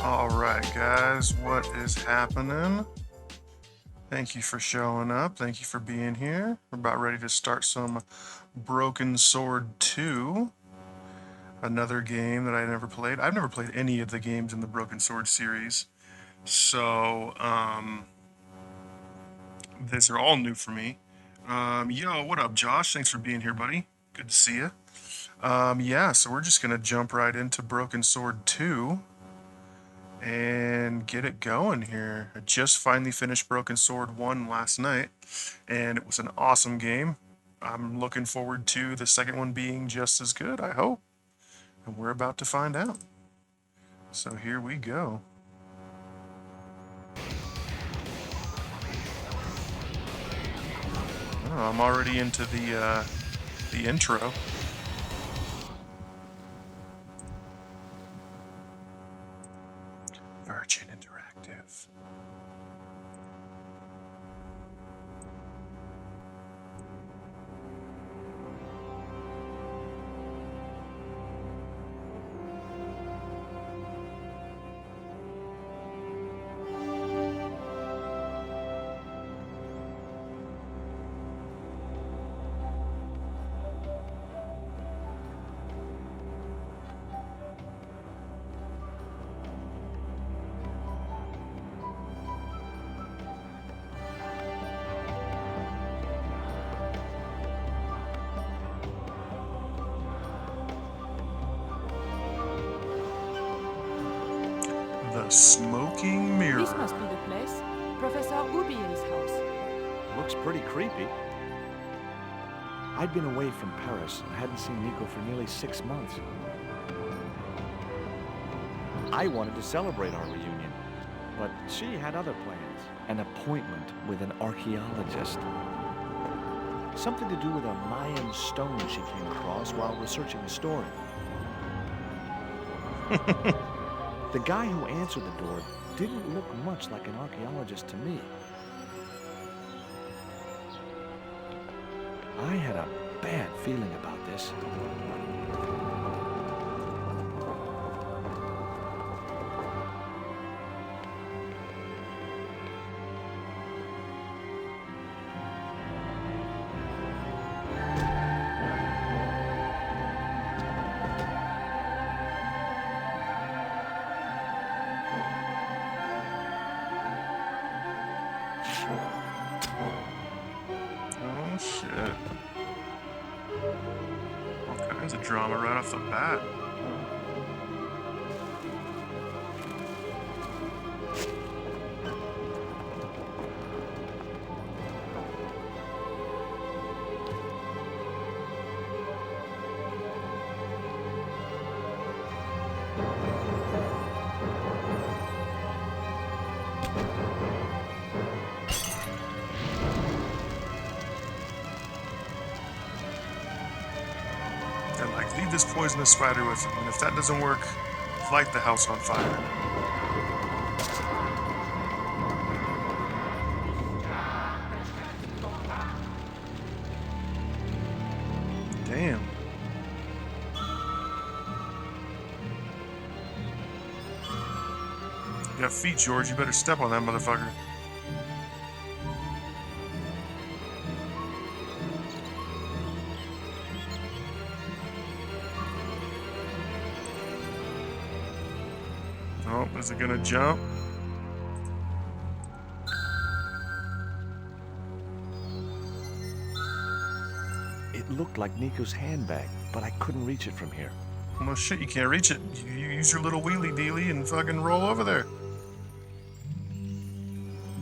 All right, guys, what is happening? Thank you for showing up. Thank you for being here. We're about ready to start some Broken Sword 2, another game that I never played. I've never played any of the games in the Broken Sword series, so these are all new for me. Yo, what up, Josh? Thanks for being here, buddy. Good to see you. Yeah, so we're just gonna jump right into Broken Sword 2 and get it going here. I just finally finished Broken Sword 1 last night, and it was an awesome game. I'm looking forward to the second one being just as good, I hope. And we're about to find out. So here we go. Oh, I'm already into the intro. Virgin Interactive. The Smoking Mirror. This must be the place. Professor Ubiel's house. Looks pretty creepy. I'd been away from Paris and hadn't seen Nico for nearly 6 months. I wanted to celebrate our reunion, but she had other plans. An appointment with an archaeologist. Something to do with a Mayan stone she came across while researching the story. The guy who answered the door didn't look much like an archaeologist to me. I had a bad feeling about this. Oh shit. All kinds of drama right off the bat. And like, leave this poisonous spider with him, and if that doesn't work, light the house on fire. Damn. You got feet, George. You better step on that motherfucker. Oh, is it gonna jump? It looked like Nico's handbag, but I couldn't reach it from here. No shit, you can't reach it. You use your little wheelie dealie and fucking roll over there.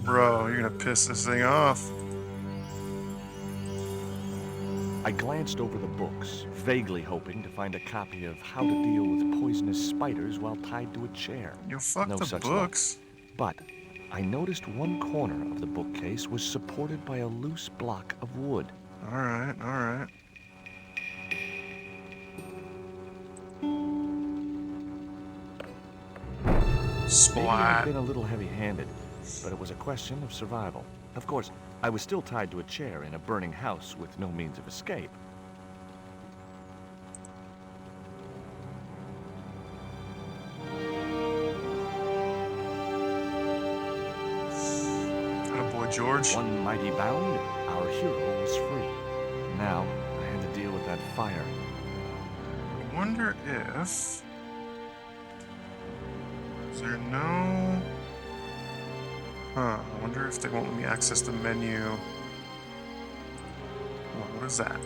Bro, you're gonna piss this thing off. I glanced over the books, vaguely hoping to find a copy of How to Deal with Poisonous Spiders While Tied to a Chair. You fuck No the such books. Luck. But I noticed one corner of the bookcase was supported by a loose block of wood. Alright, alright. Maybe I'd Splat. been a little heavy-handed, but it was a question of survival. Of course, I was still tied to a chair in a burning house with no means of escape. George. One mighty bound, our hero was free. Now, I had to deal with that fire. I wonder if... Is there no... Huh, I wonder if they won't let me access the menu. What is that?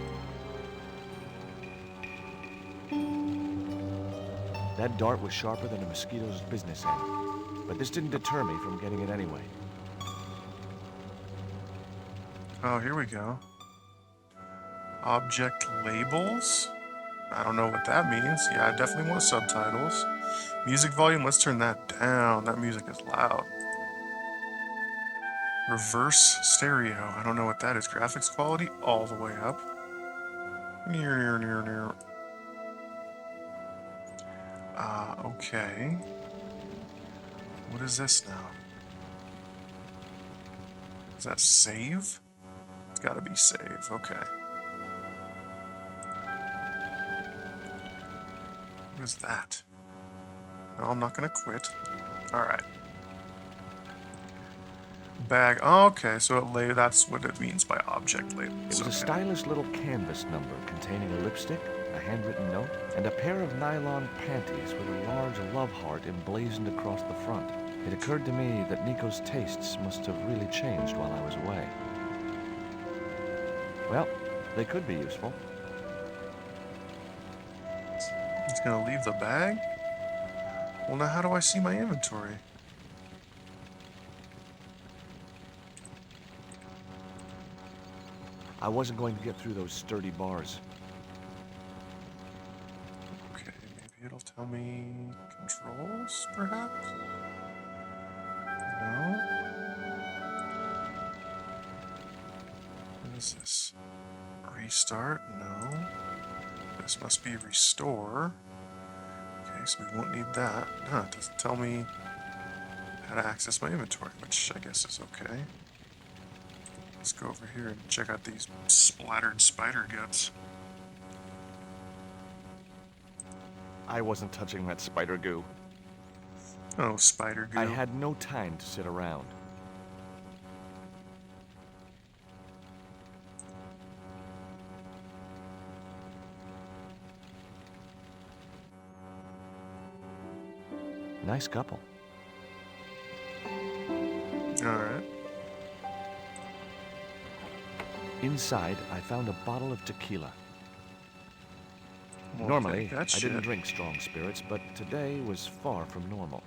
That dart was sharper than a mosquito's business end. But this didn't deter me from getting it anyway. Oh, here we go. Object labels? I don't know what that means. Yeah, I definitely want subtitles. Music volume, let's turn that down. That music is loud. Reverse stereo. I don't know what that is. Graphics quality all the way up. Near. Okay. What is this now? Is that save? It's gotta be save. Okay. What is that? No, I'm not gonna quit. Alright. Bag. Oh, okay, so that's what it means by object labels. It was okay. a stylish little canvas number containing a lipstick, a handwritten note, and a pair of nylon panties with a large love heart emblazoned across the front. It occurred to me that Nico's tastes must have really changed while I was away. Well, they could be useful. He's gonna leave the bag? Well, now how do I see my inventory? I wasn't going to get through those sturdy bars. Okay, maybe it'll tell me controls, perhaps? No? What is this? Restart? No. This must be restore. Okay, so we won't need that. No, it doesn't tell me how to access my inventory, which I guess is okay. Let's go over here and check out these splattered spider guts. I wasn't touching that spider goo. Oh, spider goo. I had no time to sit around. Nice couple. Alright. Inside, I found a bottle of tequila. We'll Normally, take that I didn't shit. drink strong spirits, but today was far from normal.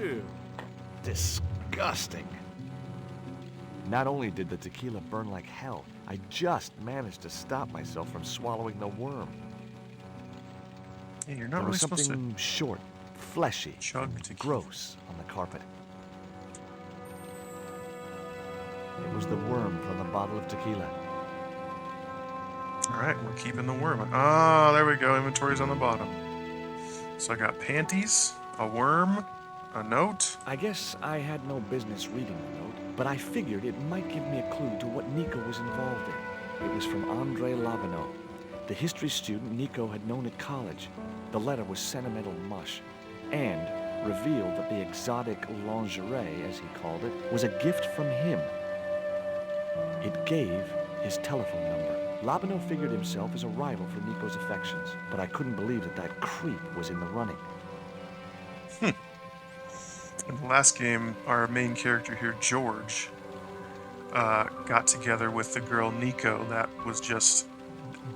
Ew. Disgusting. Not only did the tequila burn like hell, I just managed to stop myself from swallowing the worm. Hey, you're There not really was supposed to something short, fleshy, chug and tequila. gross on the carpet. It was the worm from the bottle of tequila. Alright, we're keeping the worm. Ah, there we go. Inventory's on the bottom. So I got panties, a worm, a note. I guess I had no business reading the note, but I figured it might give me a clue to what Nico was involved in. It was from Andre Labanau, the history student Nico had known at college. The letter was sentimental mush, and revealed that the exotic lingerie, as he called it, was a gift from him. It gave his telephone number. Labanau figured himself as a rival for Nico's affections, but I couldn't believe that that creep was in the running. In the last game, our main character here, George, got together with the girl Nico that was just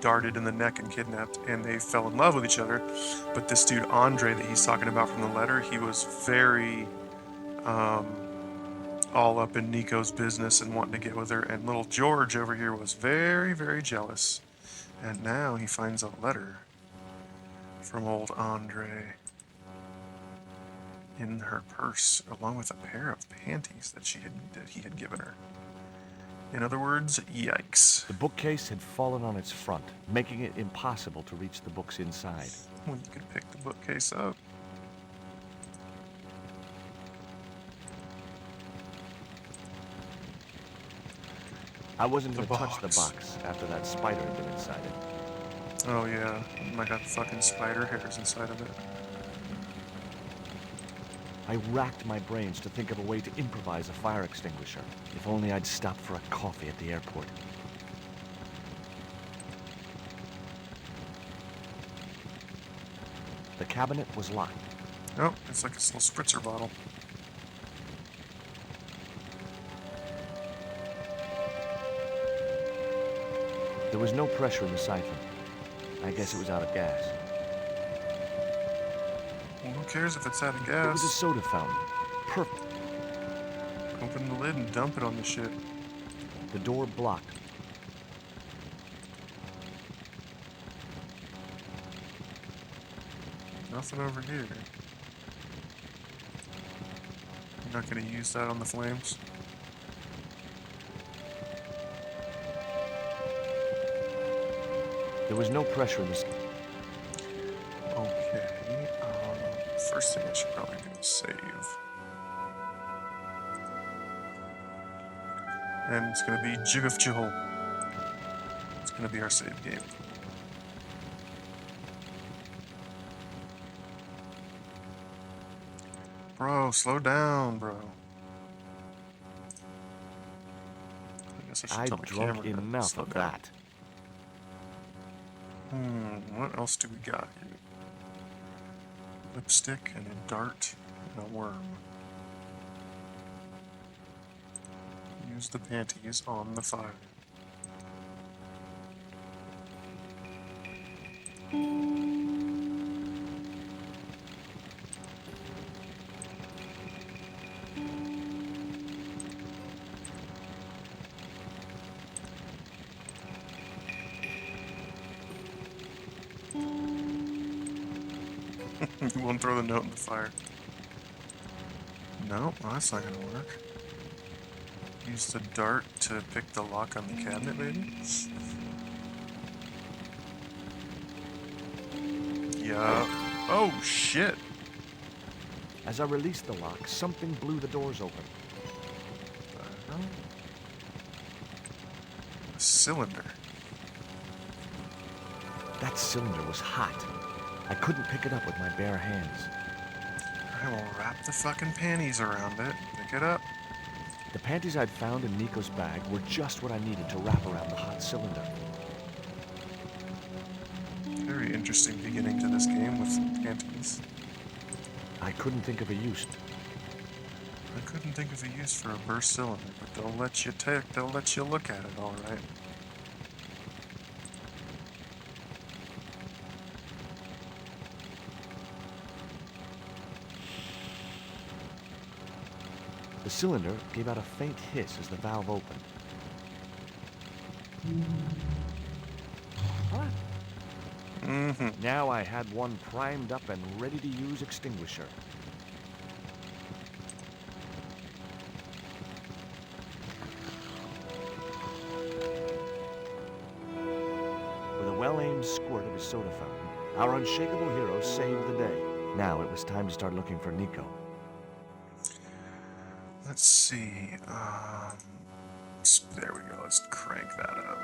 darted in the neck and kidnapped, and they fell in love with each other. But this dude, Andre, that he's talking about from the letter, he was very all up in Nico's business and wanting to get with her, and little George over here was very, very jealous. And now he finds a letter from old Andre in her purse, along with a pair of panties that he had given her. In other words, yikes. The bookcase had fallen on its front, making it impossible to reach the books inside. When you could pick the bookcase up. I wasn't The going to touch the box. box after that spider had been inside it. Oh yeah, it might have fucking spider hairs inside of it. I racked my brains to think of a way to improvise a fire extinguisher. If only I'd stopped for a coffee at the airport. The cabinet was locked. Oh, it's like this little spritzer bottle. There was no pressure in the siphon. I guess it was out of gas. Well, who cares if it's out of It was a gas? soda fountain. Perfect. Open the lid and dump it on the shit. The door blocked. Nothing over here. You're not gonna use that on the flames? There was no pressure in the... Okay. First thing I should probably do is save. And it's gonna be Jiguf Jihol. It's gonna be our save game. Bro, slow down, bro. I guess I should I'd tell the drunk camera to enough slow of down. that. What else do we got here? Lipstick and a dart and a worm. Use the panties on the fire. You won't throw the note in the fire. No, well, that's not gonna work. Use the dart to pick the lock on the cabinet, maybe? Yeah. Oh, shit! As I released the lock, something blew the doors open. The hell? A cylinder. That cylinder was hot. I couldn't pick it up with my bare hands. I will wrap the fucking panties around it. Pick it up. The panties I'd found in Nico's bag were just what I needed to wrap around the hot cylinder. Very interesting beginning to this game with panties. I couldn't think of a use. I couldn't think of a use for a burst cylinder, but they'll let you look at it, alright. The cylinder gave out a faint hiss as the valve opened. What? Mm-hmm. Now I had one primed up and ready to use extinguisher. With a well-aimed squirt of his soda fountain, our unshakable hero saved the day. Now it was time to start looking for Nico. Let's see. There we go. Let's crank that up.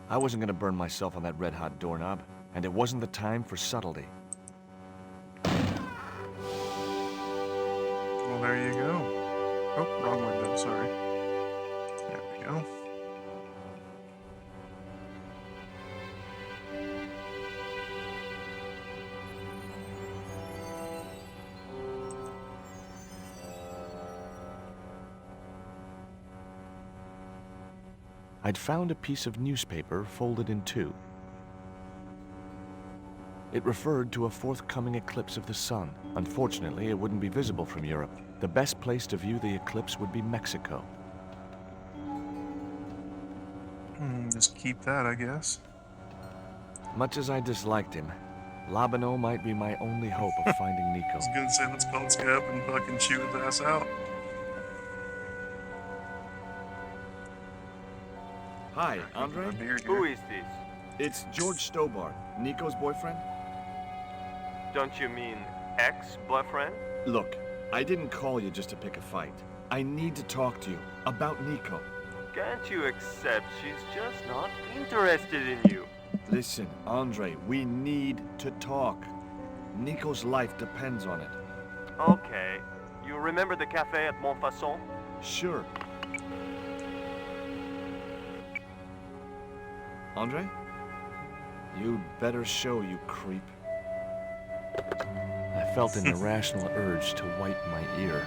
I wasn't gonna burn myself on that red-hot doorknob, and it wasn't the time for subtlety. Well, there you go. Oh, wrong window. Sorry. There we go. I'd found a piece of newspaper folded in two. It referred to a forthcoming eclipse of the sun. Unfortunately, it wouldn't be visible from Europe. The best place to view the eclipse would be Mexico. Just keep that, I guess. Much as I disliked him, Labano might be my only hope of finding Nico. I was gonna say, let's call this guy up and fucking chew his ass out. Hi, Andre? Who is this? It's George Stobart, Nico's boyfriend. Don't you mean ex-boyfriend? Look, I didn't call you just to pick a fight. I need to talk to you about Nico. Can't you accept she's just not interested in you? Listen, Andre, we need to talk. Nico's life depends on it. Okay. You remember the cafe at Montfaucon? Sure. Andre? You'd better show, you creep. I felt an irrational urge to wipe my ear.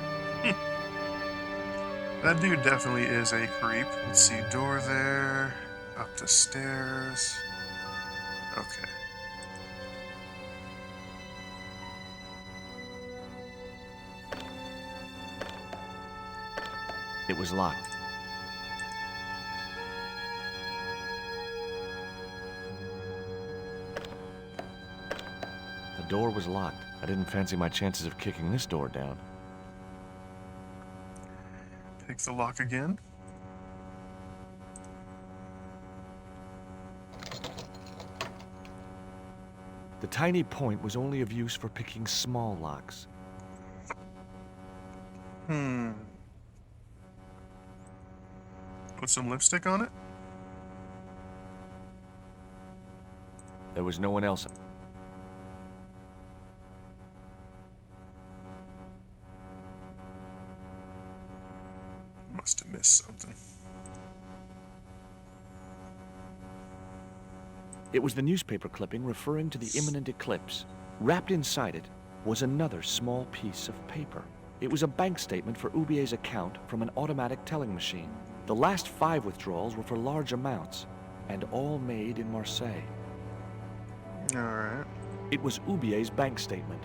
That dude definitely is a creep. Let's see, door there, up the stairs. Okay. It was locked. The door was locked. I didn't fancy my chances of kicking this door down. Pick the lock again. The tiny point was only of use for picking small locks. Put some lipstick on it. There was no one else. Must have missed something. It was the newspaper clipping referring to the imminent eclipse. Wrapped inside it was another small piece of paper. It was a bank statement for Ubier's account from an automatic telling machine. The last 5 withdrawals were for large amounts, and all made in Marseille. Alright. It was Ubier's bank statement.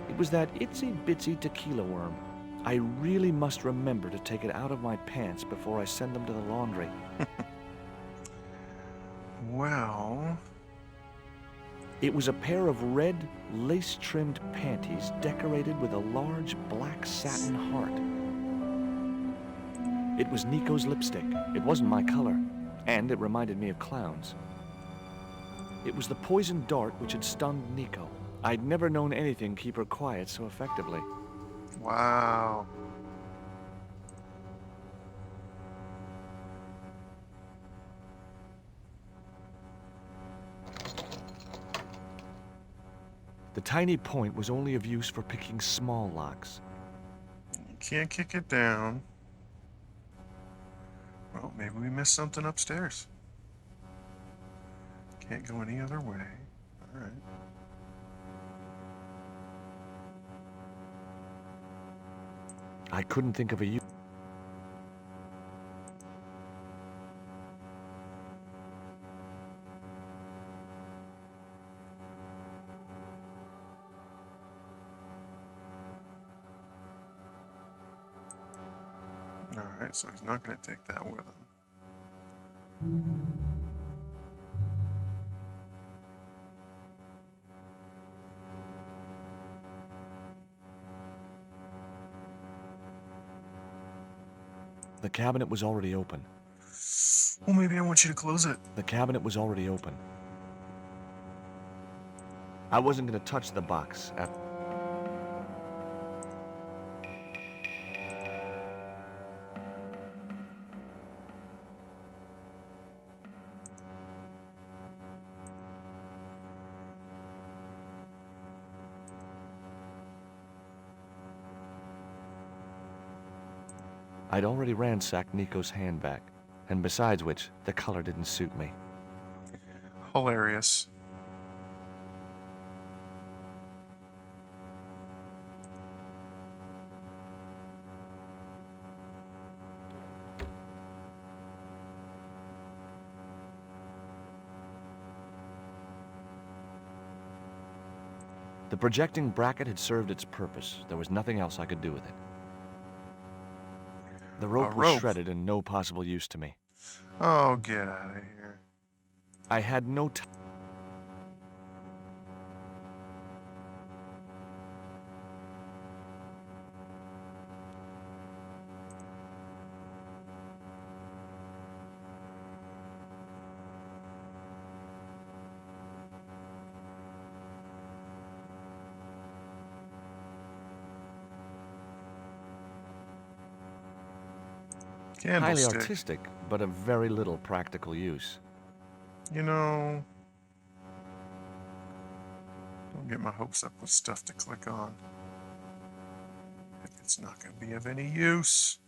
It was that itsy-bitsy tequila worm. I really must remember to take it out of my pants before I send them to the laundry. Well... It was a pair of red, lace-trimmed panties decorated with a large black satin heart. It was Nico's lipstick. It wasn't my color, and it reminded me of clowns. It was the poisoned dart which had stunned Nico. I'd never known anything keep her quiet so effectively. Wow. The tiny point was only of use for picking small locks. You can't kick it down. Well, maybe we missed something upstairs. Can't go any other way. Alright. I couldn't think of a use. Alright, so he's not going to take that with him. The cabinet was already open. Well, maybe I want you to close it. The cabinet was already open. I wasn't going to touch the box after. I'd already ransacked Nico's handbag, and besides which, the color didn't suit me. Hilarious. The projecting bracket had served its purpose. There was nothing else I could do with it. The rope was rope. shredded and no possible use to me. Oh, get out of here. I had no time. Highly Candlestick. artistic, but of very little practical use. You know, don't get my hopes up with stuff to click on if it's not going to be of any use.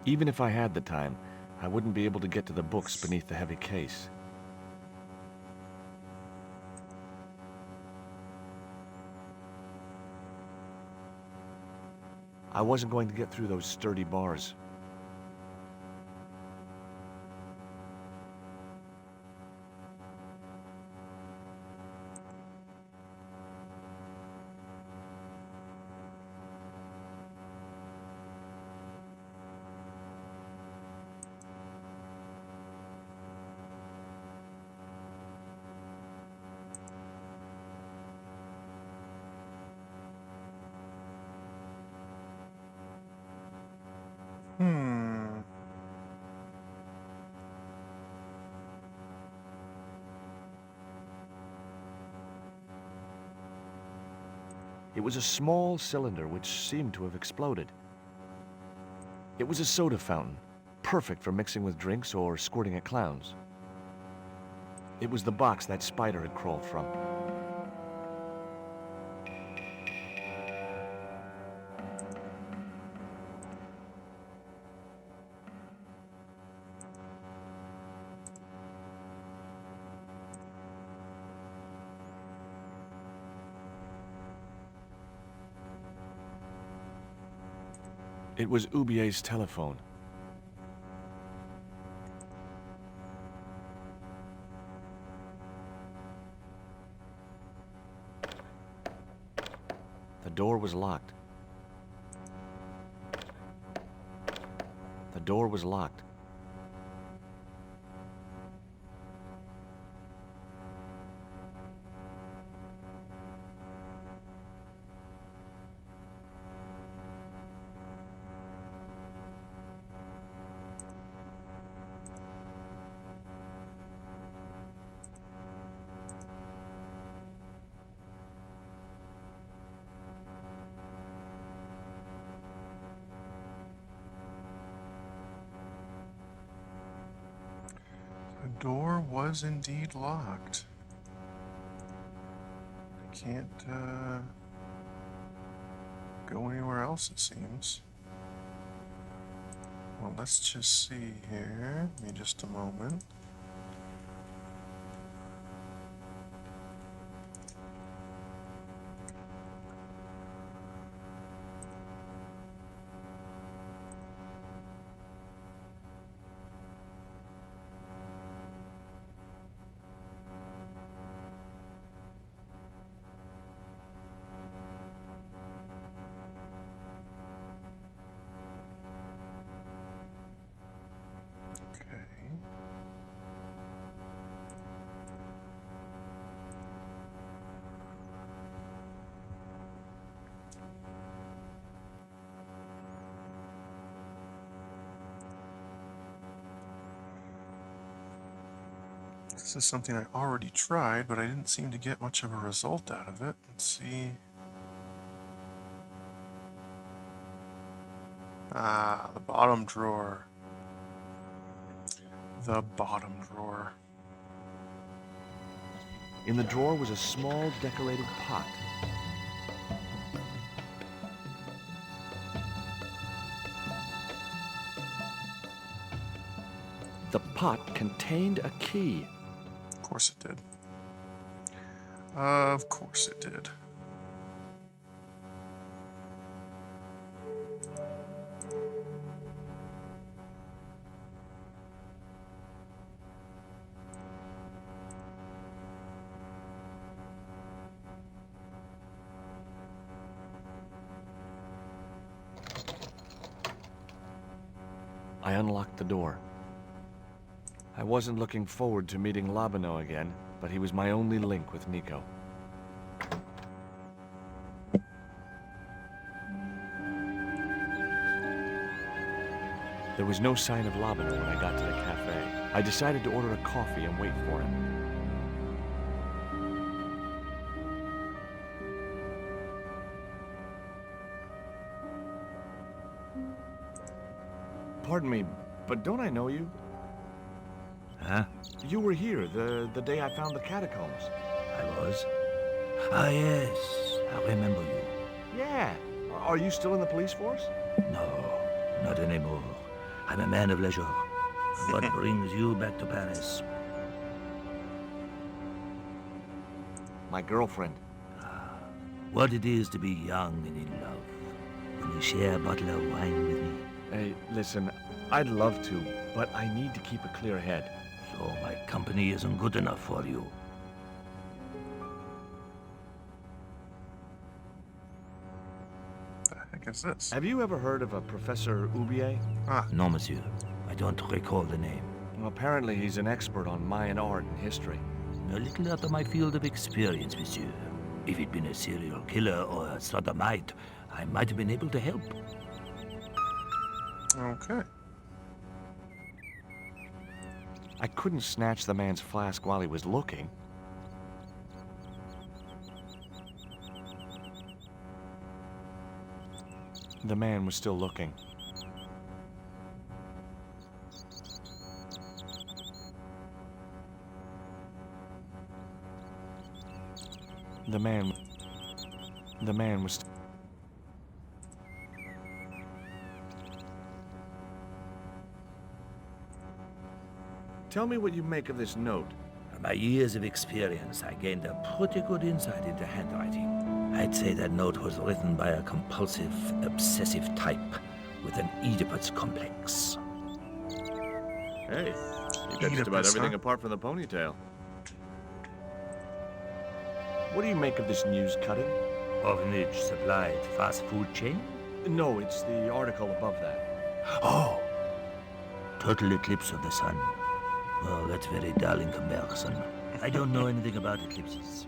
Even if I had the time, I wouldn't be able to get to the books beneath the heavy case. I wasn't going to get through those sturdy bars. Hmm. It was a small cylinder which seemed to have exploded. It was a soda fountain, perfect for mixing with drinks or squirting at clowns. It was the box that spider had crawled from. It was Ubier's telephone. The door was locked. The door was locked. The door was indeed locked. I can't go anywhere else, it seems. Well, let's just see here. Give me just a moment. Okay. This is something I already tried, but I didn't seem to get much of a result out of it. Let's see. Ah, the bottom drawer. The bottom drawer. In the drawer was a small decorated pot. The pot contained a key. Of course it did. Of course it did. I unlocked the door. I wasn't looking forward to meeting Labano again, but he was my only link with Nico. There was no sign of Labano when I got to the cafe. I decided to order a coffee and wait for him. Pardon me, but don't I know you? Huh? You were here the day I found the catacombs. I was? Ah, yes. I remember you. Yeah. Are you still in the police force? No, not anymore. I'm a man of leisure. What brings you back to Paris? My girlfriend. What it is to be young and in love. Will you share a bottle of wine with me? Hey, listen, I'd love to, but I need to keep a clear head. So my company isn't good enough for you. The heck is this? Have you ever heard of a Professor Oubier? Ah, No, monsieur. I don't recall the name. Well, apparently he's an expert on Mayan art and history. A little out of my field of experience, monsieur. If he'd been a serial killer or a sodomite, I might have been able to help. okay. I couldn't snatch the man's flask while he was looking. The man was still looking. The man was... Tell me what you make of this note. From my years of experience, I gained a pretty good insight into handwriting. I'd say that note was written by a compulsive, obsessive type with an Oedipus complex. Hey, you got just about Oedipus, everything huh? apart from the ponytail. What do you make of this news cutting? Orphanage supplied fast food chain? No, it's the article above that. Oh! Total eclipse of the sun. Well, that's very dull in comparison. I don't know anything about eclipses.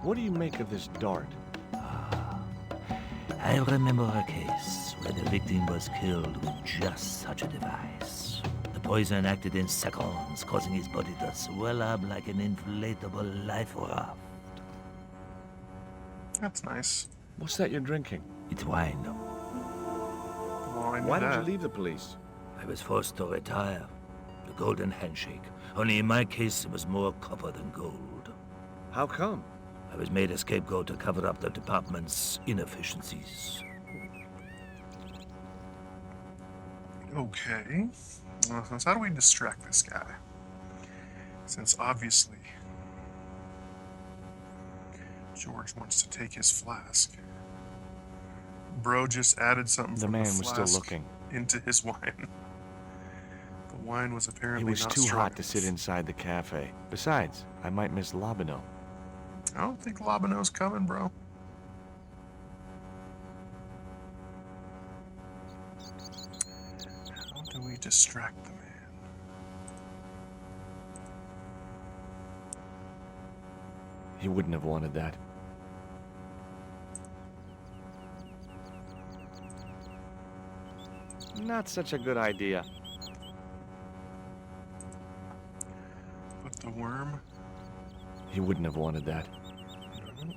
What do you make of this dart? I remember a case where the victim was killed with just such a device. The poison acted in seconds, causing his body to swell up like an inflatable life raft. That's nice. What's that you're drinking? It's wine. Well, I knew Why did that. you leave the police? I was forced to retire. The golden handshake. Only in my case, it was more copper than gold. How come? I was made a scapegoat to cover up the department's inefficiencies. Okay. Well, so how do we distract this guy? Since obviously George wants to take his flask. Bro just added something The from man the was flask still looking. into his wine. The wine was apparently It was not too strong hot to sit enough. inside the cafe. Besides, I might miss Labino. I don't think Labino's coming, bro. How do we distract the man? He wouldn't have wanted that. Not such a good idea. Put the worm. He wouldn't have wanted that. No.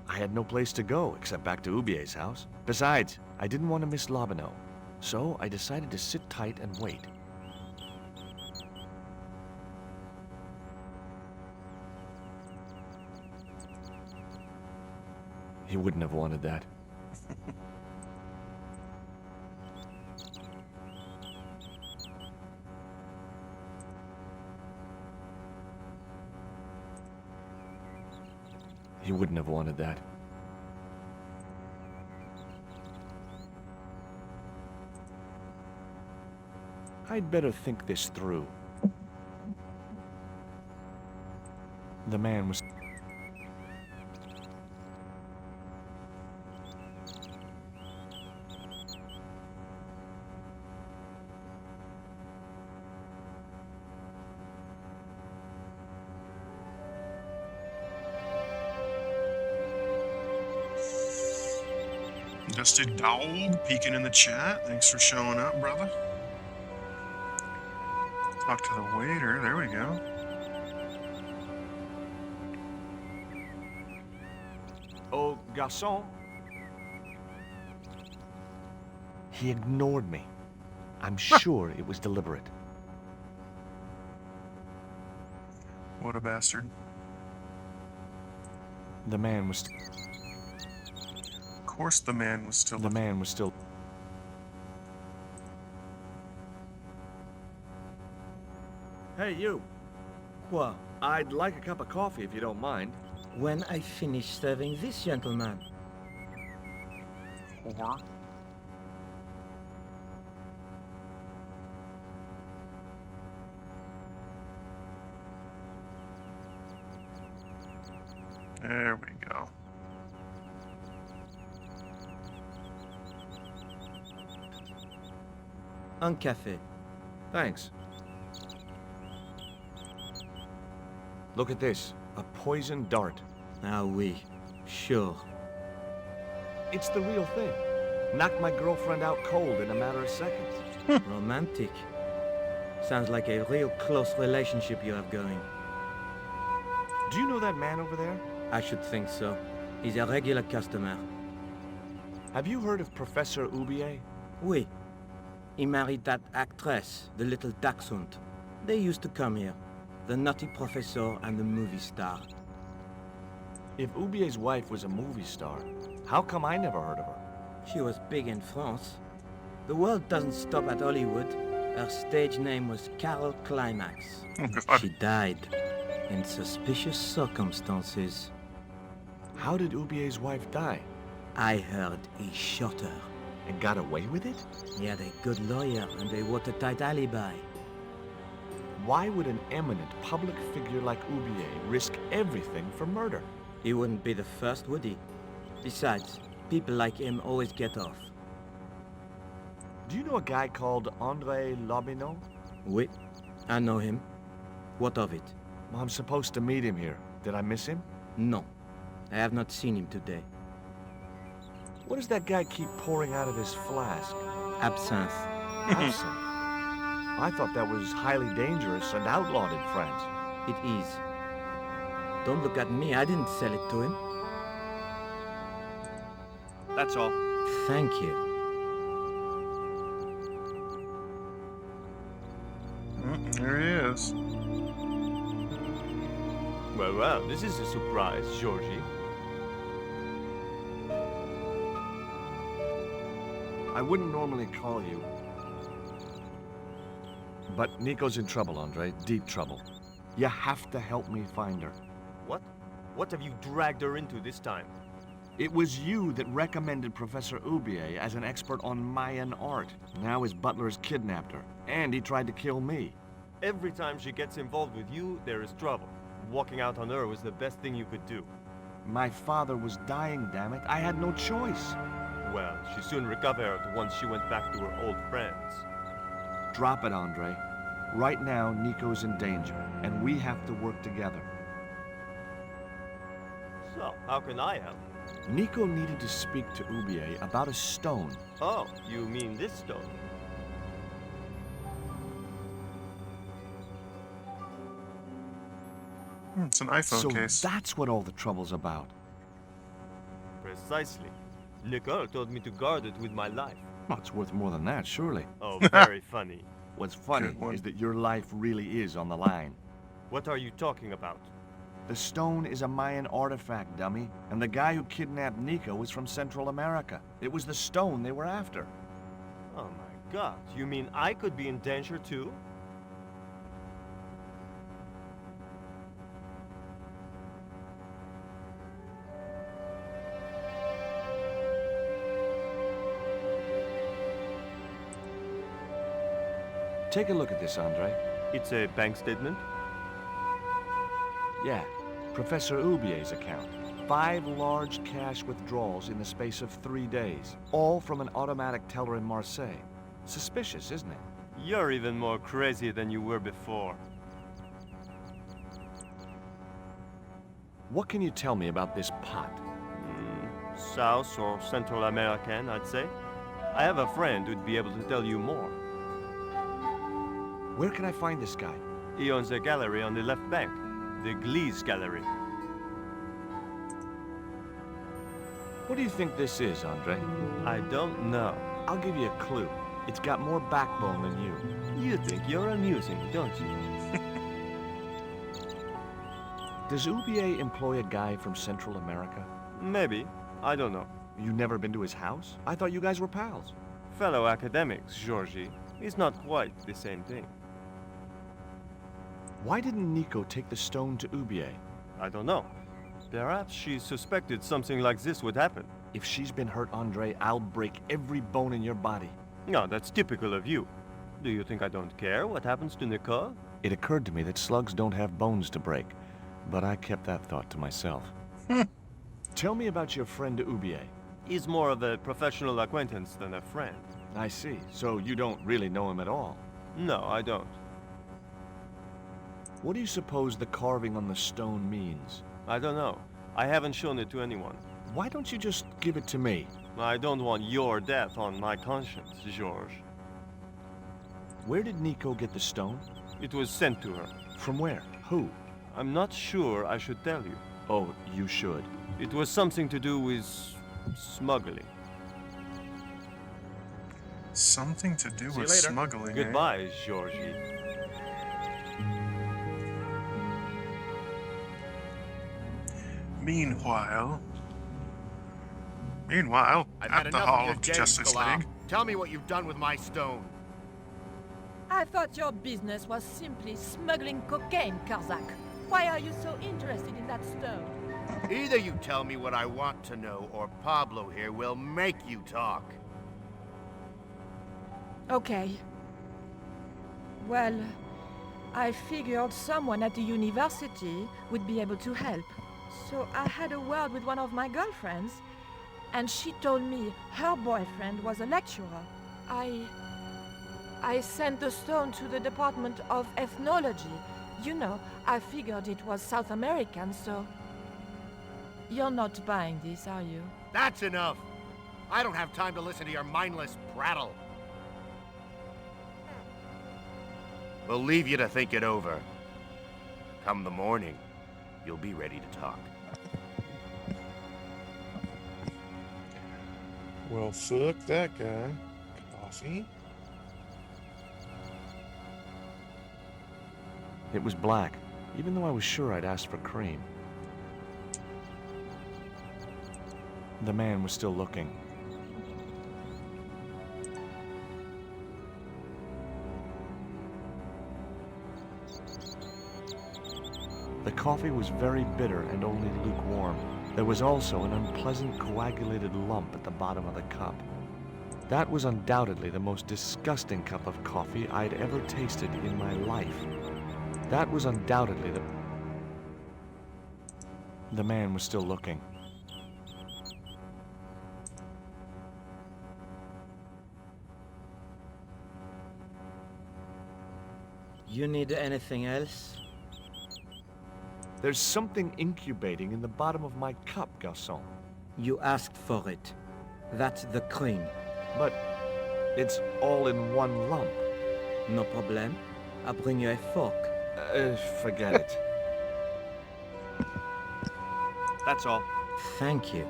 I had no place to go except back to Oubier's house. Besides, I didn't want to miss Labino. So I decided to sit tight and wait. He wouldn't have wanted that. He wouldn't have wanted that. I'd better think this through. The man was... Dusty Dog peeking in the chat. Thanks for showing up, brother. Talk to the waiter. There we go. Oh, garçon. He ignored me. I'm sure it was deliberate. What a bastard. The man was Of course the man was still the man was still. Hey, you. What? I'd like a cup of coffee if you don't mind. When I finish serving this gentleman. whore. There we go. Un café. Thanks. Look at this. A poison dart. Ah oui, sure. It's the real thing. Knocked my girlfriend out cold in a matter of seconds. Romantic. Sounds like a real close relationship you have going. Do you know that man over there? I should think so. He's a regular customer. Have you heard of Professor Oubier? Oui. He married that actress, the little dachshund. They used to come here. The nutty professor and the movie star. If Oubier's wife was a movie star, how come I never heard of her? She was big in France. The world doesn't stop at Hollywood. Her stage name was Carol Climax. Oh, God. She died in suspicious circumstances. How did Oubier's wife die? I heard he shot her. And got away with it? He had a good lawyer and a watertight alibi. Why would an eminent public figure like Oubier risk everything for murder? He wouldn't be the first, would he? Besides, people like him always get off. Do you know a guy called André Lobineau? Oui, I know him. What of it? Well, I'm supposed to meet him here. Did I miss him? No, I have not seen him today. What does that guy keep pouring out of his flask? Absinthe. Absinthe. I thought that was highly dangerous and outlawed in France. It is. Don't look at me, I didn't sell it to him. That's all. Thank you. There he is. Well, this is a surprise, Georgie. I wouldn't normally call you. But Nico's in trouble, Andre. Deep trouble. You have to help me find her. What? What have you dragged her into this time? It was you that recommended Professor Oubier as an expert on Mayan art. Now his butler has kidnapped her, and he tried to kill me. Every time she gets involved with you, there is trouble. Walking out on her was the best thing you could do. My father was dying, damn it. I had no choice. Well, she soon recovered once she went back to her old friends. Drop it, Andre. Right now, Nico's in danger, and we have to work together. So, how can I help? Nico needed to speak to Oubier about a stone. Oh, you mean this stone? It's an iPhone So case. that's what all the trouble's about. Precisely. Nicole told me to guard it with my life. Well, it's worth more than that, surely. Oh, very funny. What's funny Good one. is that your life really is on the line. What are you talking about? The stone is a Mayan artifact, dummy. And the guy who kidnapped Nico was from Central America. It was the stone they were after. Oh my god, you mean I could be in danger too? Take a look at this, Andre. It's a bank statement? Yeah, Professor Oubier's account. 5 large cash withdrawals in the space of 3 days. All from an automatic teller in Marseille. Suspicious, isn't it? You're even more crazy than you were before. What can you tell me about this pot? South or Central American, I'd say. I have a friend who'd be able to tell you more. Where can I find this guy? He owns a gallery on the left bank. The Gliese Gallery. What do you think this is, Andre? I don't know. I'll give you a clue. It's got more backbone than you. You think you're amusing, don't you? Does Oubier employ a guy from Central America? Maybe. I don't know. You never been to his house? I thought you guys were pals. Fellow academics, Georgie. It's not quite the same thing. Why didn't Nico take the stone to Oubier? I don't know. Perhaps she suspected something like this would happen. If she's been hurt, Andre, I'll break every bone in your body. No, that's typical of you. Do you think I don't care what happens to Nicole? It occurred to me that slugs don't have bones to break, but I kept that thought to myself. Tell me about your friend Oubier. He's more of a professional acquaintance than a friend. I see. So you don't really know him at all. No, I don't. What do you suppose the carving on the stone means? I don't know. I haven't shown it to anyone. Why don't you just give it to me? I don't want your death on my conscience, George. Where did Nico get the stone? It was sent to her. From where? Who? I'm not sure I should tell you. Oh, you should. It was something to do with smuggling. Something to do See you with later. smuggling. Goodbye, Georgie. Meanwhile, I've had at the enough Hall of your of games, Justice Galah. League, Tell me what you've done with my stone. I thought your business was simply smuggling cocaine, Karzak. Why are you so interested in that stone? Either you tell me what I want to know, or Pablo here will make you talk. Okay. Well, I figured someone at the university would be able to help. So I had a word with one of my girlfriends, and she told me her boyfriend was a lecturer. I sent the stone to the Department of Ethnology. You know, I figured it was South American, so... You're not buying this, are you? That's enough! I don't have time to listen to your mindless prattle. We'll leave you to think it over. Come the morning, you'll be ready to talk. well, fuck that guy. Coffee. It was black, even though I was sure I'd asked for cream. The man was still looking. The coffee was very bitter and only lukewarm. There was also an unpleasant coagulated lump at the bottom of the cup. That was undoubtedly the most disgusting cup of coffee I'd ever tasted in my life. That was undoubtedly the man was still looking. You need anything else? There's something incubating in the bottom of my cup, garçon. You asked for it. That's the cream. But it's all in one lump. No problem. I'll bring you a fork. Forget it. That's all. Thank you.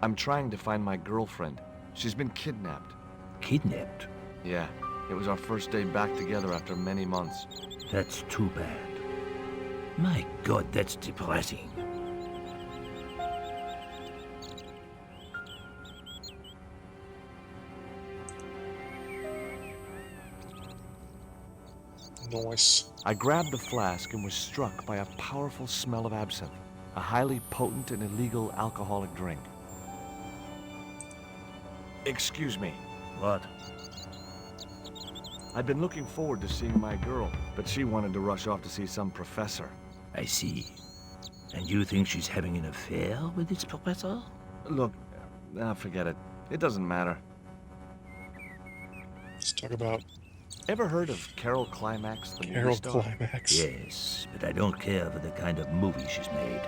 I'm trying to find my girlfriend. She's been kidnapped. Kidnapped? Yeah, it was our first day back together after many months. That's too bad. My God, that's depressing. Nice. I grabbed the flask and was struck by a powerful smell of absinthe, a highly potent and illegal alcoholic drink. Excuse me. What? I'd been looking forward to seeing my girl, but she wanted to rush off to see some professor. I see. And you think she's having an affair with this professor? Look, forget it. It doesn't matter. Let's talk about Ever heard of Carol Climax, the movie Carol star? Climax. Yes, but I don't care for the kind of movie she's made.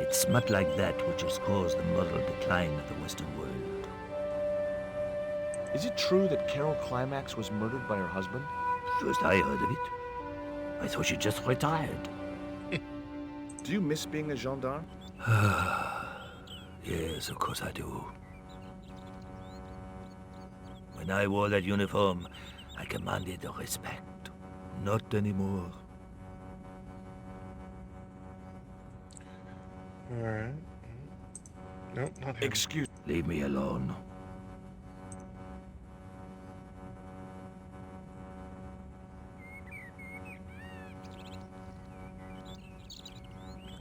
It's smut like that which has caused the moral decline of the Western world. Is it true that Carol Climax was murdered by her husband? First I heard of it. I thought she just retired. Do you miss being a gendarme? Yes, of course I do. When I wore that uniform, I commanded respect. Not anymore. Alright. Nope, not him. Excuse Leave me alone.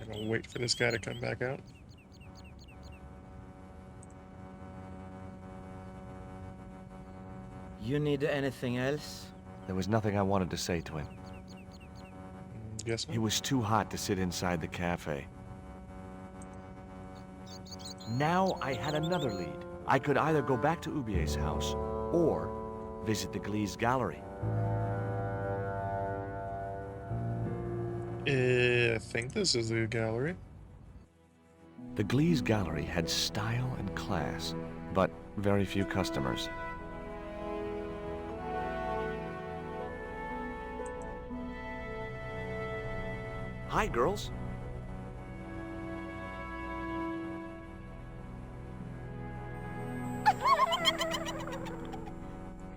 I'm gonna wait for this guy to come back out. You need anything else? There was nothing I wanted to say to him. Guess It not. was too hot to sit inside the cafe. Now I had another lead. I could either go back to Ubier's house or visit the Glees Gallery. I think this is the gallery. The Glees Gallery had style and class, but very few customers. Hi, girls.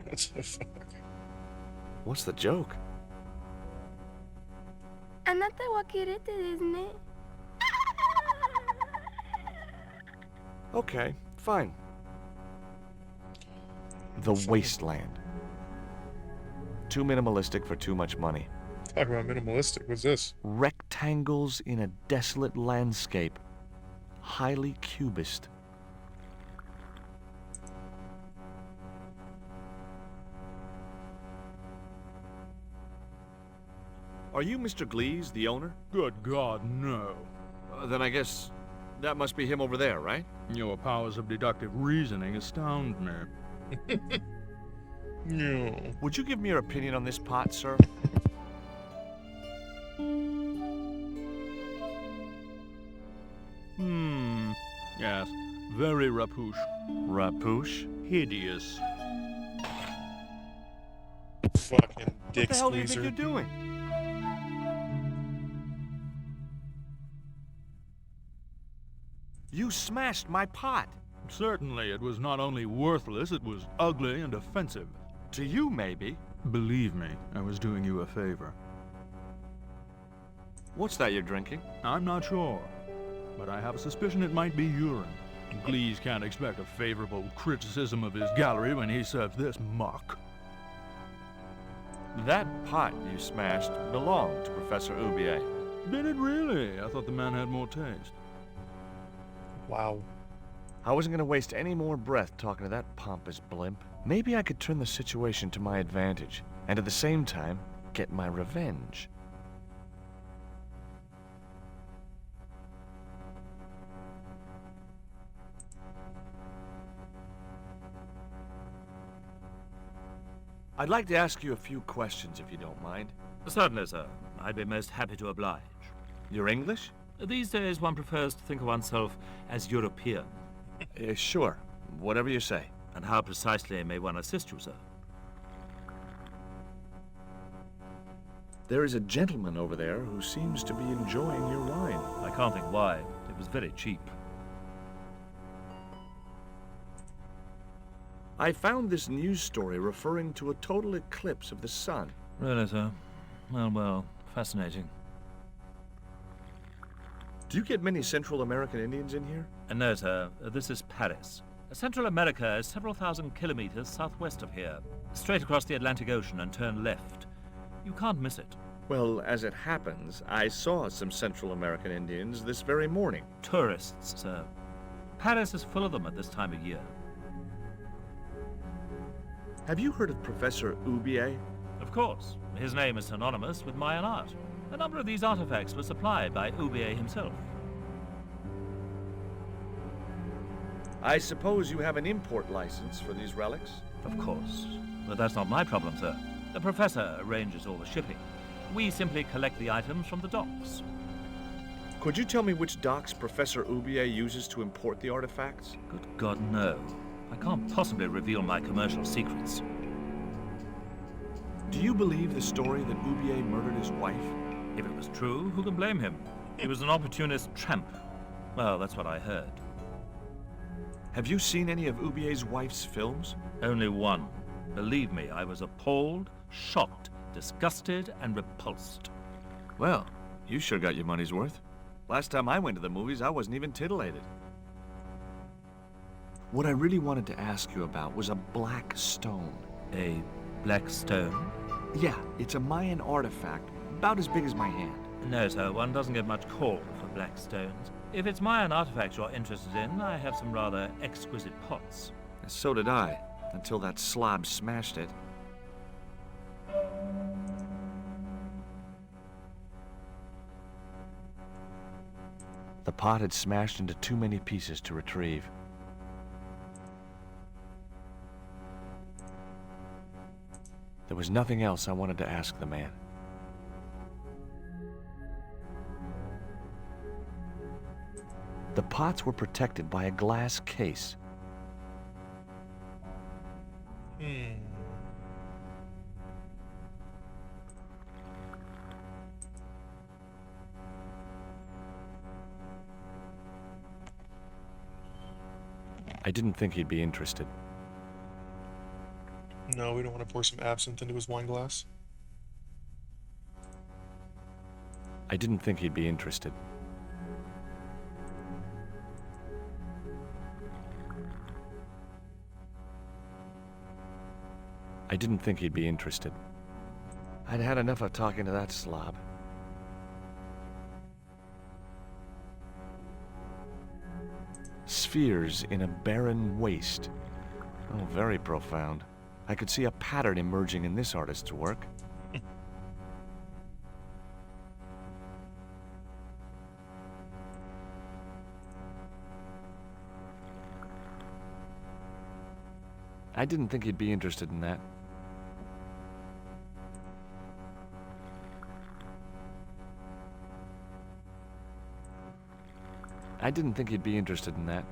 What the fuck? What's the joke? あなたはキレてですね。 Okay, fine. The Wasteland. Too minimalistic for too much money. Talk about minimalistic. What's this? Rectangles in a desolate landscape. Highly cubist. Are you Mr. Glees, the owner? Good God, no. Then I guess that must be him over there, right? Your powers of deductive reasoning astound me. No. Would you give me your opinion on this pot, sir? Yes, very rapuche. Rapouche? Hideous. Fucking What dick the hell do you think squeezer. you're doing? You smashed my pot. Certainly, it was not only worthless, it was ugly and offensive. To you, maybe. Believe me, I was doing you a favor. What's that you're drinking? I'm not sure, but I have a suspicion it might be urine. Glees can't expect a favorable criticism of his gallery when he serves this muck. That pot you smashed belonged to Professor Ubier. Did it really? I thought the man had more taste. Wow. I wasn't going to waste any more breath talking to that pompous blimp. Maybe I could turn the situation to my advantage, and at the same time, get my revenge. I'd like to ask you a few questions, if you don't mind. Certainly, sir. I'd be most happy to oblige. You're English? These days, one prefers to think of oneself as European. Sure. Whatever you say. And how precisely may one assist you, sir? There is a gentleman over there who seems to be enjoying your wine. I can't think why. It was very cheap. I found this news story referring to a total eclipse of the sun. Really, sir? Well, fascinating. Do you get many Central American Indians in here? No, sir. This is Paris. Central America is several thousand kilometers southwest of here. Straight across the Atlantic Ocean and turn left. You can't miss it. Well, as it happens, I saw some Central American Indians this very morning. Tourists, sir. Paris is full of them at this time of year. Have you heard of Professor Ubier? Of course. His name is synonymous with Mayan art. A number of these artifacts were supplied by Ubier himself. I suppose you have an import license for these relics? Of course. But that's not my problem, sir. The professor arranges all the shipping. We simply collect the items from the docks. Could you tell me which docks Professor Ubier uses to import the artifacts? Good God, no. I can't possibly reveal my commercial secrets. Do you believe the story that Oubier murdered his wife? If it was true, who can blame him? He was an opportunist tramp. Well, that's what I heard. Have you seen any of Oubier's wife's films? Only one. Believe me, I was appalled, shocked, disgusted, and repulsed. Well, you sure got your money's worth. Last time I went to the movies, I wasn't even titillated. What I really wanted to ask you about was a black stone. A black stone? Yeah, it's a Mayan artifact, about as big as my hand. No, sir, one doesn't get much call for black stones. If it's Mayan artifacts you're interested in, I have some rather exquisite pots. So did I, until that slob smashed it. The pot had smashed into too many pieces to retrieve. There was nothing else I wanted to ask the man. The pots were protected by a glass case. I didn't think he'd be interested. No, we don't want to pour some absinthe into his wine glass. I didn't think he'd be interested. I didn't think he'd be interested. I'd had enough of talking to that slob. Spheres in a barren waste. Oh, very profound. I could see a pattern emerging in this artist's work. I didn't think he'd be interested in that. I didn't think he'd be interested in that.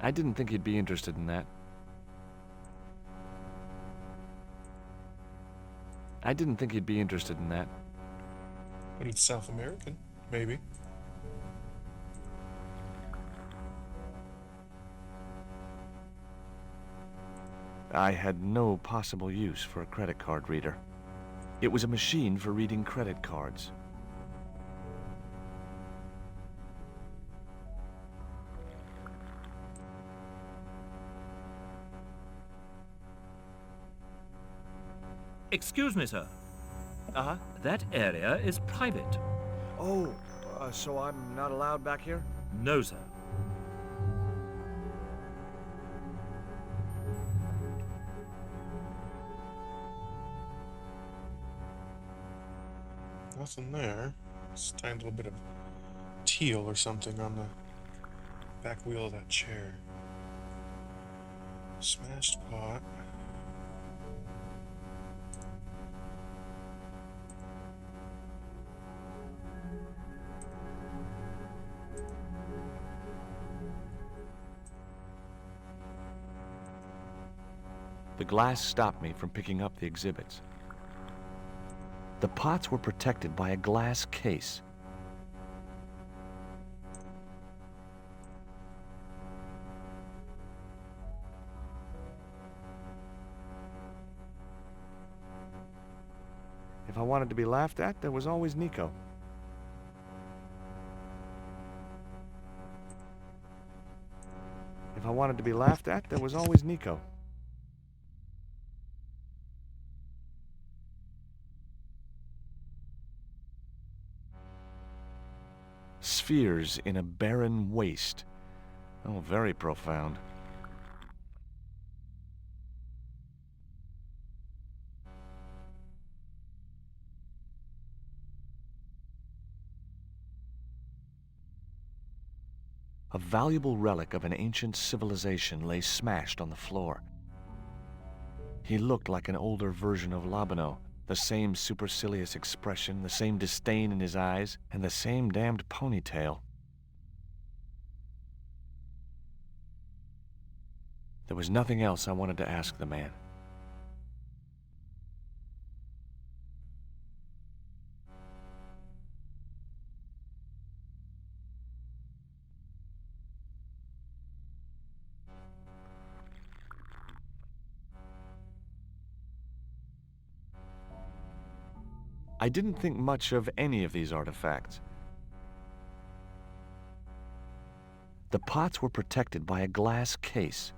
I didn't think he'd be interested in that. I didn't think he'd be interested in that. But it's South American, maybe. I had no possible use for a credit card reader. It was a machine for reading credit cards. Excuse me, sir. Uh-huh. That area is private. Oh, so I'm not allowed back here? No, sir. Nothing there. Just a tiny little bit of teal or something on the back wheel of that chair. Smashed pot. The glass stopped me from picking up the exhibits. The pots were protected by a glass case. If I wanted to be laughed at, there was always Nico. If I wanted to be laughed at, there was always Nico. Spheres in a barren waste. Oh, very profound. A valuable relic of an ancient civilization lay smashed on the floor. He looked like an older version of Labano, The same supercilious expression, the same disdain in his eyes, and the same damned ponytail. There was nothing else I wanted to ask the man. I didn't think much of any of these artifacts. The pots were protected by a glass case.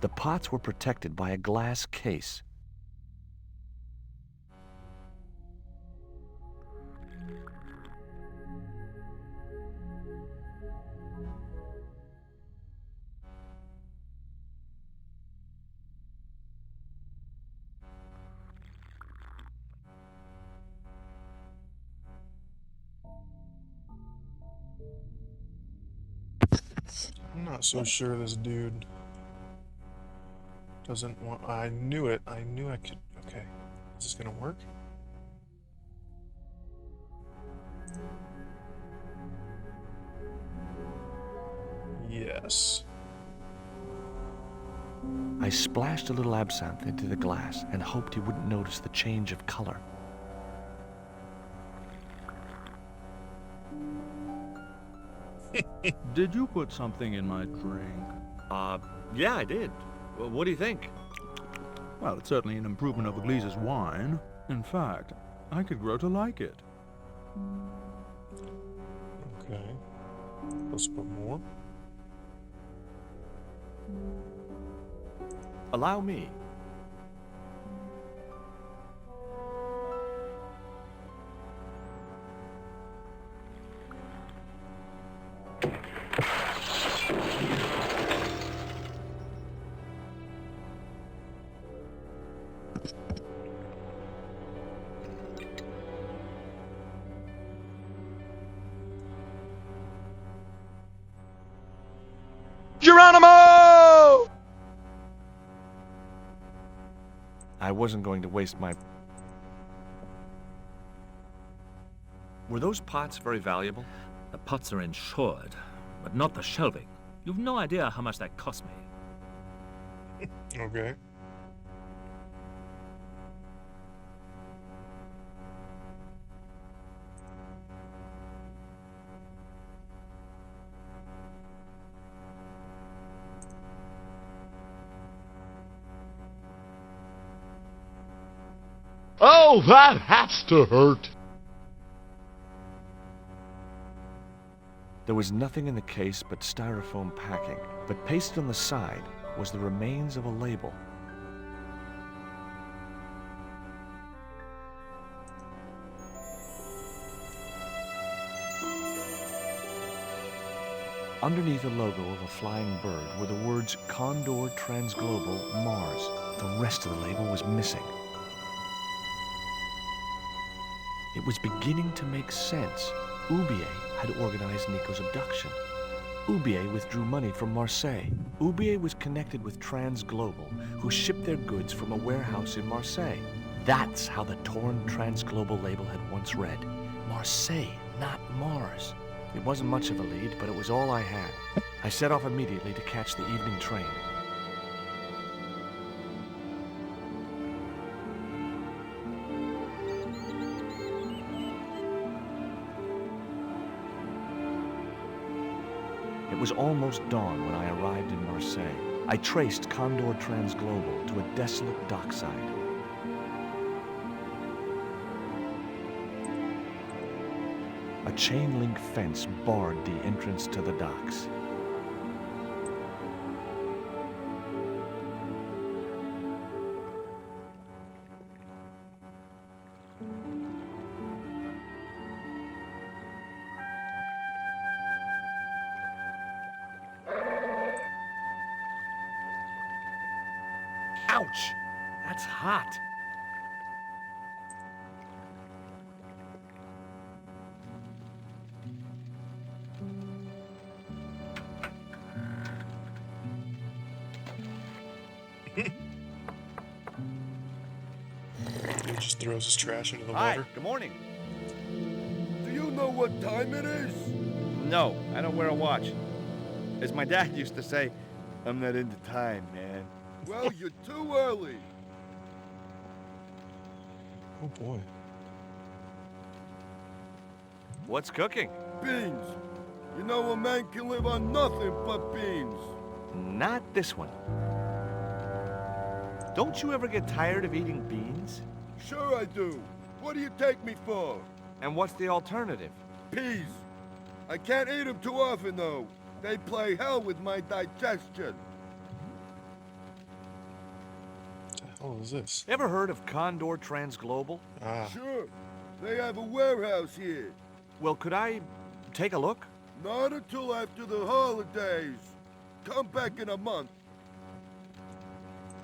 The pots were protected by a glass case. I'm not so sure this dude doesn't want. I knew it. I knew I could. Okay. Is this gonna work? Yes. I splashed a little absinthe into the glass and hoped he wouldn't notice the change of color. Did you put something in my drink? Yeah, I did. Well, what do you think? Well, it's certainly an improvement over Gleese's wine. In fact, I could grow to like it. Okay. Let's put more. Allow me. Geronimo! I wasn't going to waste my... Were those pots very valuable? The pots are insured, but not the shelving. You've no idea how much that cost me. Okay. Oh, that has to hurt. There was nothing in the case but styrofoam packing, but pasted on the side was the remains of a label. Underneath the logo of a flying bird were the words Condor Transglobal Mars. The rest of the label was missing. It was beginning to make sense. Oubier had organized Nico's abduction. Oubier withdrew money from Marseille. Oubier was connected with Transglobal, who shipped their goods from a warehouse in Marseille. That's how the torn Transglobal label had once read. Marseille, not Mars. It wasn't much of a lead, but it was all I had. I set off immediately to catch the evening train. It was almost dawn when I arrived in Marseille. I traced Condor Transglobal to a desolate dockside. A chain-link fence barred the entrance to the docks. Ouch! That's hot. Just throws his trash into the Hi, water. good morning. Do you know what time it is? No, I don't wear a watch. As my dad used to say, I'm not into time, man. Well, you're too early. Oh boy. What's cooking? Beans. You know a man can live on nothing but beans. Not this one. Don't you ever get tired of eating beans? Sure I do. What do you take me for? And what's the alternative? Peas. I can't eat them too often, though. They play hell with my digestion. What the hell is this? Ever heard of Condor Transglobal? Ah. Sure. They have a warehouse here. Well, could I take a look? Not until after the holidays. Come back in a month.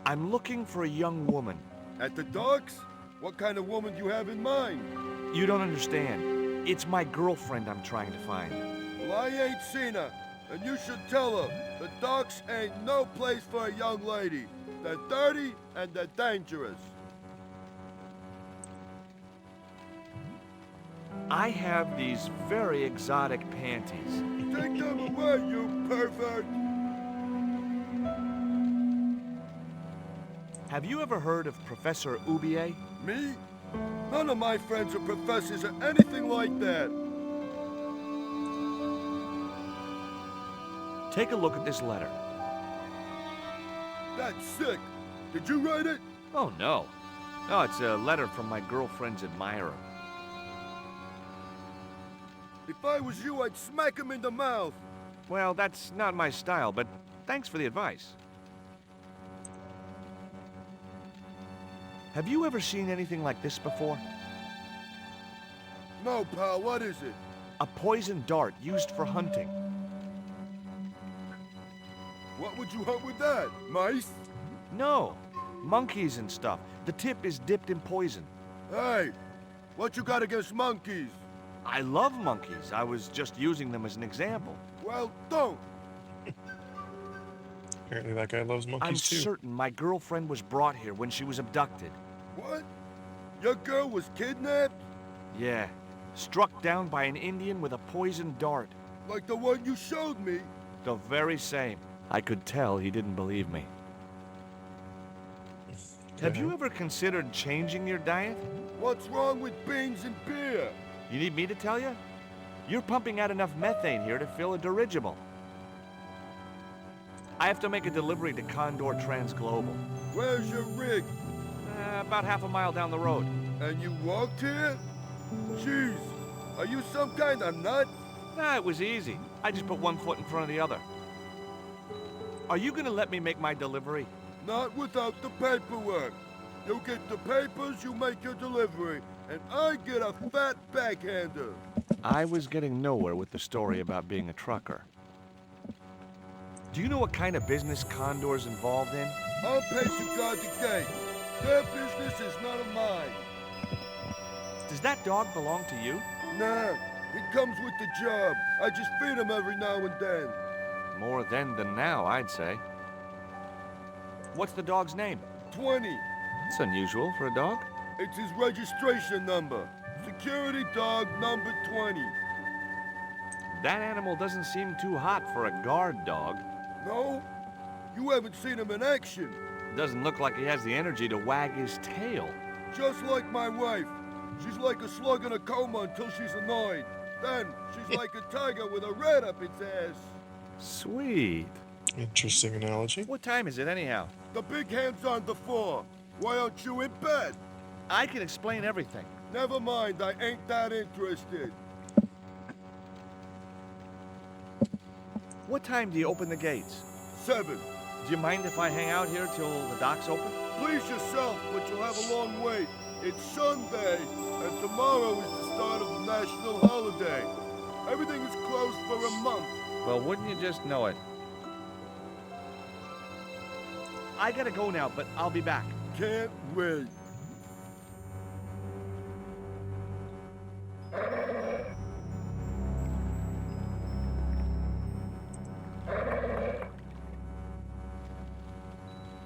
I'm looking for a young woman. At the docks? What kind of woman do you have in mind? You don't understand. It's my girlfriend I'm trying to find. Well, I ain't seen her. And you should tell her, the docks ain't no place for a young lady. They're dirty and they're dangerous. I have these very exotic panties. Take them away, you pervert! Have you ever heard of Professor Ubier? Me? None of my friends are professors or anything like that. Take a look at this letter. That's sick. Did you write it? Oh, no. No, it's a letter from my girlfriend's admirer. If I was you, I'd smack him in the mouth. Well, that's not my style, but thanks for the advice. Have you ever seen anything like this before? No, pal, what is it? A poison dart used for hunting. What would you hunt with that? Mice? No, monkeys and stuff. The tip is dipped in poison. Hey, what you got against monkeys? I love monkeys. I was just using them as an example. Well, don't. Apparently that guy loves monkeys I'm too. certain my girlfriend was brought here when she was abducted. What? Your girl was kidnapped? Yeah, struck down by an Indian with a poison dart. Like the one you showed me? The very same. I could tell he didn't believe me. Have you ever considered changing your diet? What's wrong with beans and beer? You need me to tell you? You're pumping out enough methane here to fill a dirigible. I have to make a delivery to Condor Transglobal. Where's your rig? About half a mile down the road. And you walked here? Jeez, are you some kind of nut? Nah, it was easy. I just put one foot in front of the other. Are you gonna let me make my delivery? Not without the paperwork. You get the papers, you make your delivery, and I get a fat backhander. I was getting nowhere with the story about being a trucker. Do you know what kind of business Condor's involved in? I'll pay to guard the gate. Their business is none of mine. Does that dog belong to you? Nah, he comes with the job. I just feed him every now and then. More then than now, I'd say. What's the dog's name? 20. It's unusual for a dog. It's his registration number. Security dog number 20. That animal doesn't seem too hot for a guard dog. No? You haven't seen him in action. Doesn't look like he has the energy to wag his tail. Just like my wife. She's like a slug in a coma until she's annoyed. Then she's like a tiger with a rat up its ass. Sweet. Interesting analogy. What time is it anyhow? The big hand's on the floor. Why aren't you in bed? I can explain everything. Never mind, I ain't that interested. What time do you open the gates? 7. Do you mind if I hang out here till the docks open? Please yourself, but you'll have a long wait. It's Sunday, and tomorrow is the start of the national holiday. Everything is closed for a month. Well, wouldn't you just know it? I gotta go now, but I'll be back. Can't wait.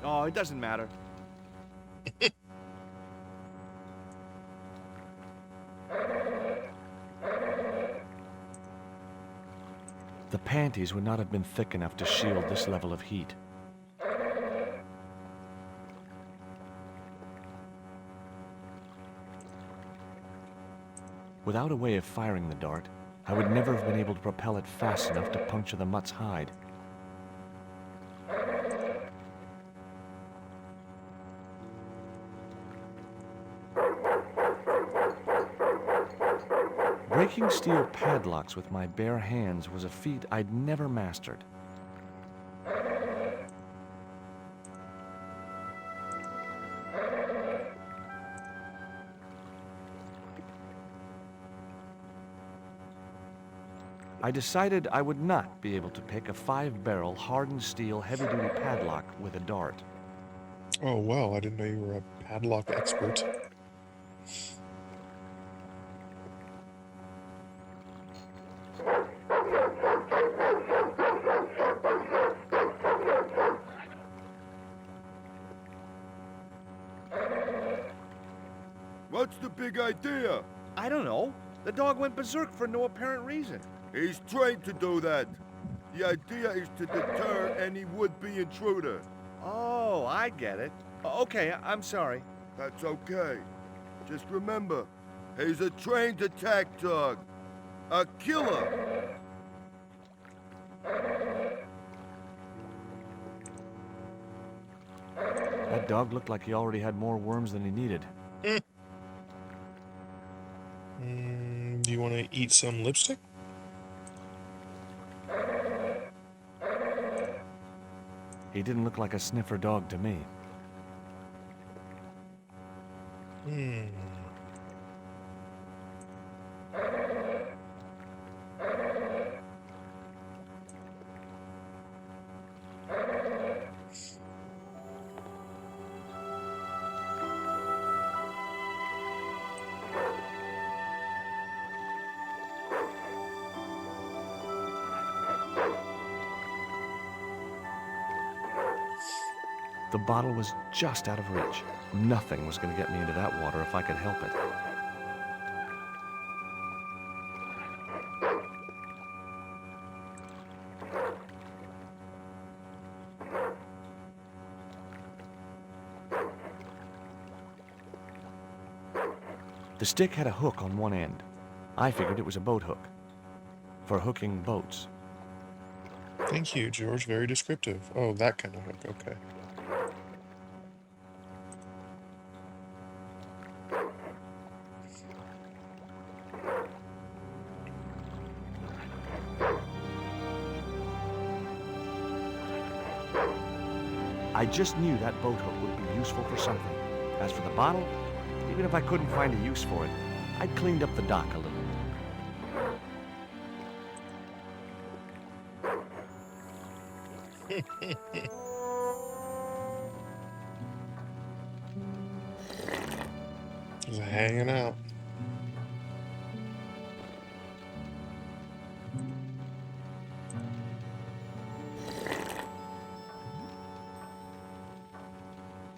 Oh, it doesn't matter. The panties would not have been thick enough to shield this level of heat. Without a way of firing the dart, I would never have been able to propel it fast enough to puncture the mutt's hide. Breaking steel padlocks with my bare hands was a feat I'd never mastered. I decided I would not be able to pick a 5-barrel hardened steel heavy-duty padlock with a dart. Oh, well, I didn't know you were a padlock expert. What's the big idea? I don't know. The dog went berserk for no apparent reason. He's trained to do that. The idea is to deter any would-be intruder. Oh, I get it. Okay, I'm sorry. That's okay. Just remember, he's a trained attack dog. A killer. That dog looked like he already had more worms than he needed. Do you want to eat some lipstick? He didn't look like a sniffer dog to me. The bottle was just out of reach. Nothing was going to get me into that water if I could help it. The stick had a hook on one end. I figured it was a boat hook for hooking boats. Thank you, George. Very descriptive. Oh, that kind of hook. Okay. I just knew that boat hook would be useful for something. As for the bottle, even if I couldn't find a use for it, I'd cleaned up the dock a little. Just hanging out.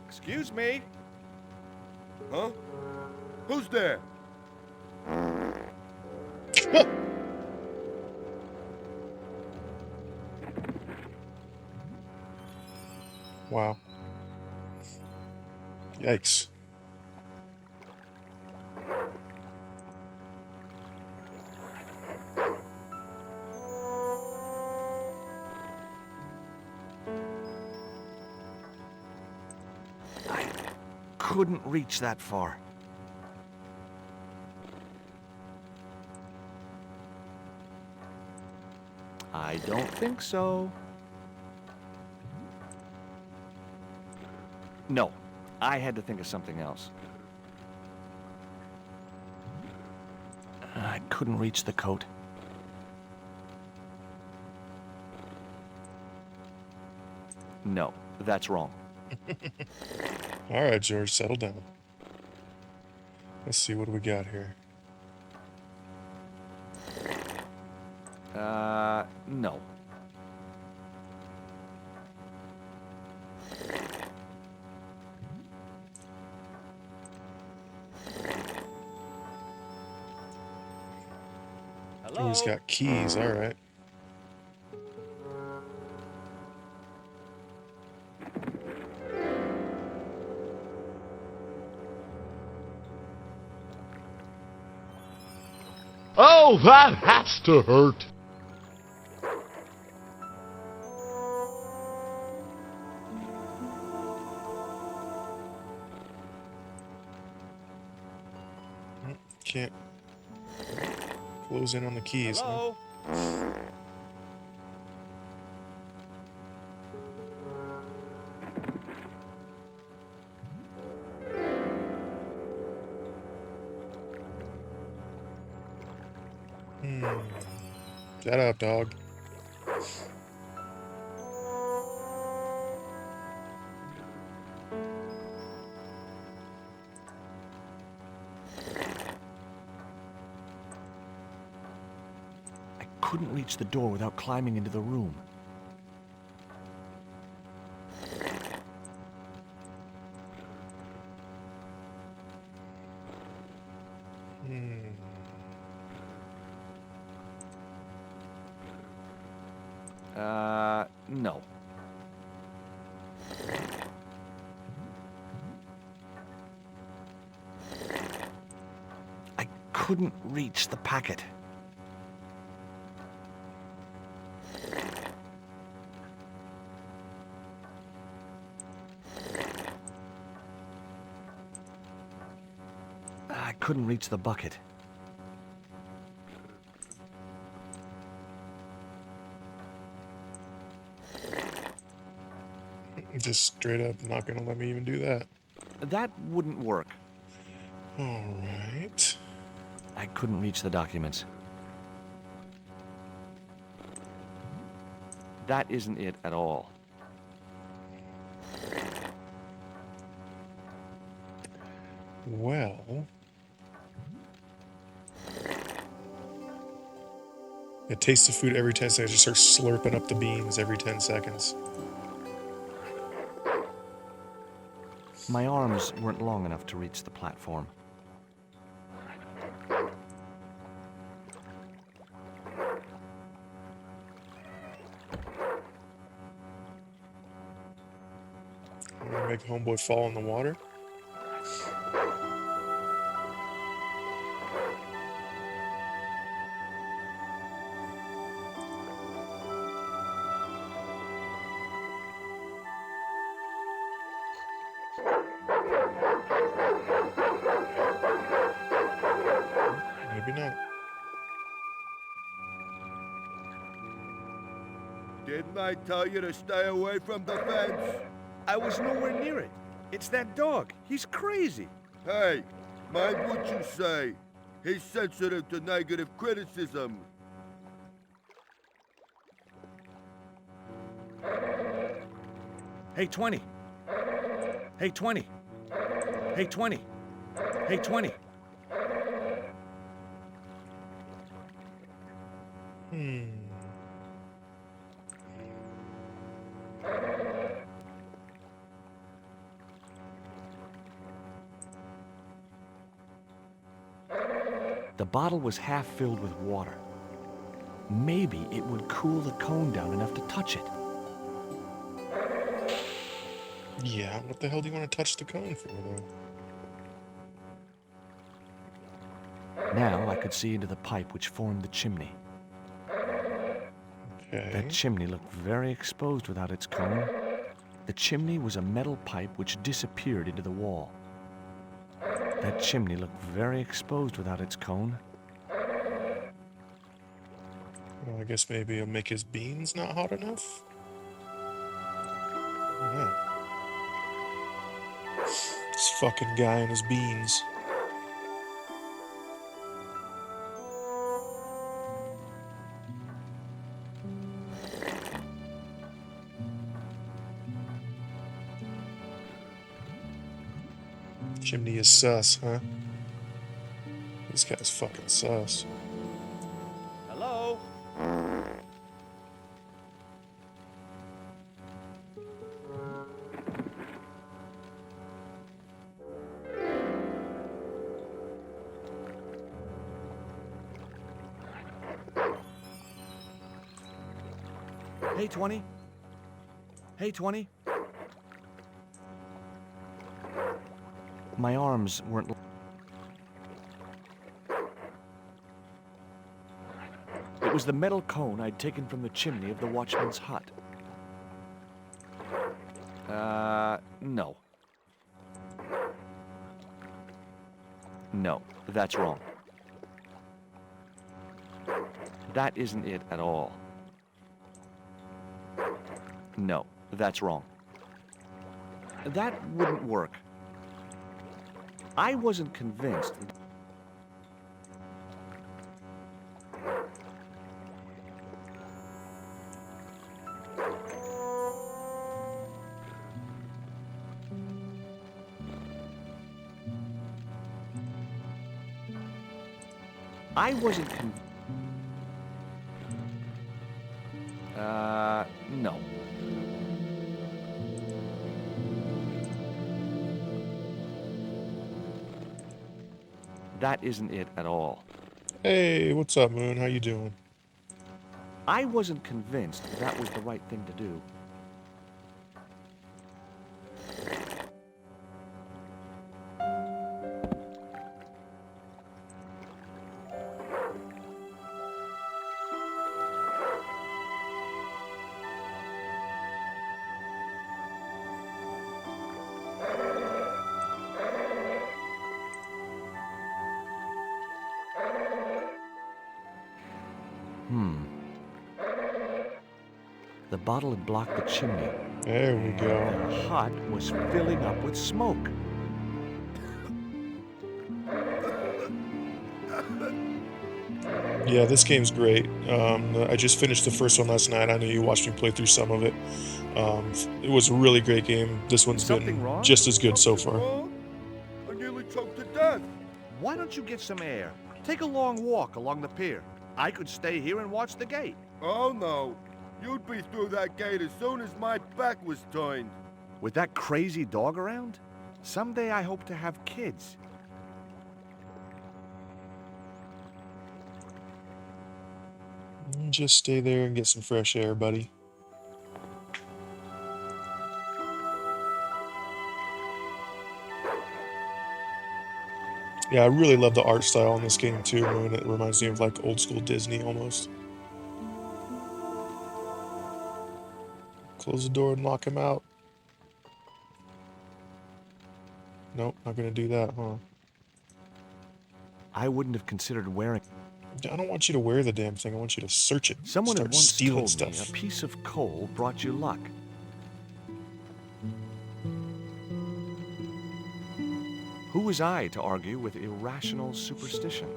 Excuse me? Huh? Who's there? Wow. Yikes. I couldn't reach that far. I don't think so. No, I had to think of something else. I couldn't reach the coat. No, that's wrong. All right, George, settle down. Let's see, what do we got here? No. Oh, he's got keys, all right. Oh, that has to hurt. Can't close in on the keys. Hello? Shut up, dog. I couldn't reach the door without climbing into the room. No. I couldn't reach the packet. I couldn't reach the bucket. Just straight up not gonna let me even do that. That wouldn't work. Alright. I couldn't reach the documents. That isn't it at all. Well... It tastes the food every 10 seconds. Just start slurping up the beans every 10 seconds. My arms weren't long enough to reach the platform. I'm gonna make homeboy fall in the water. Maybe not. Didn't I tell you to stay away from the fence? I was nowhere near it. It's that dog. He's crazy. Hey, mind what you say. He's sensitive to negative criticism. Hey, 20. Hey, 20. Hey, 20. Hey, 20. The bottle was half filled with water. Maybe it would cool the cone down enough to touch it. Yeah, what the hell do you want to touch the cone for, though? Now I could see into the pipe which formed the chimney. Okay. That chimney looked very exposed without its cone. The chimney was a metal pipe which disappeared into the wall. That chimney looked very exposed without its cone. Well, I guess maybe it'll make his beans not hot enough? Yeah. This fucking guy and his beans. Chimney is sus, huh? This guy's fucking sus. Hello? Hey, 20. Hey, 20. My arms weren't... was the metal cone I'd taken from the chimney of the watchman's hut. No. No, that's wrong. That isn't it at all. No, that's wrong. That wouldn't work. I wasn't convinced. I wasn't no. That isn't it at all. Hey, what's up, Moon? How you doing? I wasn't convinced that was the right thing to do. The bottle had blocked the chimney. There we go. The hut was filling up with smoke. Yeah, this game's great. I just finished the first one last night. I know you watched me play through some of it. It was a really great game. This one's been just as good so far. I nearly choked to death. Why don't you get some air? Take a long walk along the pier. I could stay here and watch the gate. Oh no. You'd be through that gate as soon as my back was turned. With that crazy dog around? Someday I hope to have kids. Just stay there and get some fresh air, buddy. Yeah, I really love the art style in this game too, Moon. It reminds me of like old school Disney almost. Close the door and lock him out. Nope, not gonna do that, huh? I wouldn't have considered wearing. I don't want you to wear the damn thing. I want you to search it. Someone had Start once stealing told stuff. me a piece of coal brought you luck. Who was I to argue with irrational superstition?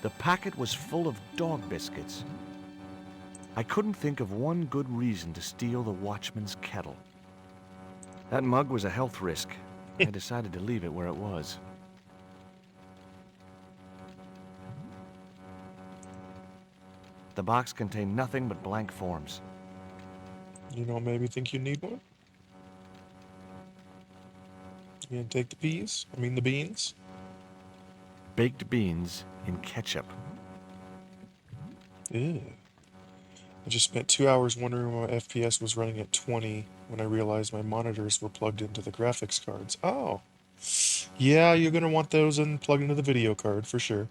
The packet was full of dog biscuits. I couldn't think of one good reason to steal the watchman's kettle. That mug was a health risk. I decided to leave it where it was. The box contained nothing but blank forms. You don't maybe think you need one? You gonna take the peas? I mean the beans? Baked beans in ketchup. Ew. I just spent 2 hours wondering why my FPS was running at 20 when I realized my monitors were plugged into the graphics cards. Oh. Yeah, you're gonna want those and plugged into the video card for sure.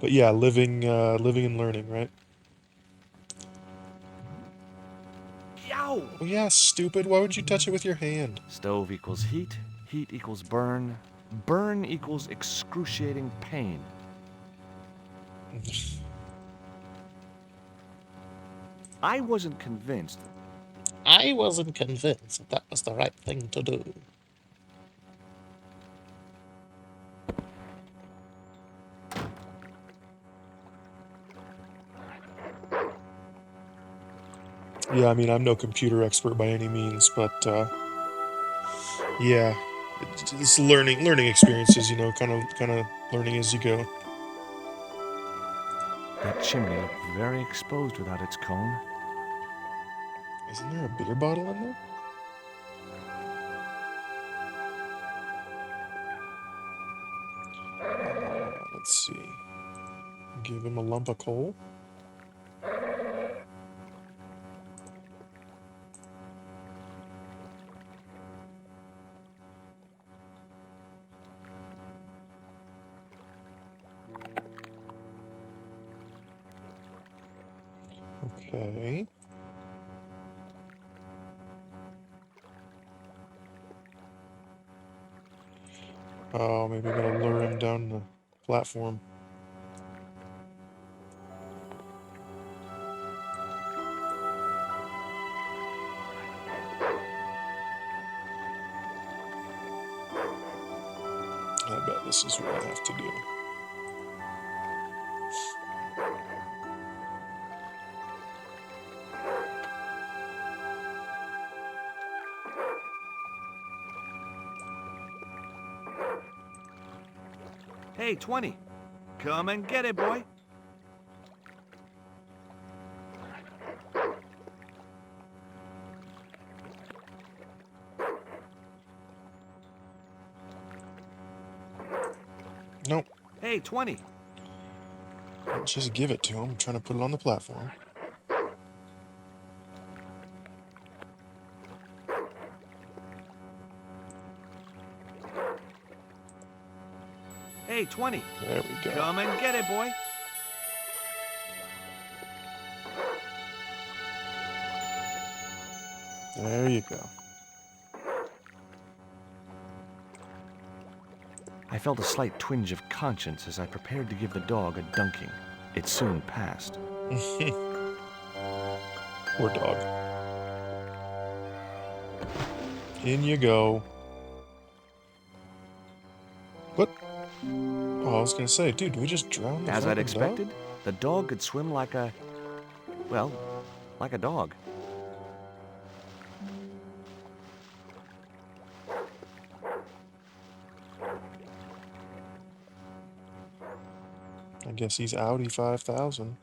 But yeah, living and learning, right? Yow! Oh yeah, stupid. Why would you touch it with your hand? Stove equals heat. Heat equals burn. Burn equals excruciating pain. I wasn't convinced. I wasn't convinced that was the right thing to do. Yeah, I mean, I'm no computer expert by any means, but yeah, it's learning experiences, you know, kind of learning as you go. That chimney looked very exposed without its cone. Isn't there a beer bottle in there? Let's see. Give him a lump of coal. Okay. Oh, maybe I gotta lure him down the platform. I bet this is what I have to do. Hey, 20. Come and get it, boy. Nope. Hey, 20. Just give it to him. I'm trying to put it on the platform. Hey, 20. There we go. Come and get it, boy. There you go. I felt a slight twinge of conscience as I prepared to give the dog a dunking. It soon passed. Poor dog. In you go. What? Oh, I was gonna say, dude, do we just drown the As I'd fucking expected, dog? the dog could swim like a... well, like a dog. I guess he's Audi 5000.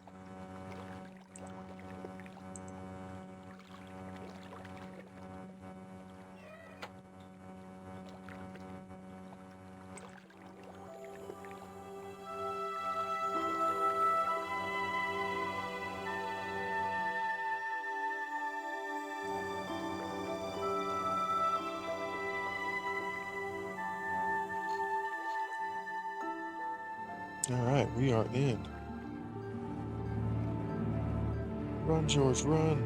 Alright, we are in. Run, George, run.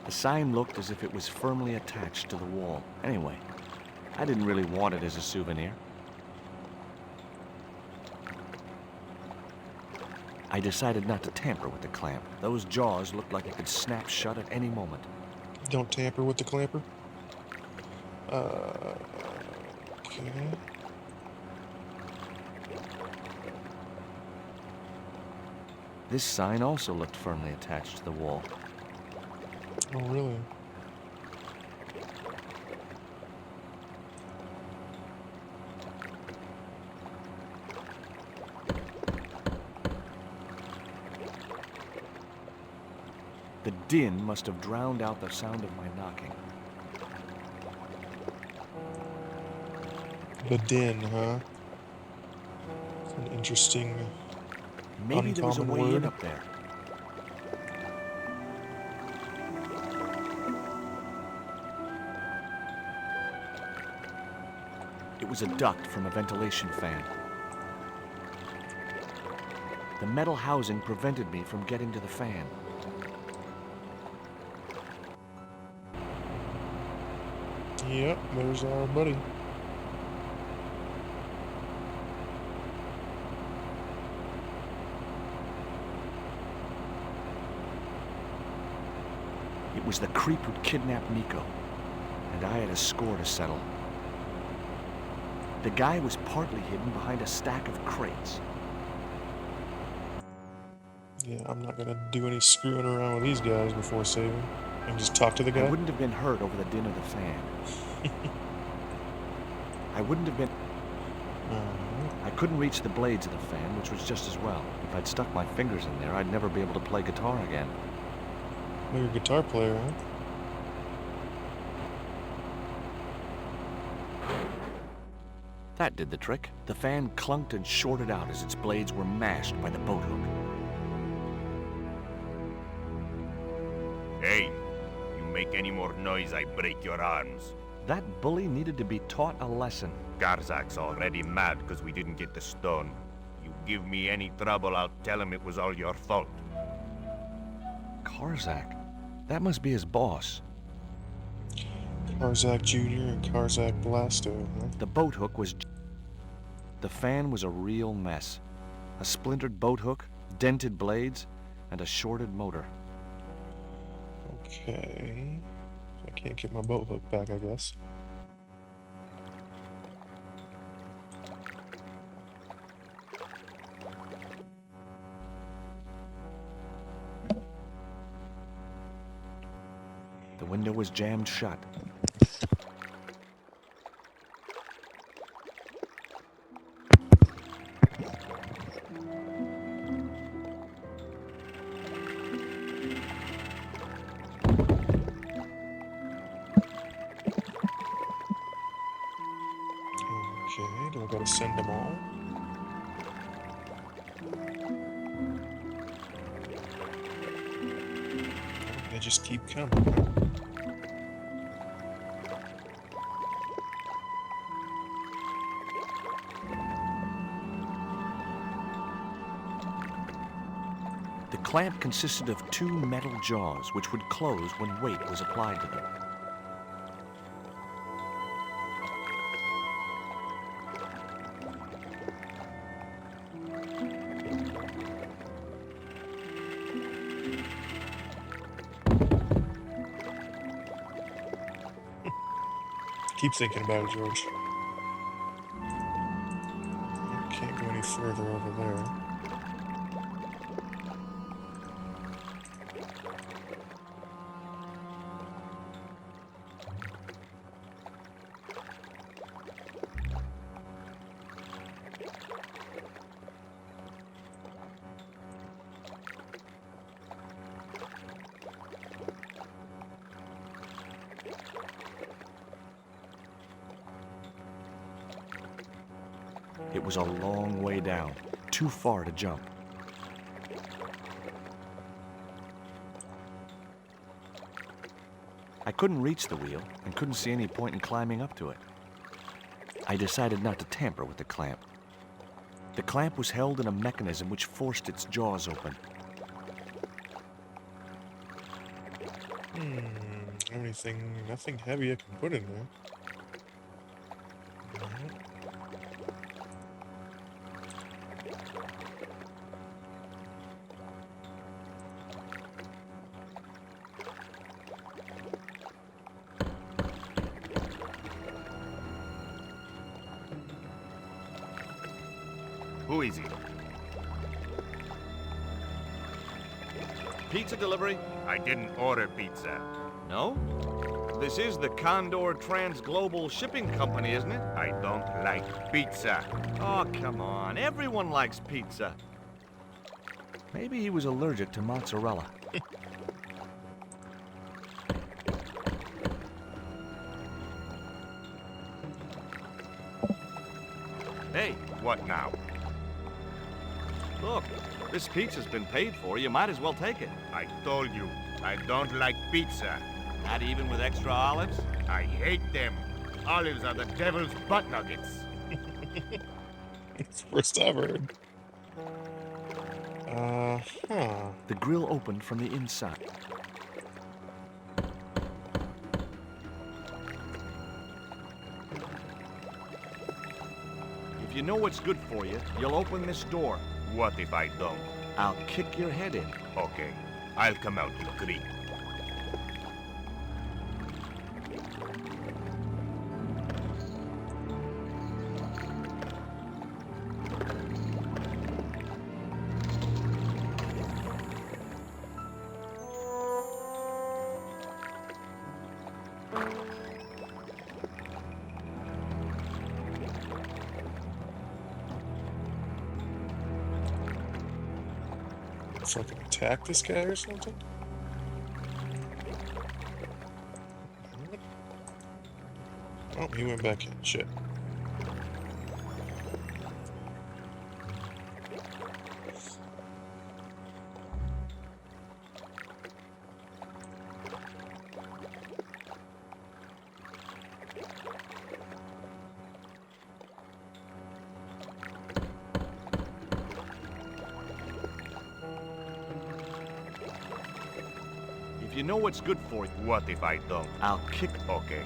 The sign looked as if it was firmly attached to the wall. Anyway, I didn't really want it as a souvenir. I decided not to tamper with the clamp. Those jaws looked like it could snap shut at any moment. Don't tamper with the clamper. Okay. This sign also looked firmly attached to the wall. Oh, really? The din must have drowned out the sound of my knocking. The din, huh? It's an interesting, Maybe there was a uncommon way word. in up there. It was a duct from a ventilation fan. The metal housing prevented me from getting to the fan. Yep, there's our buddy. It was the creep who'd kidnapped Nico, and I had a score to settle. The guy was partly hidden behind a stack of crates. Yeah, I'm not gonna do any screwing around with these guys before saving. And just talk to the guy. I wouldn't have been hurt over the din of the fan. I wouldn't have been... I couldn't reach the blades of the fan, which was just as well. If I'd stuck my fingers in there, I'd never be able to play guitar again. Well, you're a guitar player, huh? That did the trick. The fan clunked and shorted out as its blades were mashed by the boat hook. Hey, you make any more noise, I break your arms. That bully needed to be taught a lesson. Garzak's already mad because we didn't get the stone. You give me any trouble, I'll tell him it was all your fault. Karzak? That must be his boss. Karzak Jr. and Karzak Blasto, huh? The boat hook was... The fan was a real mess. A splintered boat hook, dented blades, and a shorted motor. Okay. I can't get my boat hook back, I guess. The window was jammed shut. Okay, do I gotta send them all? They just keep coming. The clamp consisted of 2 metal jaws, which would close when weight was applied to them. Keep thinking about it, George. Can't go any further over there. It was a long way down, too far to jump. I couldn't reach the wheel and couldn't see any point in climbing up to it. I decided not to tamper with the clamp. The clamp was held in a mechanism which forced its jaws open. Nothing heavy I can put in there. Who is he? Pizza delivery? I didn't order pizza. No? This is the Condor Transglobal Shipping Company, isn't it? I don't like pizza. Oh, come on. Everyone likes pizza. Maybe he was allergic to mozzarella. Hey, What now? look. This pizza's been paid for. You might as well take it. I told you, I don't like pizza. Not even with extra olives? I hate them. Olives are the devil's butt nuggets. It's the first I've heard. The grill opened from the inside. If you know what's good for you, you'll open this door. What if I don't? I'll kick your head in. Okay, I'll come out, you creep. Fucking attack this guy or something? Oh, he went back in. Shit. You know what's good for you. What if I don't? I'll kick. Okay.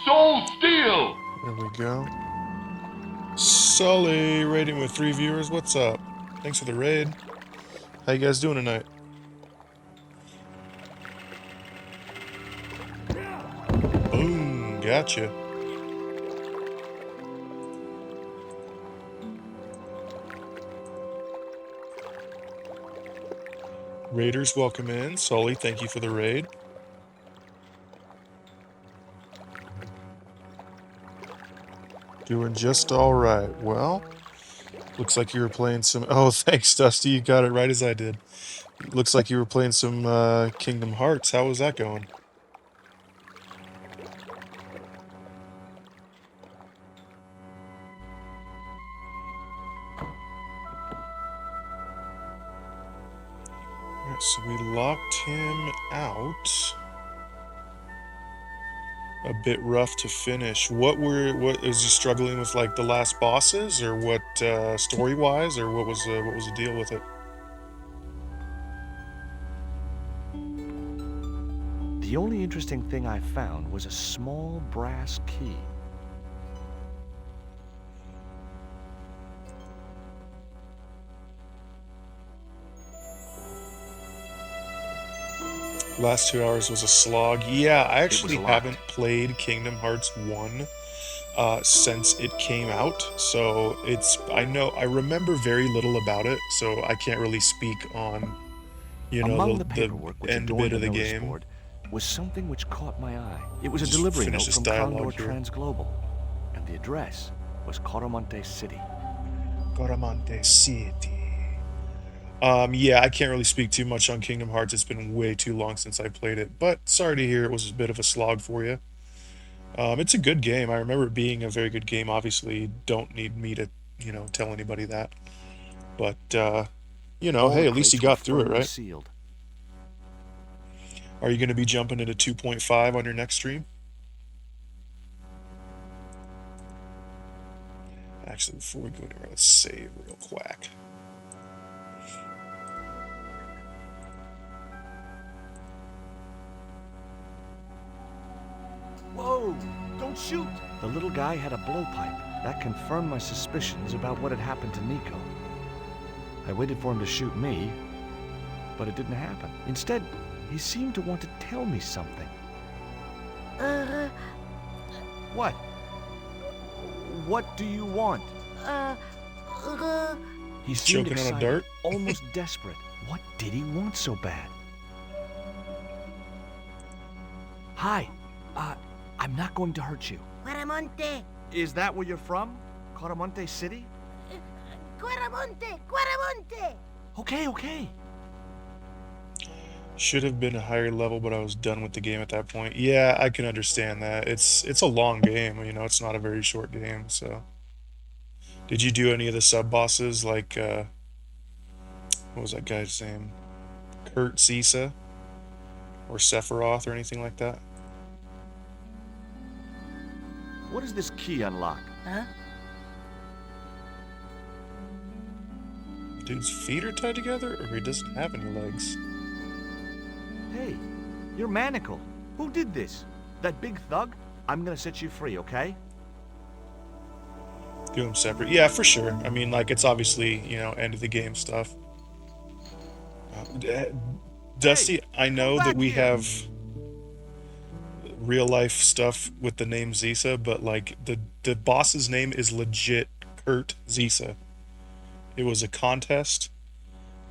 Soul Steel! There we go. Sully, rating with 3 viewers. What's up? Thanks for the raid. How you guys doing tonight? Boom, gotcha. Raiders, welcome in. Sully, thank you for the raid. Doing just all right. Well, looks like you were playing some... Oh, thanks, Dusty. You got it right as I did. Looks like you were playing some Kingdom Hearts. How was that going? Alright, so we locked him out. A bit rough to finish. What is he struggling with, like the last bosses, or what story wise, or what was the deal with it? The only interesting thing I found was a small brass key. Last 2 hours was a slog. Yeah, I actually locked. haven't played Kingdom Hearts 1 since it came out, so I remember very little about it, so I can't really speak on, you know, Among the paperwork which end adorned bit of the notice game. board was something which caught my eye. It was a Just delivery finish note this from dialogue Condor here. Transglobal, and the address was Coromante City. Coromante City. Yeah, I can't really speak too much on Kingdom Hearts. It's been way too long since I played it, but sorry to hear it was a bit of a slog for you. It's a good game. I remember it being a very good game. Obviously, don't need me to, you know, tell anybody that. But, you know, All hey, the at least you crates were got through it, firmly right? Sealed. Are you going to be jumping into 2.5 on your next stream? Actually, before we go anywhere, let's save real quick. Whoa! Don't shoot! The little guy had a blowpipe. That confirmed my suspicions about what had happened to Nico. I waited for him to shoot me, but it didn't happen. Instead, he seemed to want to tell me something. What? What do you want? He seemed Choking on a excited, dart? almost desperate. What did he want so bad? Hi. I'm not going to hurt you. Quaramonte! Is that where you're from? Coromante City? Quaramonte! Quaramonte! Okay. Should have been a higher level, but I was done with the game at that point. Yeah, I can understand that. It's a long game, you know, it's not a very short game, so. Did you do any of the sub-bosses, like, what was that guy's name? Kurt Zisa? Or Sephiroth or anything like that? What does this key unlock? Huh? Dude's feet are tied together, or he doesn't have any legs? Hey, you're manacled. Who did this? That big thug? I'm gonna set you free, okay? Do them separate. Yeah, for sure. I mean, like, it's obviously, you know, end of the game stuff. Dusty, I know that we have real life stuff with the name Zisa, but like the boss's name is legit Kurt Zisa. It was a contest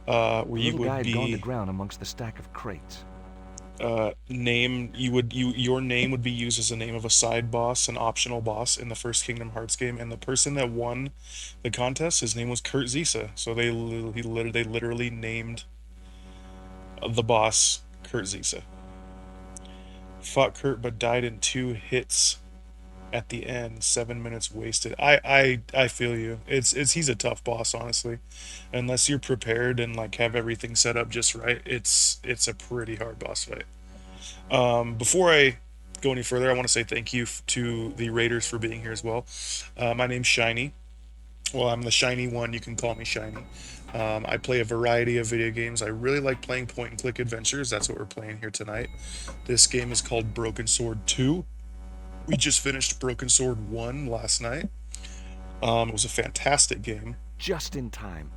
where you The little guy would had gone to be ground amongst the stack of crates. your name would be used as the name of a side boss, an optional boss in the first Kingdom Hearts game, and the person that won the contest, his name was Kurt Zisa. So they literally named the boss Kurt Zisa. Fought Kurt but died in 2 hits at the end. 7 minutes wasted. I feel you. He's a tough boss, honestly. Unless you're prepared and like have everything set up just right, it's a pretty hard boss fight. Before I go any further, I want to say thank you to the Raiders for being here as well. My name's Shiny. Well, I'm the shiny one. You can call me Shiny. I play a variety of video games. I really like playing point-and-click adventures. That's what we're playing here tonight. This game is called Broken Sword 2. We just finished Broken Sword 1 last night. It was a fantastic game. Just in time.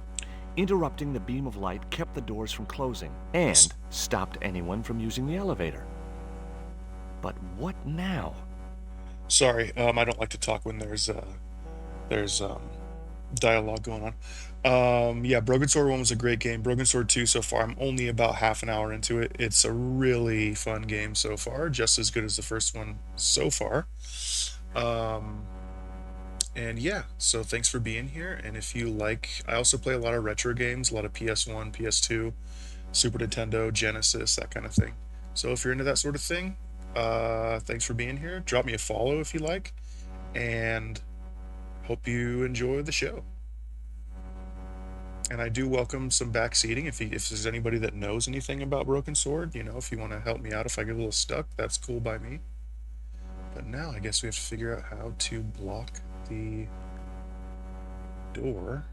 Interrupting the beam of light kept the doors from closing and stopped anyone from using the elevator. But what now? Sorry, I don't like to talk when there's dialogue going on. Yeah, Broken Sword 1 was a great game. Broken Sword 2 so far, I'm only about half an hour into it. It's a really fun game so far, just as good as the first one so far. And yeah, so thanks for being here. And if you like, I also play a lot of retro games, a lot of PS1, PS2, Super Nintendo, Genesis, that kind of thing. So if you're into that sort of thing, thanks for being here. Drop me a follow if you like, and hope you enjoy the show. And I do welcome some back seating. If there's anybody that knows anything about Broken Sword, you know, if you want to help me out if I get a little stuck, that's cool by me. But now I guess we have to figure out how to block the door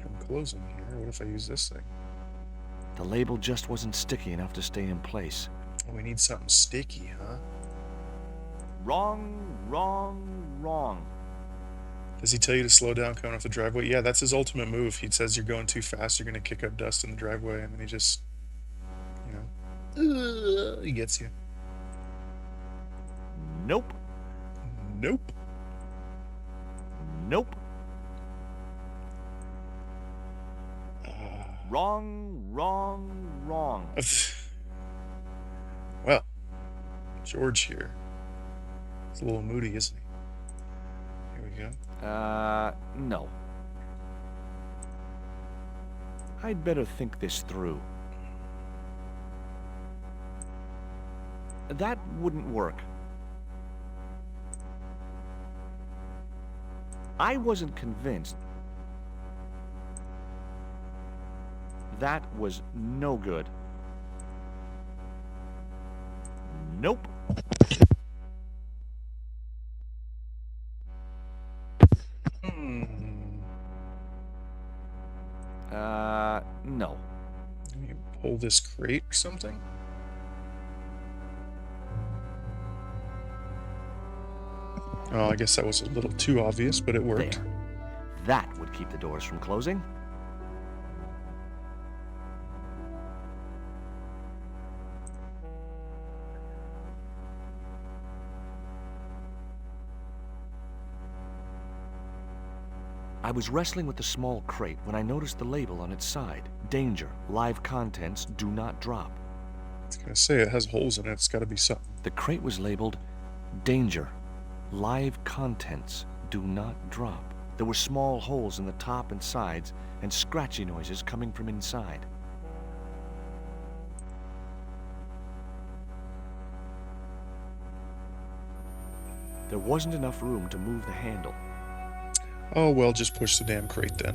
from closing here. What if I use this thing? The label just wasn't sticky enough to stay in place. We need something sticky, huh? Wrong, wrong, wrong. Does he tell you to slow down coming off the driveway? Yeah, that's his ultimate move. He says you're going too fast, you're going to kick up dust in the driveway, and then he just, you know, he gets you. Nope. Nope. Nope. Wrong, wrong, wrong. Well, George here. He's a little moody, isn't he? Here we go. No. I'd better think this through. That wouldn't work. I wasn't convinced. That was no good. Nope. No. Can you pull this crate or something? Oh, I guess that was a little too obvious, but it worked. There. That would keep the doors from closing. I was wrestling with the small crate when I noticed the label on its side. Danger. Live contents do not drop. I was gonna say, it has holes in it. It's gotta be something. The crate was labeled Danger. Live contents do not drop. There were small holes in the top and sides and scratchy noises coming from inside. There wasn't enough room to move the handle. Oh, well, just push the damn crate then.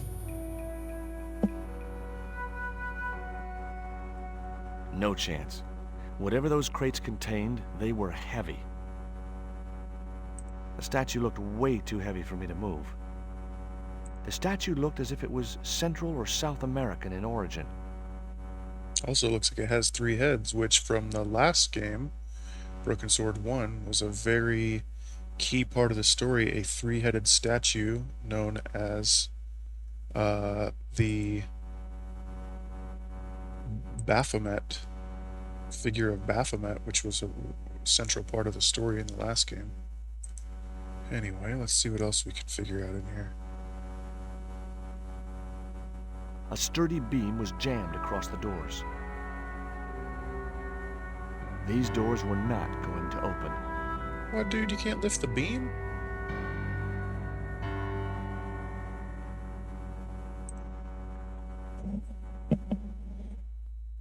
No chance. Whatever those crates contained, they were heavy. The statue looked way too heavy for me to move. The statue looked as if it was Central or South American in origin. Also looks like it has 3 heads, which from the last game, Broken Sword 1, was a very key part of the story, a 3-headed statue known as the Baphomet, figure of Baphomet, which was a central part of the story in the last game. Anyway, let's see what else we can figure out in here. A sturdy beam was jammed across the doors. These doors were not going to open. What, dude? You can't lift the beam?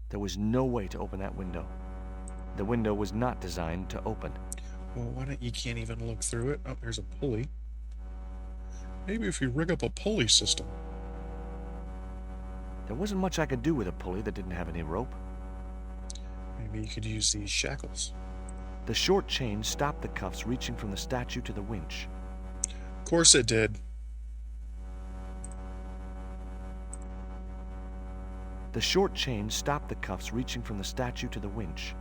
There was no way to open that window. The window was not designed to open. Well, why don't you can't even look through it? Oh, there's a pulley. Maybe if you rig up a pulley system. There wasn't much I could do with a pulley that didn't have any rope. Maybe you could use these shackles. The short chain stopped the cuffs reaching from the statue to the winch. Of course it did. The short chain stopped the cuffs reaching from the statue to the winch.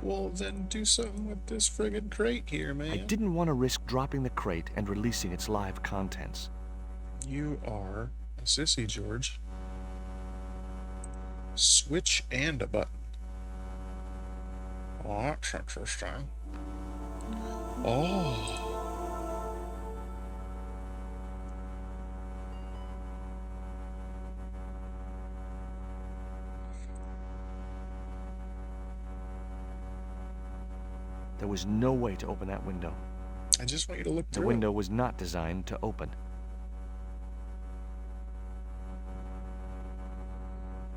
Well, then do something with this friggin' crate here, man. I didn't want to risk dropping the crate and releasing its live contents. You are a sissy, George. Switch and a button. Oh, that's interesting. Oh. There was no way to open that window. I just want you to look The through window was not designed to open.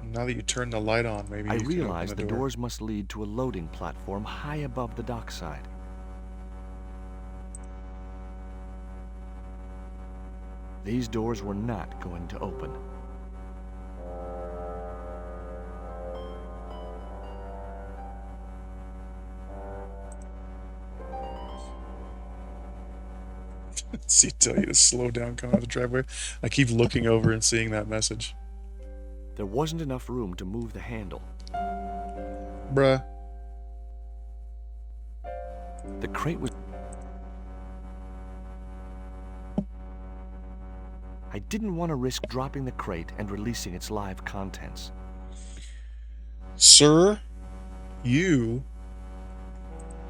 Now that you turn the light on, maybe I you can realized open the door. doors must lead to a loading platform high above the dockside. These doors were not going to open. See, tell you to slow down coming out the driveway. I keep looking over and seeing that message. There wasn't enough room to move the handle. Bruh. The crate was... I didn't want to risk dropping the crate and releasing its live contents. Sir, you...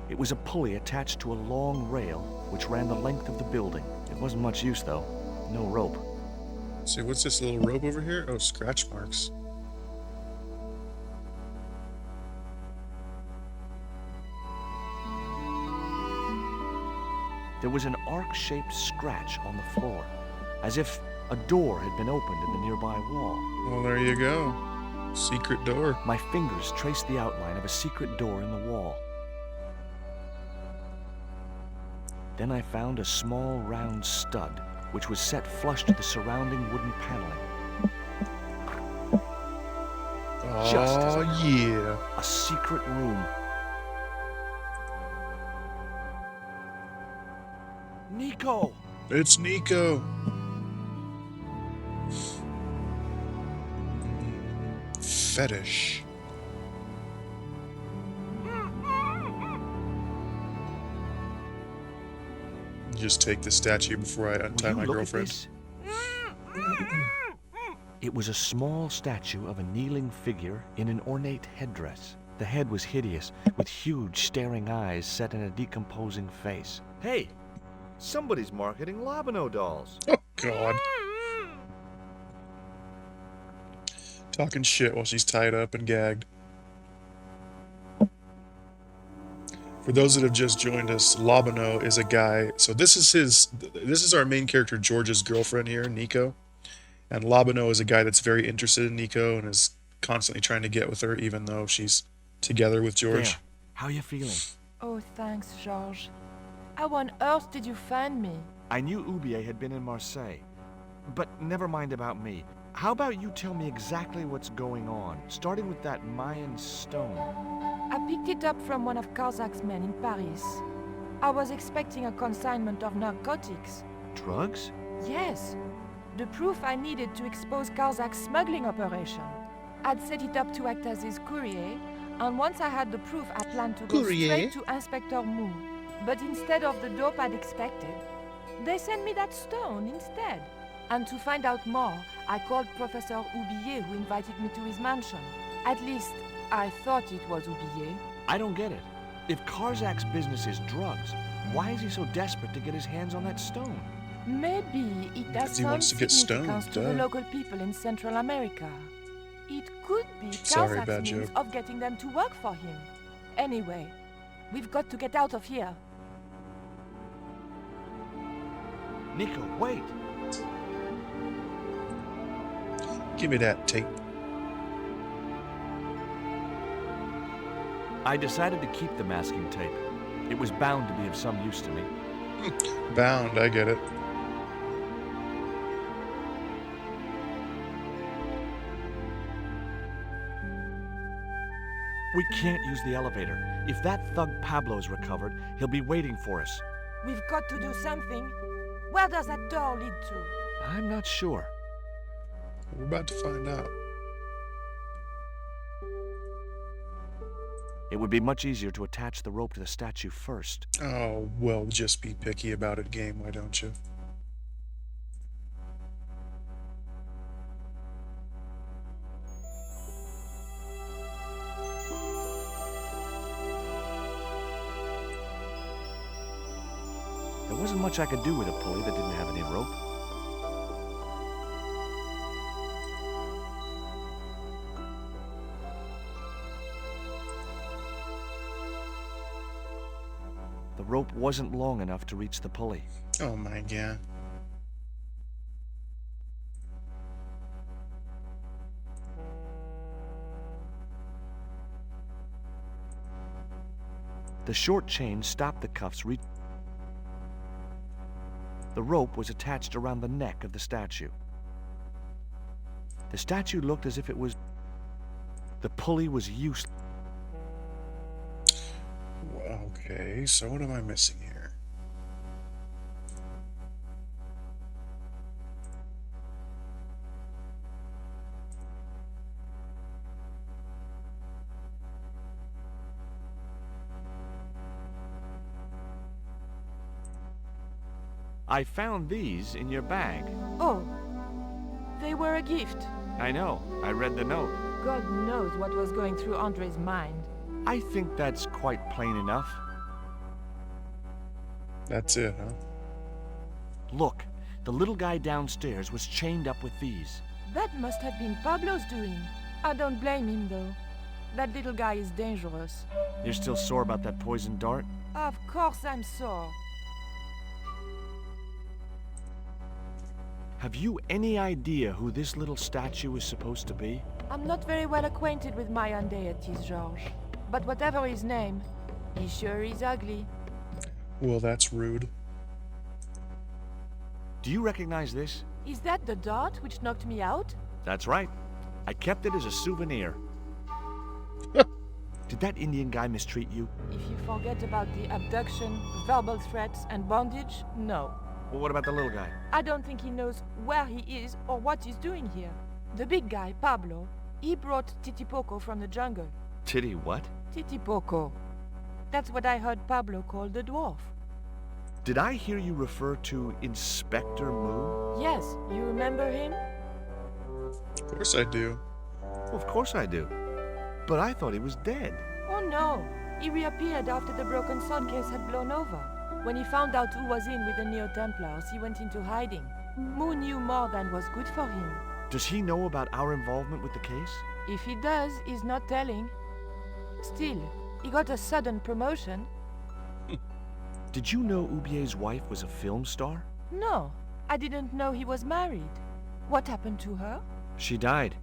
It was a pulley attached to a long rail which ran the length of the building. It wasn't much use, though. No rope. See, what's this little rope over here? Oh, scratch marks. There was an arc-shaped scratch on the floor, as if a door had been opened in the nearby wall. Well, there you go. Secret door. My fingers traced the outline of a secret door in the wall. Then I found a small round stud, which was set flush to the surrounding wooden paneling. Just as Oh, yeah. a secret room. Nico! It's Nico. Fetish. Just take the statue before I untie Will my you look at girlfriend. this? It was a small statue of a kneeling figure in an ornate headdress. The head was hideous, with huge staring eyes set in a decomposing face. Hey, somebody's marketing Labano dolls. Oh, God. Talking shit while she's tied up and gagged. For those that have just joined us, Labano is a guy. So this is our main character, George's girlfriend here, Nico. And Labano is a guy that's very interested in Nico and is constantly trying to get with her, even though she's together with George. There. How you feeling? Oh, thanks, Georges. How on earth did you find me? I knew Ubier had been in Marseille. But never mind about me. How about you tell me exactly what's going on, starting with that Mayan stone? I picked it up from one of Karzak's men in Paris. I was expecting a consignment of narcotics. Drugs? Yes. The proof I needed to expose Karzak's smuggling operation. I'd set it up to act as his courier, and once I had the proof, I planned to go straight to Inspector Mou. But instead of the dope I'd expected, they sent me that stone instead. And to find out more, I called Professor Ubier, who invited me to his mansion. At least, I thought it was Ubier. I don't get it. If Karzak's business is drugs, why is he so desperate to get his hands on that stone? Maybe it has Because he some wants to get significance stoned, to the duh. local people in Central America. It could be Sorry, Karzak's bad means joke. of getting them to work for him. Anyway, we've got to get out of here. Nico, wait! Give me that tape. I decided to keep the masking tape. It was bound to be of some use to me. Bound, I get it. We can't use the elevator. If that thug Pablo's recovered, he'll be waiting for us. We've got to do something. Where does that door lead to? I'm not sure. We're about to find out. It would be much easier to attach the rope to the statue first. Oh, well, just be picky about it, game, why don't you? There wasn't much I could do with a pulley that didn't have any rope. The rope wasn't long enough to reach the pulley. Oh my god. The short chain stopped the cuffs The rope was attached around the neck of the statue. The statue looked as if it was... The pulley was useless. Okay, so what am I missing here? I found these in your bag. Oh, they were a gift. I know. I read the note. God knows what was going through Andre's mind. I think that's quite plain enough. That's it, huh? Look, the little guy downstairs was chained up with these. That must have been Pablo's doing. I don't blame him, though. That little guy is dangerous. You're still sore about that poisoned dart? Of course I'm sore. Have you any idea who this little statue is supposed to be? I'm not very well acquainted with Mayan deities, Georges. But whatever his name, he sure is ugly. Well, that's rude. Do you recognize this? Is that the dart which knocked me out? That's right. I kept it as a souvenir. Did that Indian guy mistreat you? If you forget about the abduction, verbal threats, and bondage, no. Well, what about the little guy? I don't think he knows where he is or what he's doing here. The big guy, Pablo, he brought Titipoco from the jungle. Titty what? Titipoco. That's what I heard Pablo call the dwarf. Did I hear you refer to Inspector Moo? Yes, you remember him? Of course I do. Well, of course I do. But I thought he was dead. Oh no, he reappeared after the broken sun case had blown over. When he found out who was in with the Neo-Templars, he went into hiding. Moo knew more than was good for him. Does he know about our involvement with the case? If he does, he's not telling. Still, he got a sudden promotion. Did you know Ubier's wife was a film star? No, I didn't know he was married. What happened to her? She died.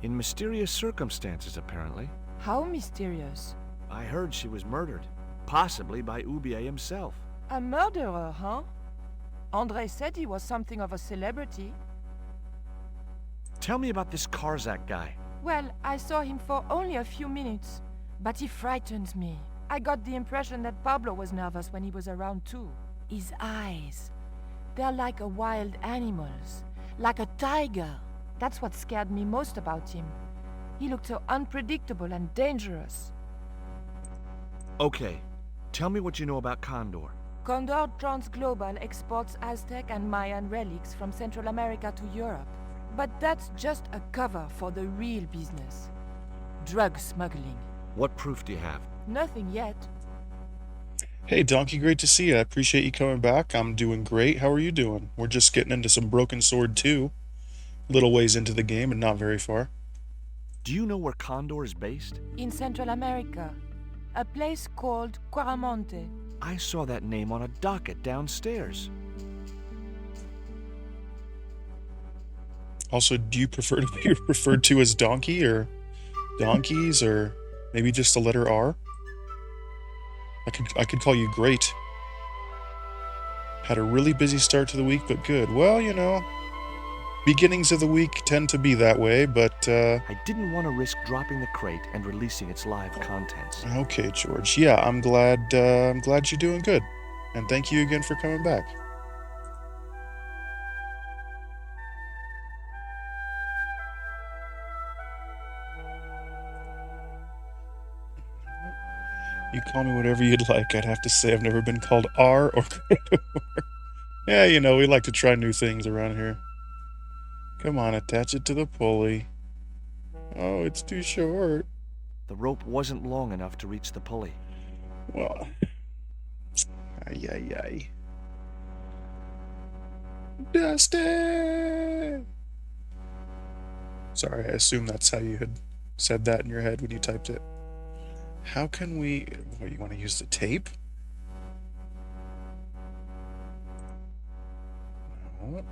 In mysterious circumstances, apparently. How mysterious? I heard she was murdered. Possibly by Ubier himself. A murderer, huh? Andre said he was something of a celebrity. Tell me about this Karzak guy. Well, I saw him for only a few minutes, but he frightens me. I got the impression that Pablo was nervous when he was around too. His eyes, they're like a wild animal's, like a tiger. That's what scared me most about him. He looked so unpredictable and dangerous. Okay, tell me what you know about Condor. Condor Transglobal exports Aztec and Mayan relics from Central America to Europe. But that's just a cover for the real business. Drug smuggling. What proof do you have? Nothing yet. Hey, Donkey, great to see you. I appreciate you coming back. I'm doing great. How are you doing? We're just getting into some Broken Sword 2. Little ways into the game and not very far. Do you know where Condor is based? In Central America. A place called Quaramonte. I saw that name on a docket downstairs. Also, do you prefer to be referred to as Donkey or Donkeys or maybe just the letter R? I could call you Great. Had a really busy start to the week, but good. Well, you know, beginnings of the week tend to be that way, but I didn't want to risk dropping the crate and releasing its live contents. okay, George. Yeah, I'm glad you're doing good. And thank you again for coming back. You call me whatever you'd like. I'd have to say I've never been called R or yeah, you know, we like to try new things around here. Come on, attach it to the pulley. Oh, it's too short. The rope wasn't long enough to reach the pulley. Well, ay. Dusty! Sorry, I assume that's how you had said that in your head when you typed it. How can we... What, you want to use the tape? No.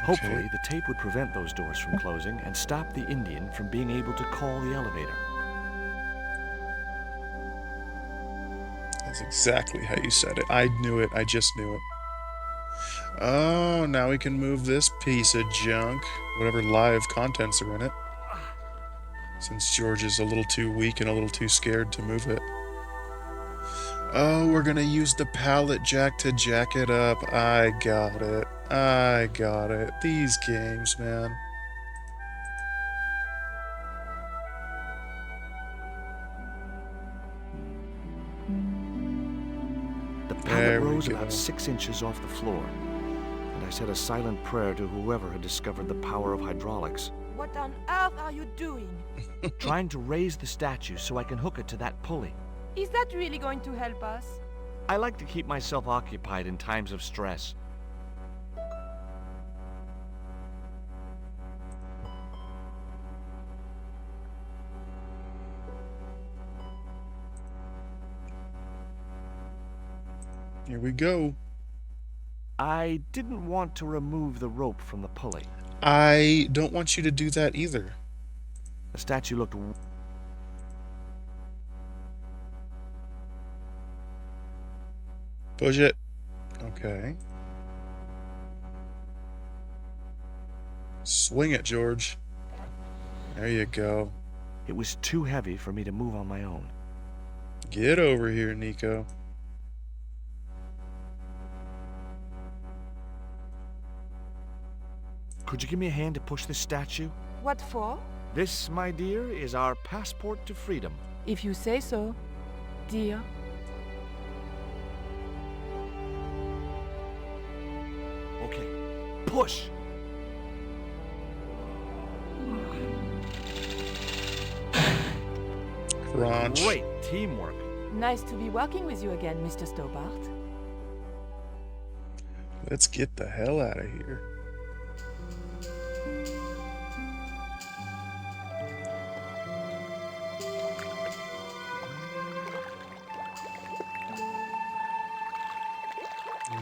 Hopefully, the tape would prevent those doors from closing and stop the Indian from being able to call the elevator. That's exactly how you said it. I knew it. I just knew it. Oh, now we can move this piece of junk. Whatever live contents are in it. Since George is a little too weak and a little too scared to move it. Oh, we're gonna use the pallet jack to jack it up. I got it. I got it. These games, man. The pallet rose about 6 inches off the floor, and I said a silent prayer to whoever had discovered the power of hydraulics. What on earth are you doing? Trying to raise the statue so I can hook it to that pulley. Is that really going to help us? I like to keep myself occupied in times of stress. Here we go. I didn't want to remove the rope from the pulley. I don't want you to do that either. The statue looked... Push it. Okay. Swing it, George. There you go. It was too heavy for me to move on my own. Get over here, Nico. Could you give me a hand to push this statue? What for? This, my dear, is our passport to freedom. If you say so, dear. Okay, push! Crunch. Great teamwork. Nice to be working with you again, Mr. Stobart. Let's get the hell out of here.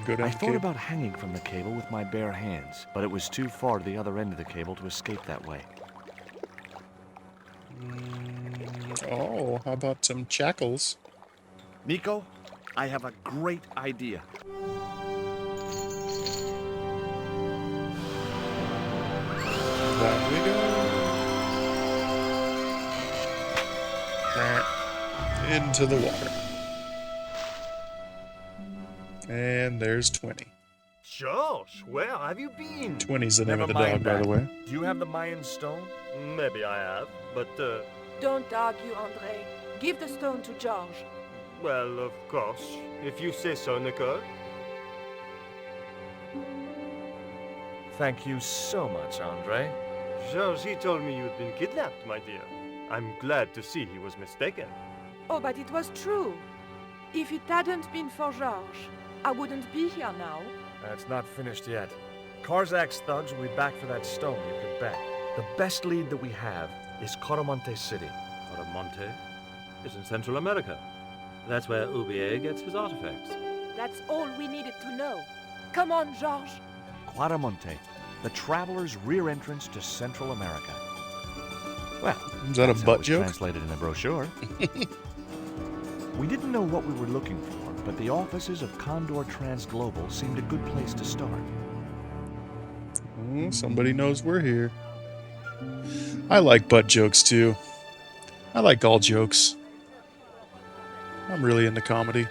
Go down I the thought cable. about hanging from the cable with my bare hands, but it was too far to the other end of the cable to escape that way. Oh, how about some shackles? Nico, I have a great idea. Down we go. Into the water. And there's 20. Josh, where have you been? 20's the name Never of the dog, mind by that. the way. Do you have the Mayan stone? Maybe I have, but, Don't argue, André. Give the stone to George. well, of course. If you say so, Nicole. Thank you so much, Andre. George, he told me you'd been kidnapped, my dear. I'm glad to see he was mistaken. Oh, but it was true. If it hadn't been for George, I wouldn't be here now. It's not finished yet. Karzak's thugs will be back for that stone, you can bet. The best lead that we have is Coramonte City. Coramonte is in Central America. That's where Ubier gets his artifacts. That's all we needed to know. Come on, Georges. Coramonte, the traveler's rear entrance to Central America. Well, Is that a that's how it butt was joke? translated in the brochure. We didn't know what we were looking for, but the offices of Condor Transglobal seemed a good place to start. Somebody knows we're here. I like butt jokes too. I like all jokes. I'm really into comedy.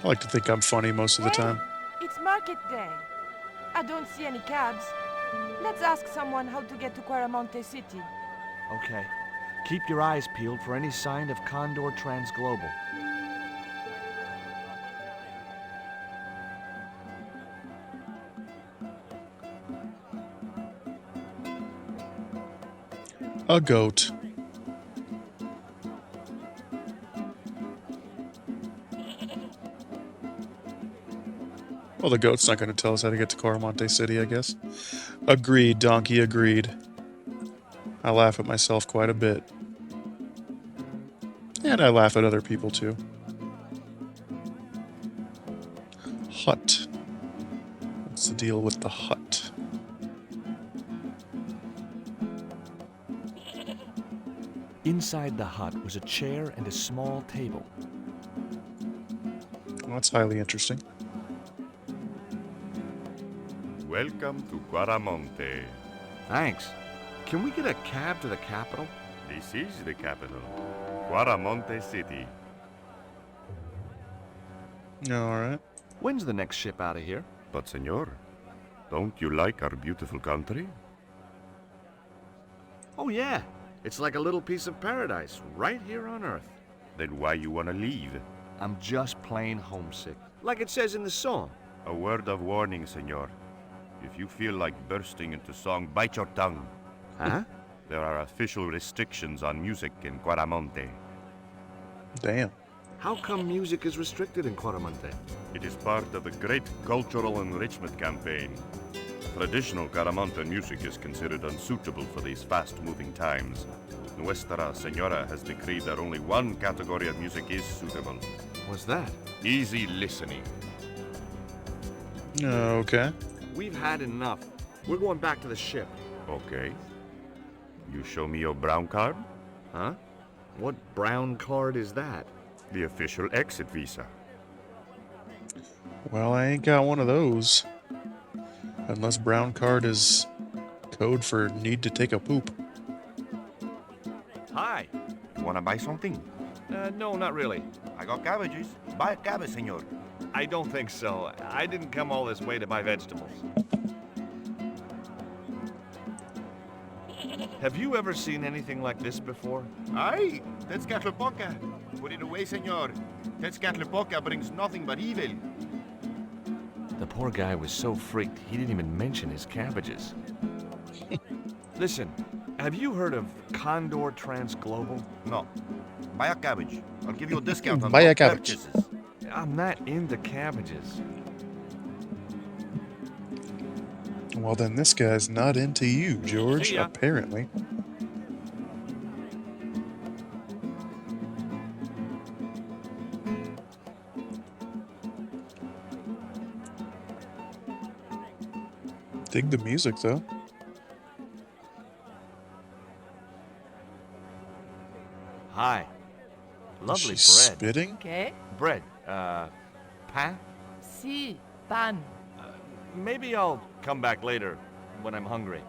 I like to think I'm funny most of the time. It's market day. I don't see any cabs. Let's ask someone how to get to Coramonte City. Okay. Keep your eyes peeled for any sign of Condor Transglobal. A goat. Well, the goat's not going to tell us how to get to Coramonte City, I guess. Agreed, donkey, agreed. I laugh at myself quite a bit. And I laugh at other people, too. Hut. What's the deal with the hut? Inside the hut was a chair and a small table. Well, that's highly interesting. Welcome to Coramonte. Thanks. Can we get a cab to the capital? This is the capital, Coramonte City. Alright. When's the next ship out of here? But, senor, don't you like our beautiful country? Oh, yeah. It's like a little piece of paradise right here on Earth. Then why you wanna leave? I'm just plain homesick. Like it says in the song. A word of warning, senor. If you feel like bursting into song, bite your tongue. Huh? There are official restrictions on music in Coramonte. Damn. How come music is restricted in Coramonte? It is part of the great cultural enrichment campaign. Traditional Caramonte music is considered unsuitable for these fast-moving times. Nuestra Senora has decreed that only one category of music is suitable. What's that? Easy listening. Okay. We've had enough. We're going back to the ship. Okay. You show me your brown card? Huh? What brown card is that? The official exit visa. Well, I ain't got one of those. Unless brown card is code for need to take a poop. Hi. You wanna buy something? No, not really. I got cabbages. Buy a cabbage, senor. I don't think so. I didn't come all this way to buy vegetables. Have you ever seen anything like this before? Aye, Tezcatlipoca. Put it away, senor. Tezcatlipoca brings nothing but evil. The poor guy was so freaked, he didn't even mention his cabbages. Listen, have you heard of Condor Transglobal? No. Buy a cabbage. I'll give you a discount on Buy a both cabbage. purchases. I'm not into cabbages. Well, then this guy's not into you, George, See ya. apparently. Dig the music, though. Hi. Lovely She's bread. spitting? Okay? Bread. Pain? Si, pan. Maybe I'll come back later when I'm hungry.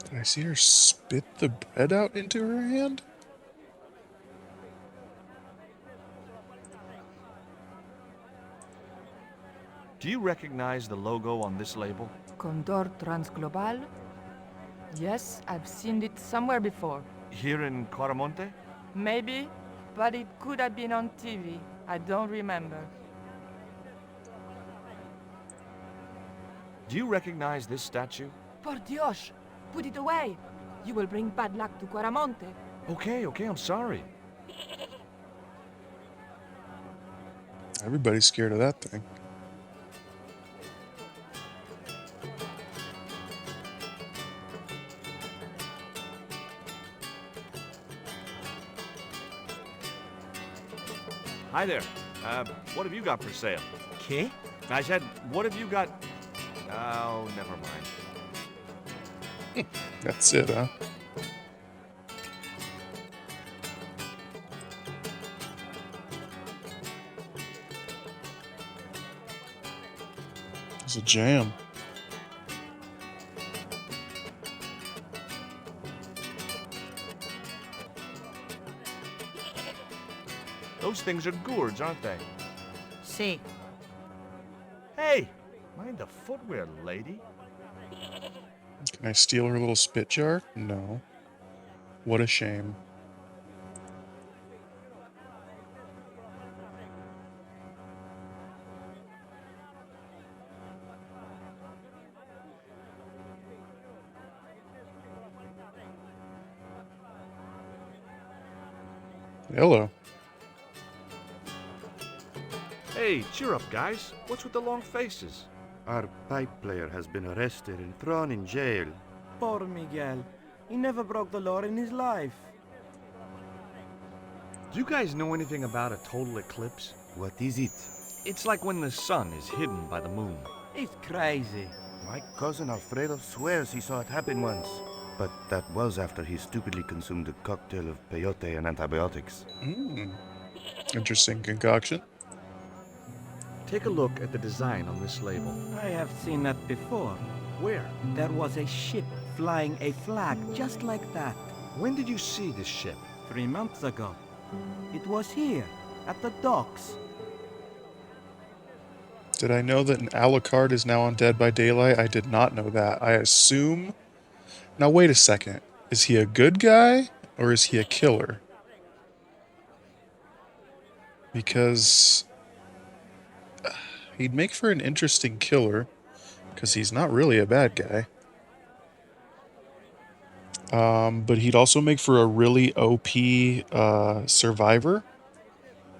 Did I see her spit the bread out into her hand? Do you recognize the logo on this label? Condor Transglobal? Yes, I've seen it somewhere before. Here in Coramonte? Maybe, but it could have been on TV. I don't remember. Do you recognize this statue? Por Dios, put it away. You will bring bad luck to Coramonte. Okay, I'm sorry. Everybody's scared of that thing. Hi there. What have you got for sale? ¿Qué? I said, what have you got? Oh, never mind. That's it, huh? It's a jam. Those things are gourds, aren't they? Sí. Hey, mind the footwear, lady. Can I steal her little spit jar? No. What a shame. Hello. Hey, cheer up, guys. What's with the long faces? Our pipe player has been arrested and thrown in jail. Poor Miguel. He never broke the law in his life. Do you guys know anything about a total eclipse? What is it? It's like when the sun is hidden by the moon. He's crazy. My cousin Alfredo swears he saw it happen once. But that was after he stupidly consumed a cocktail of peyote and antibiotics. Interesting concoction. Take a look at the design on this label. I have seen that before. Where? There was a ship flying a flag just like that. When did you see this ship? 3 months ago. It was here, at the docks. Did I know that an Alucard is now on Dead by Daylight? I did not know that. I assume... Now wait a second. Is he a good guy or is he a killer? Because he'd make for an interesting killer because he's not really a bad guy. But he'd also make for a really OP survivor.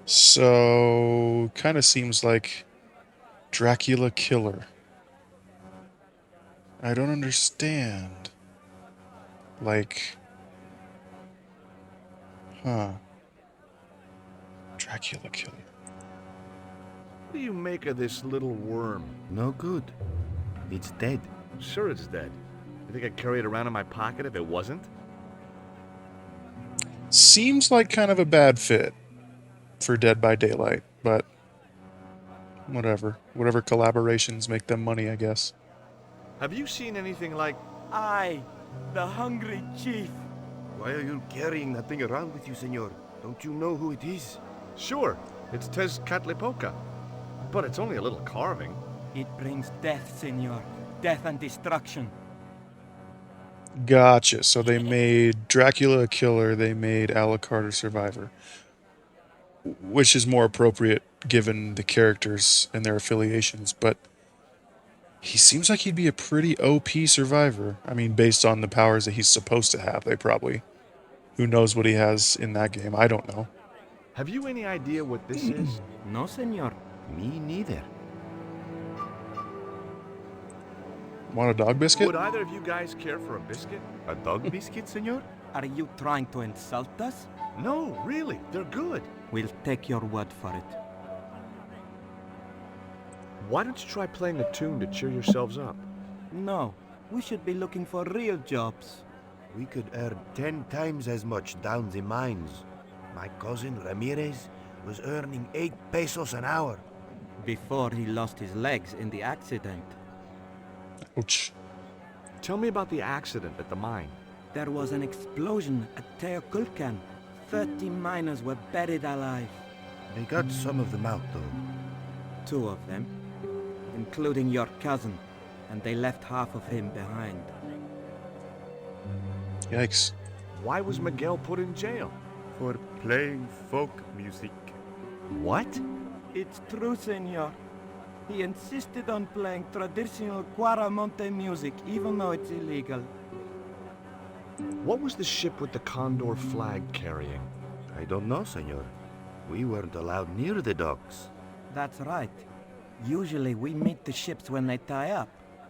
So kind of seems like Dracula killer. I don't understand. Like, Dracula killer. What do you make of this little worm? No good. It's dead. Sure it's dead. You think I'd carry it around in my pocket if it wasn't? Seems like kind of a bad fit for Dead by Daylight, but whatever. Whatever collaborations make them money, I guess. Have you seen anything like... I, the hungry chief. Why are you carrying that thing around with you, senor? Don't you know who it is? Sure, it's Tezcatlipoca. But it's only a little carving. It brings death, senor. Death and destruction. Gotcha. So they made Dracula a killer, they made Alucard a survivor. Which is more appropriate given the characters and their affiliations, but he seems like he'd be a pretty OP survivor. I mean, based on the powers that he's supposed to have, they probably... Who knows what he has in that game? I don't know. Have you any idea what this is? No, senor. Me neither. Want a dog biscuit? Would either of you guys care for a biscuit? A dog biscuit, senor? Are you trying to insult us? No, really, they're good. We'll take your word for it. Why don't you try playing a tune to cheer yourselves up? No, we should be looking for real jobs. We could earn 10 times as much down the mines. My cousin Ramirez was earning 8 pesos an hour. Before he lost his legs in the accident. Ouch. Tell me about the accident at the mine. There was an explosion at Teoculcan. 30 miners were buried alive. They got some of them out, though. 2 of them, including your cousin, and they left half of him behind. Yikes. Why was Miguel put in jail? For playing folk music. What? It's true, senor. He insisted on playing traditional Guaramonte music, even though it's illegal. What was the ship with the Condor flag carrying? I don't know, senor. We weren't allowed near the docks. That's right. Usually we meet the ships when they tie up.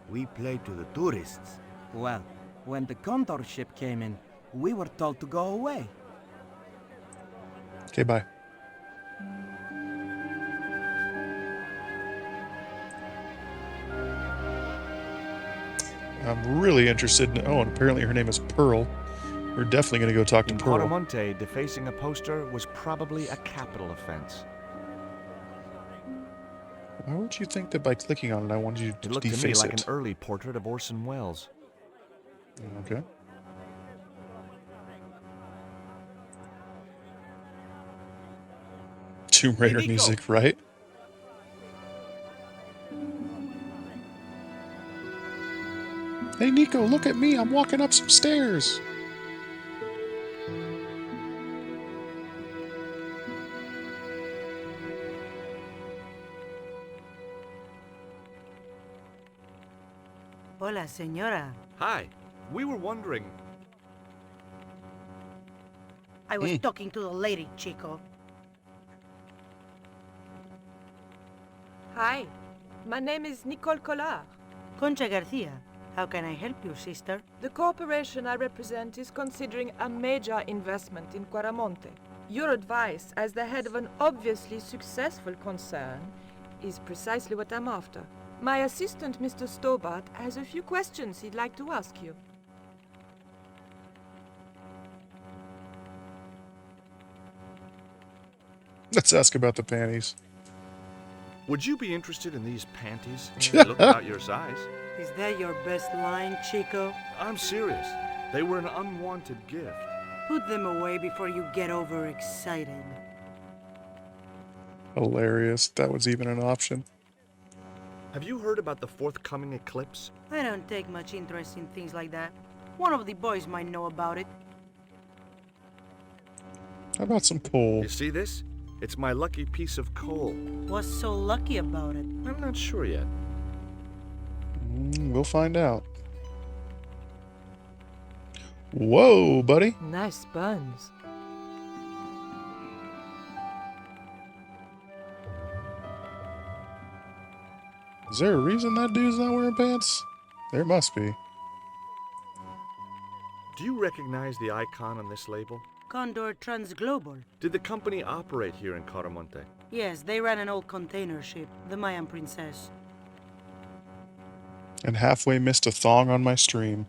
We play to the tourists. Well, when the Condor ship came in, we were told to go away. Okay, bye. I'm really interested in... Oh, and apparently her name is Pearl. We're definitely going to go talk to In Pearl. Coramonte, defacing a poster was probably a capital offense. Why would you think that by clicking on it, I wanted you to It looked to me deface like it? an early portrait of Orson Welles. Okay. Tomb Raider Nico. music, right? Hey, Nico, look at me. I'm walking up some stairs. Hola, señora. Hi. We were wondering... I was talking to the lady, Chico. Hi, my name is Nicole Collard. Concha Garcia. How can I help you, sister? The corporation I represent is considering a major investment in Quaramonte. Your advice, as the head of an obviously successful concern, is precisely what I'm after. My assistant, Mr. Stobart, has a few questions he'd like to ask you. Let's ask about the panties. Would you be interested in these panties? They look about your size. Is that your best line, Chico? I'm serious. They were an unwanted gift. Put them away before you get overexcited. Hilarious. That was even an option. Have you heard about the forthcoming eclipse? I don't take much interest in things like that. One of the boys might know about it. How about some coal? You see this? It's my lucky piece of coal. What's so lucky about it? I'm not sure yet. We'll find out. Whoa, buddy. Nice buns. Is there a reason that dude's not wearing pants? There must be. Do you recognize the icon on this label? Condor Transglobal. Did the company operate here in Coramonte? Yes, they ran an old container ship, the Mayan Princess. And halfway missed a thong on my stream.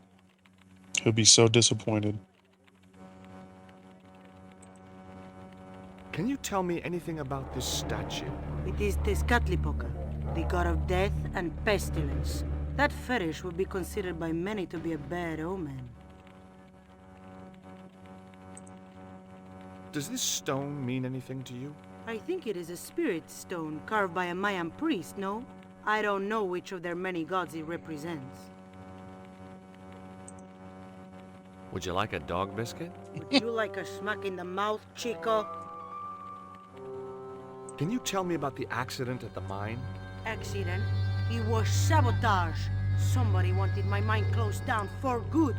He'll be so disappointed. Can you tell me anything about this statue? It is Tezcatlipoca, the god of death and pestilence. That fetish would be considered by many to be a bad omen. Does this stone mean anything to you? I think it is a spirit stone carved by a Mayan priest, no? I don't know which of their many gods it represents. Would you like a dog biscuit? Would you like a smack in the mouth, Chico? Can you tell me about the accident at the mine? Accident? It was sabotage. Somebody wanted my mine closed down for good.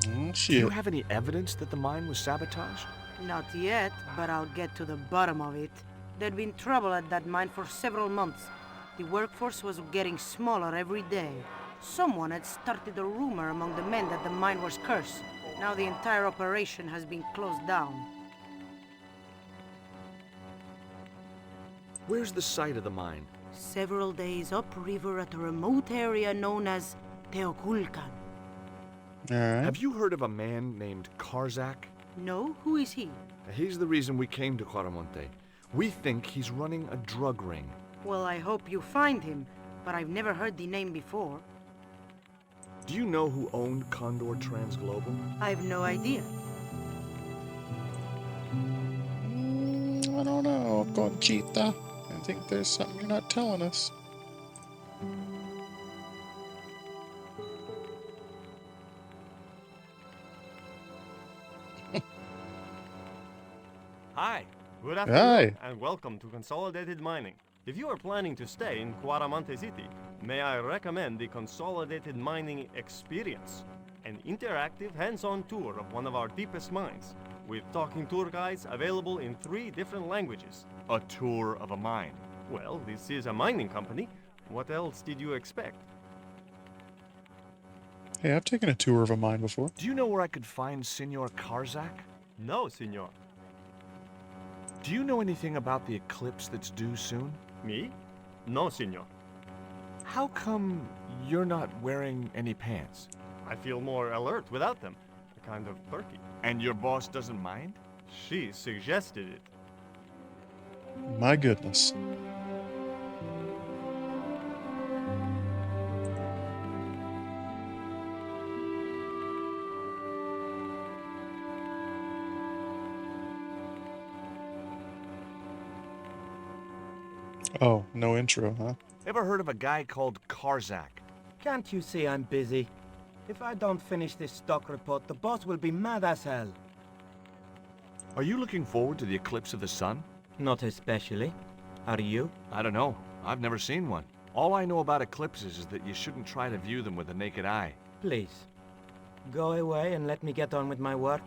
Oh, Do you shit. have any evidence that the mine was sabotaged? Not yet, but I'll get to the bottom of it. There'd been trouble at that mine for several months. The workforce was getting smaller every day. Someone had started a rumor among the men that the mine was cursed. Now the entire operation has been closed down. Where's the site of the mine? Several days upriver at a remote area known as Teoculcan. Alright. Have you heard of a man named Karzak? No? Who is he? He's the reason we came to Coramonte. We think he's running a drug ring. Well, I hope you find him, but I've never heard the name before. Do you know who owned Condor Transglobal? I've no idea. I don't know, Conchita. I think there's something you're not telling us. Hi, good afternoon, Hi. and welcome to Consolidated Mining. If you are planning to stay in Quaramonte City, may I recommend the Consolidated Mining Experience, an interactive hands-on tour of one of our deepest mines, with talking tour guides available in 3 different languages. A tour of a mine. Well, this is a mining company. What else did you expect? Hey, I've taken a tour of a mine before. Do you know where I could find Senor Karzak? No, senor. Do you know anything about the eclipse that's due soon? Me? No, senor. How come you're not wearing any pants? I feel more alert without them. A kind of perky. And your boss doesn't mind? She suggested it. My goodness. Oh, no intro, huh? Ever heard of a guy called Karzak? Can't you see I'm busy? If I don't finish this stock report, the boss will be mad as hell. Are you looking forward to the eclipse of the sun? Not especially. Are you? I don't know. I've never seen one. All I know about eclipses is that you shouldn't try to view them with the naked eye. Please. Go away and let me get on with my work.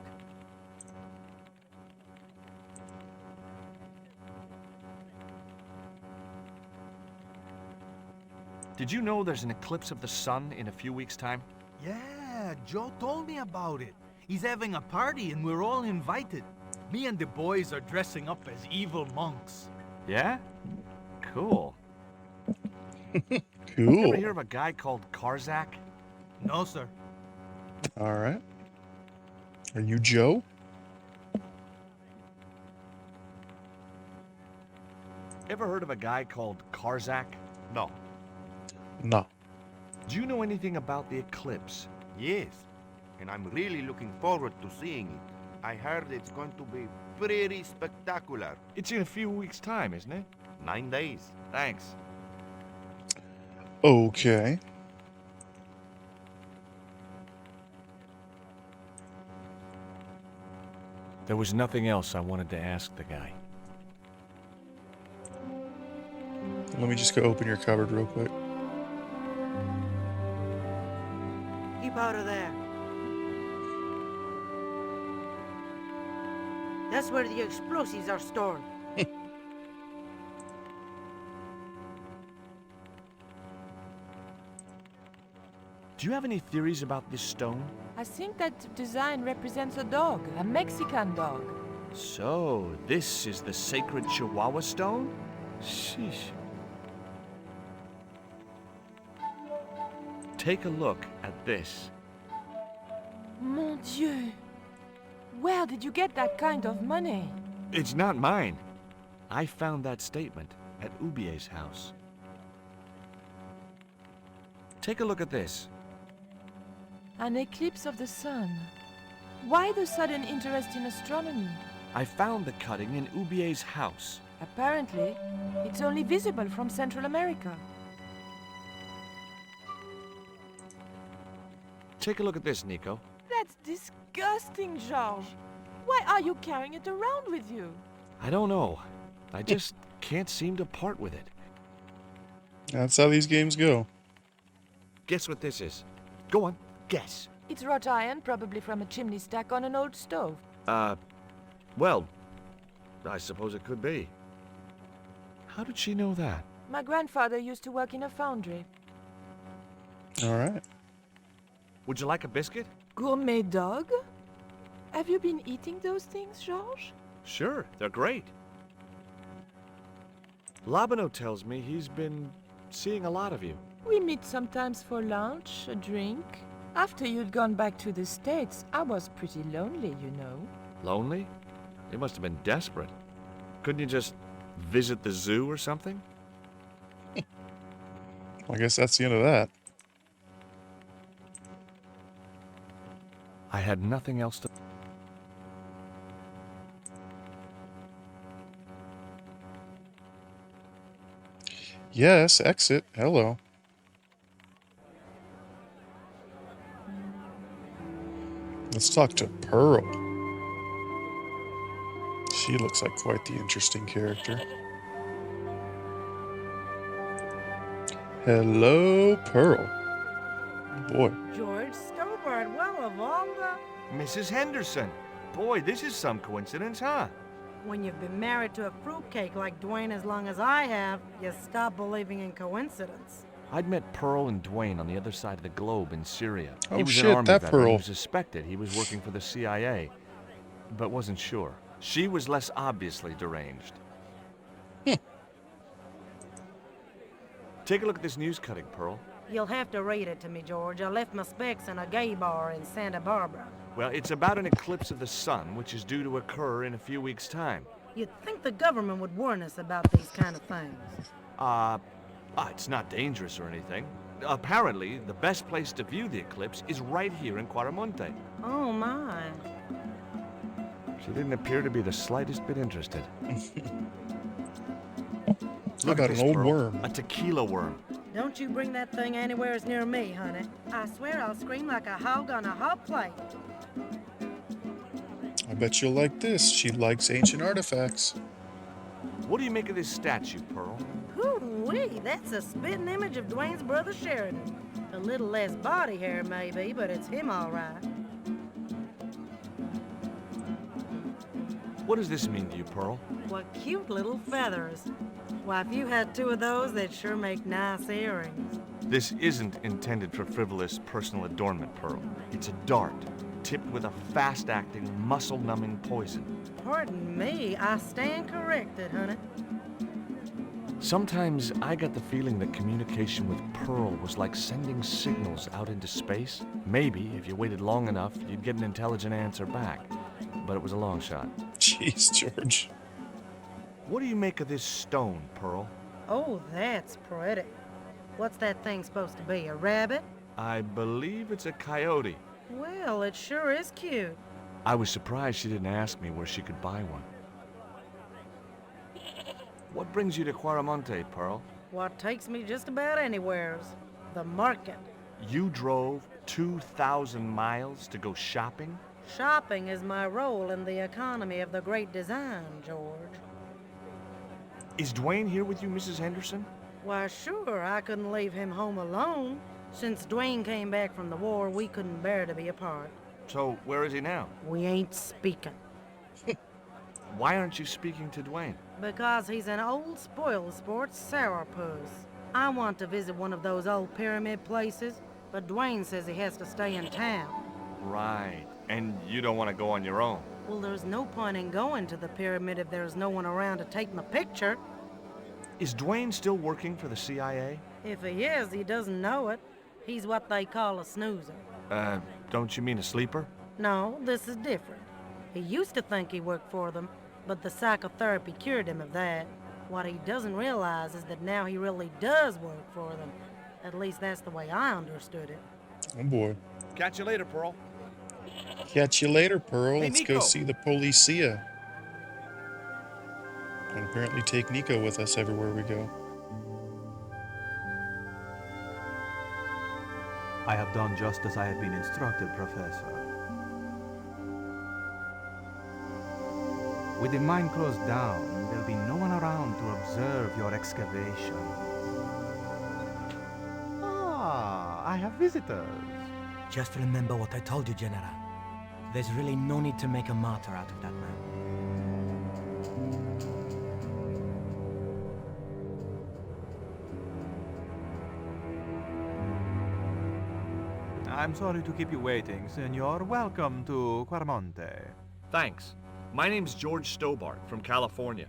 Did you know there's an eclipse of the sun in a few weeks' time? Yeah, Joe told me about it. He's having a party and we're all invited. Me and the boys are dressing up as evil monks. Yeah? Cool. Cool. Ever hear of a guy called Karzak? No, sir. All right. Are you Joe? Ever heard of a guy called Karzak? No. No. Do you know anything about the eclipse? Yes, and I'm really looking forward to seeing it. I heard it's going to be pretty spectacular. It's in a few weeks' time, isn't it? 9 days. Thanks. Okay. There was nothing else I wanted to ask the guy. Let me just go open your cupboard real quick. Keep out of there. That's where the explosives are stored. Do you have any theories about this stone? I think that design represents a dog, a Mexican dog. So, this is the sacred Chihuahua stone? Sheesh. Take a look at this. Mon Dieu! Where did you get that kind of money? It's not mine. I found that statement at Ubier's house. Take a look at this. An eclipse of the sun. Why the sudden interest in astronomy? I found the cutting in Ubier's house. Apparently, it's only visible from Central America. Take a look at this, Nico. That's disgusting, Georges. Why are you carrying it around with you? I don't know. I just can't seem to part with it. That's how these games go. Guess what this is? Go on, guess. It's wrought iron, probably from a chimney stack on an old stove. Well, I suppose it could be. How did she know that? My grandfather used to work in a foundry. All right. Would you like a biscuit? Gourmet dog? Have you been eating those things, Georges? Sure, they're great. Labano tells me he's been seeing a lot of you. We meet sometimes for lunch, a drink. After you'd gone back to the States, I was pretty lonely, you know. Lonely? You must have been desperate. Couldn't you just visit the zoo or something? I guess that's the end of that. I had nothing else to... Yes, exit. Hello. Let's talk to Pearl. She looks like quite the interesting character. Hello, Pearl. Boy. George Stobart, well, of all the... Mrs. Henderson. Boy, this is some coincidence, huh? When you've been married to a fruitcake like Dwayne as long as I have, you stop believing in coincidence. I'd met Pearl and Dwayne on the other side of the globe in Syria. Oh, he was shit, an army that veteran Pearl. who suspected he was working for the CIA, but wasn't sure. She was less obviously deranged. Take a look at this news cutting, Pearl. You'll have to read it to me, George. I left my specs in a gay bar in Santa Barbara. Well, it's about an eclipse of the sun, which is due to occur in a few weeks' time. You'd think the government would warn us about these kind of things. It's not dangerous or anything. Apparently, the best place to view the eclipse is right here in Quaramonte. Oh, my. She didn't appear to be the slightest bit interested. Look at this, an old Pearl. worm. A tequila worm. Don't you bring that thing anywhere near me, honey. I swear I'll scream like a hog on a hot plate. I bet you'll like this. She likes ancient artifacts. What do you make of this statue, Pearl? Hoo-wee, that's a spitting image of Dwayne's brother Sheridan. A little less body hair, maybe, but it's him all right. What does this mean to you, Pearl? What cute little feathers. Why, if you had two of those, they'd sure make nice earrings. This isn't intended for frivolous personal adornment, Pearl. It's a dart, tipped with a fast-acting, muscle-numbing poison. Pardon me, I stand corrected, honey. Sometimes I got the feeling that communication with Pearl was like sending signals out into space. Maybe, if you waited long enough, you'd get an intelligent answer back. But it was a long shot. Jeez, George. What do you make of this stone, Pearl? Oh, that's pretty. What's that thing supposed to be, a rabbit? I believe it's a coyote. Well, it sure is cute. I was surprised she didn't ask me where she could buy one. What brings you to Quaramonte, Pearl? What takes me just about anywheres. The market. You drove 2,000 miles to go shopping? Shopping is my role in the economy of the Great Design, George. Is Dwayne here with you, Mrs. Henderson? Why, sure, I couldn't leave him home alone. Since Dwayne came back from the war, we couldn't bear to be apart. So, where is he now? We ain't speaking. Why aren't you speaking to Dwayne? Because he's an old spoil sport sourpuss. I want to visit one of those old pyramid places, but Dwayne says he has to stay in town. Right. And you don't want to go on your own? Well, there's no point in going to the pyramid if there's no one around to take my picture. Is Dwayne still working for the CIA? If he is, he doesn't know it. He's what they call a snoozer. Don't you mean a sleeper? No, this is different. He used to think he worked for them, but the psychotherapy cured him of that. What he doesn't realize is that now he really does work for them. At least that's the way I understood it. Oh boy. Catch you later, Pearl. Catch you later, Pearl. Hey, Let's Nico. go see the Policia. And apparently take Nico with us everywhere we go. I have done just as I have been instructed, Professor. With the mine closed down, there'll be no one around to observe your excavation. Ah, I have visitors. Just remember what I told you, General. There's really no need to make a martyr out of that man. I'm sorry to keep you waiting, Senor. Welcome to Quaramonte. Thanks. My name's George Stobart from California.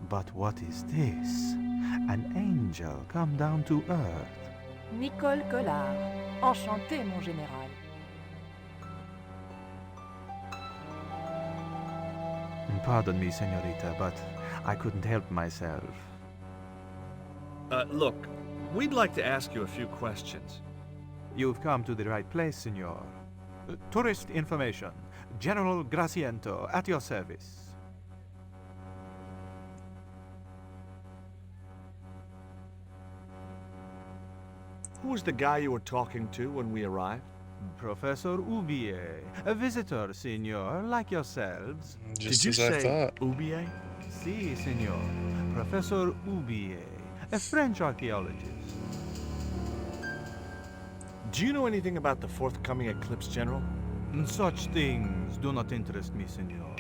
But what is this? An angel come down to earth. Nicole Collard. Enchantée, mon général. Pardon me, Senorita, but I couldn't help myself. Look, we'd like to ask you a few questions. You've come to the right place, Senor. Tourist information. General Graciento, at your service. Who was the guy you were talking to when we arrived? Professor Oubier, a visitor, Senor, like yourselves. Just Did you as I say thought. Oubier? Si, Senor. Professor Oubier, a French archaeologist. Do you know anything about the forthcoming eclipse, General? Such things do not interest me, Senor.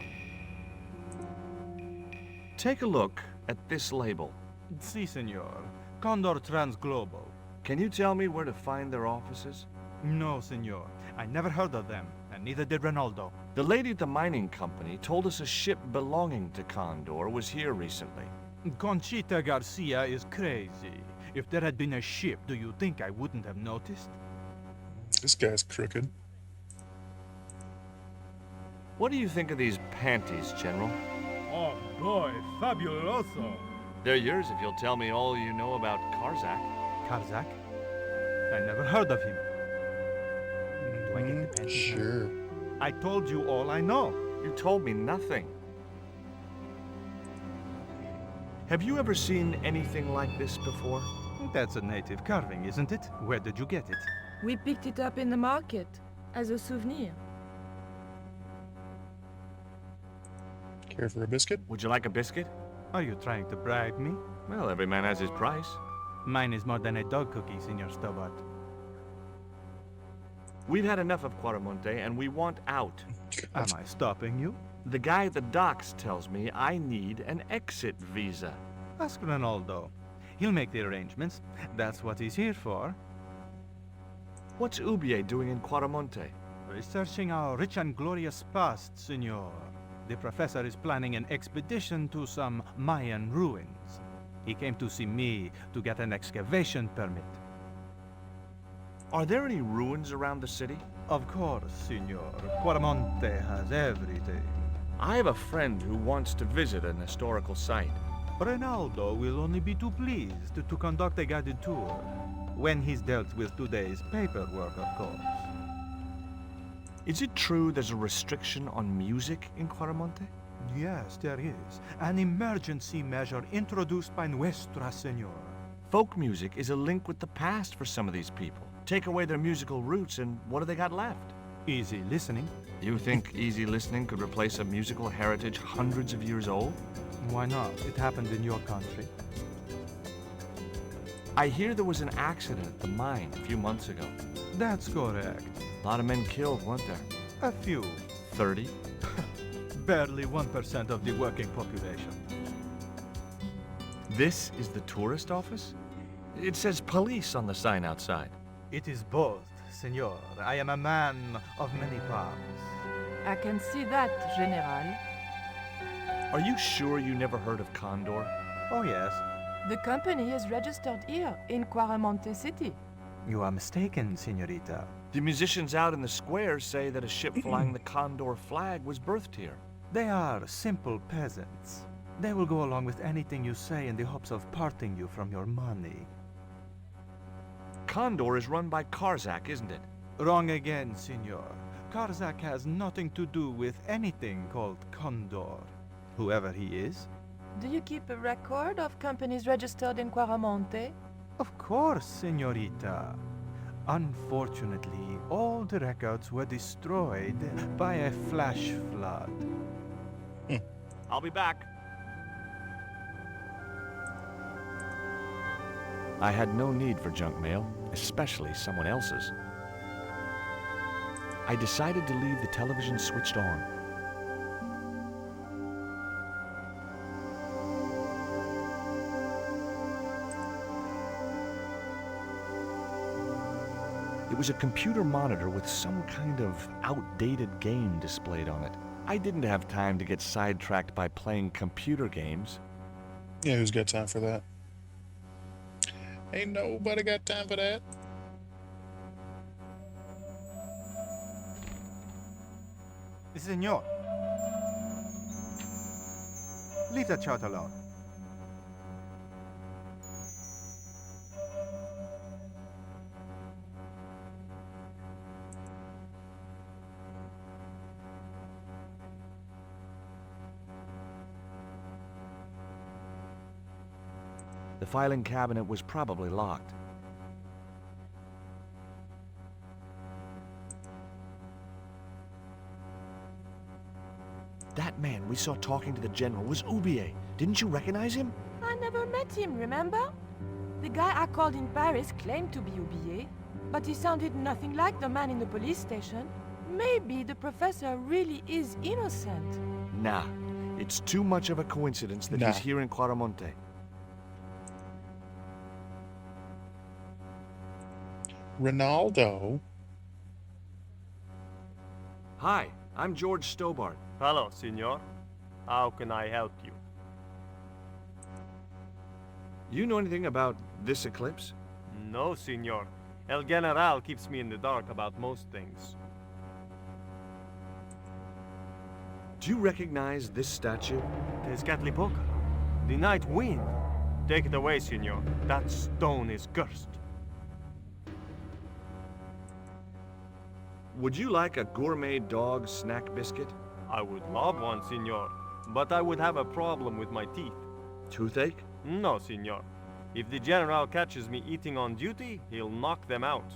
Take a look at this label. Si, senor. Condor Transglobal. Can you tell me where to find their offices? No, senor. I never heard of them, and neither did Ronaldo. The lady at the mining company told us a ship belonging to Condor was here recently. Conchita Garcia is crazy. If there had been a ship, do you think I wouldn't have noticed? This guy's crooked. What do you think of these panties, General? Oh boy, fabuloso. They're yours if you'll tell me all you know about Karzak. Karzak? I never heard of him. Do I get the panties now? Sure. I told you all I know. You told me nothing. Have you ever seen anything like this before? That's a native carving, isn't it? Where did you get it? We picked it up in the market as a souvenir. Care for a biscuit? Would you like a biscuit? Are you trying to bribe me? Well, every man has his price. Mine is more than a dog cookie, Senor Stobart. We've had enough of Quaramonte, and we want out. Am I stopping you? The guy at the docks tells me I need an exit visa. Ask Ronaldo. He'll make the arrangements. That's what he's here for. What's Ubier doing in Quaramonte? Researching our rich and glorious past, senor. The professor is planning an expedition to some Mayan ruins. He came to see me to get an excavation permit. Are there any ruins around the city? Of course, senor. Quaramonte has everything. I have a friend who wants to visit an historical site. Ronaldo will only be too pleased to conduct a guided tour. When he's dealt with today's paperwork, of course. Is it true there's a restriction on music in Quaramonte? Yes, there is. An emergency measure introduced by Nuestra Senor. Folk music is a link with the past for some of these people. Take away their musical roots, and what do they got left? Easy listening. You think easy listening could replace a musical heritage hundreds of years old? Why not? It happened in your country. I hear there was an accident at the mine a few months ago. That's correct. A lot of men killed, weren't there? A few. 30? Barely 1% of the working population. This is the tourist office? It says police on the sign outside. It is both, senor. I am a man of many parts. I can see that, General. Are you sure you never heard of Condor? Oh, yes. The company is registered here in Quaramonte City. You are mistaken, senorita. The musicians out in the square say that a ship flying the Condor flag was birthed here. They are simple peasants. They will go along with anything you say in the hopes of parting you from your money. Condor is run by Karzak, isn't it? Wrong again, senor. Karzak has nothing to do with anything called Condor, whoever he is. Do you keep a record of companies registered in Quaramonte? Of course, senorita. Unfortunately, all the records were destroyed by a flash flood. I'll be back. I had no need for junk mail, especially someone else's. I decided to leave the television switched on. It was a computer monitor with some kind of outdated game displayed on it. I didn't have time to get sidetracked by playing computer games. Yeah, who's got time for that? Ain't nobody got time for that. Senor. Leave that child alone. The filing cabinet was probably locked. That man we saw talking to the general was Ubier. Didn't you recognize him? I never met him, remember? The guy I called in Paris claimed to be Ubier, but he sounded nothing like the man in the police station. Maybe the professor really is innocent. Nah, It's too much of a coincidence that he's Nah. here in Quaramonte. Ronaldo. Hi, I'm George Stobart. Hello, senor. How can I help you? You know anything about this eclipse? No, senor. El General keeps me in the dark about most things. Do you recognize this statue? Tezcatlipoca, the night wind. Take it away, senor. That stone is cursed. Would you like a gourmet dog snack biscuit? I would love one, senor, but I would have a problem with my teeth. Toothache? No, senor. If the General catches me eating on duty, he'll knock them out.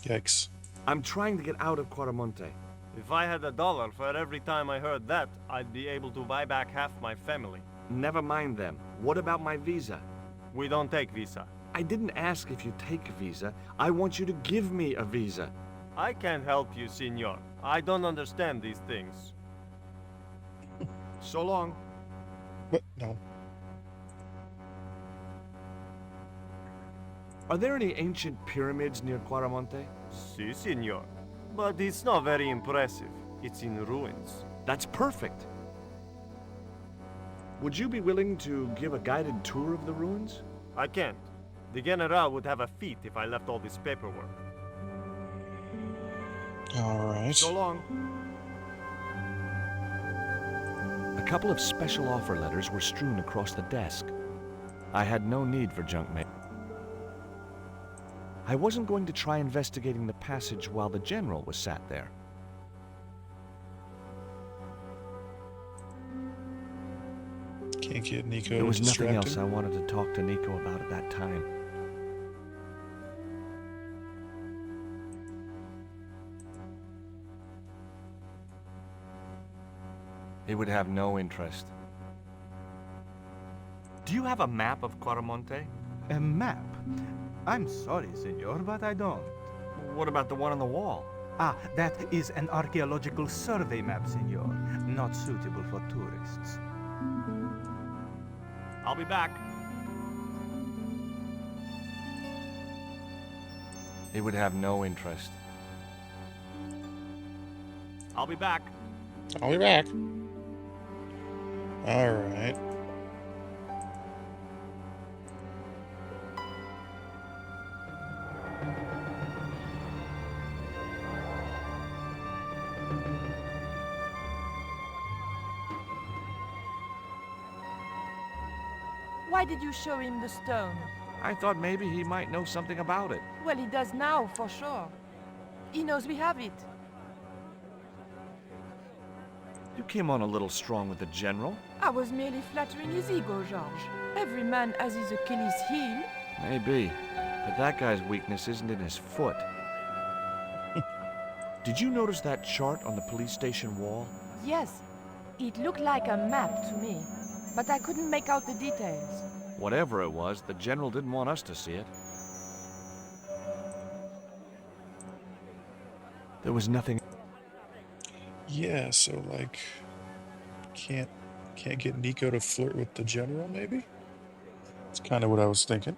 Yikes. I'm trying to get out of Quaramonte. If I had $1 for every time I heard that, I'd be able to buy back half my family. Never mind them. What about my visa? We don't take visa. I didn't ask if you take a visa. I want you to give me a visa. I can't help you, senor. I don't understand these things. So long. What? No. Are there any ancient pyramids near Quaramonte? Si, senor. But it's not very impressive. It's in ruins. That's perfect. Would you be willing to give a guided tour of the ruins? I can't. The General would have a fit if I left all this paperwork. Alright. So long. A couple of special offer letters were strewn across the desk. I had no need for junk mail. I wasn't going to try investigating the passage while the General was sat there. Can't get Nico There was nothing distracted. else I wanted to talk to Nico about at that time. He would have no interest. Do you have a map of Quaramonte? A map? I'm sorry, senor, but I don't. What about the one on the wall? Ah, that is an archaeological survey map, senor. Not suitable for tourists. I'll be back. He would have no interest. I'll be back. I'll be back. Alright. Why did you show him the stone? I thought maybe he might know something about it. Well, he does now, for sure. He knows we have it. You came on a little strong with the General. I was merely flattering his ego, George. Every man has his Achilles heel. Maybe. But that guy's weakness isn't in his foot. Did you notice that chart on the police station wall? Yes, it looked like a map to me, but I couldn't make out the details. Whatever it was, the General didn't want us to see it. There was nothing. Yeah, so like can't get Nico to flirt with the General, maybe? That's kind of what I was thinking.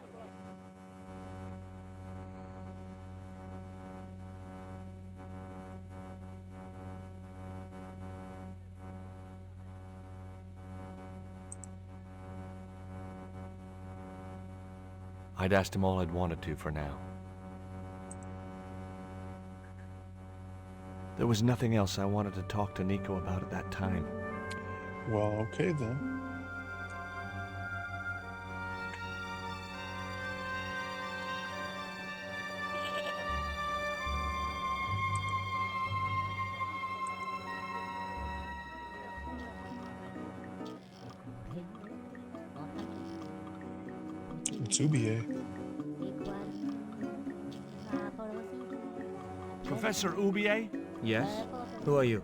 I'd asked him all I'd wanted to for now. There was nothing else I wanted to talk to Nico about at that time. Well, okay then. It's Ubier. Professor Ubier? Yes? Who are you?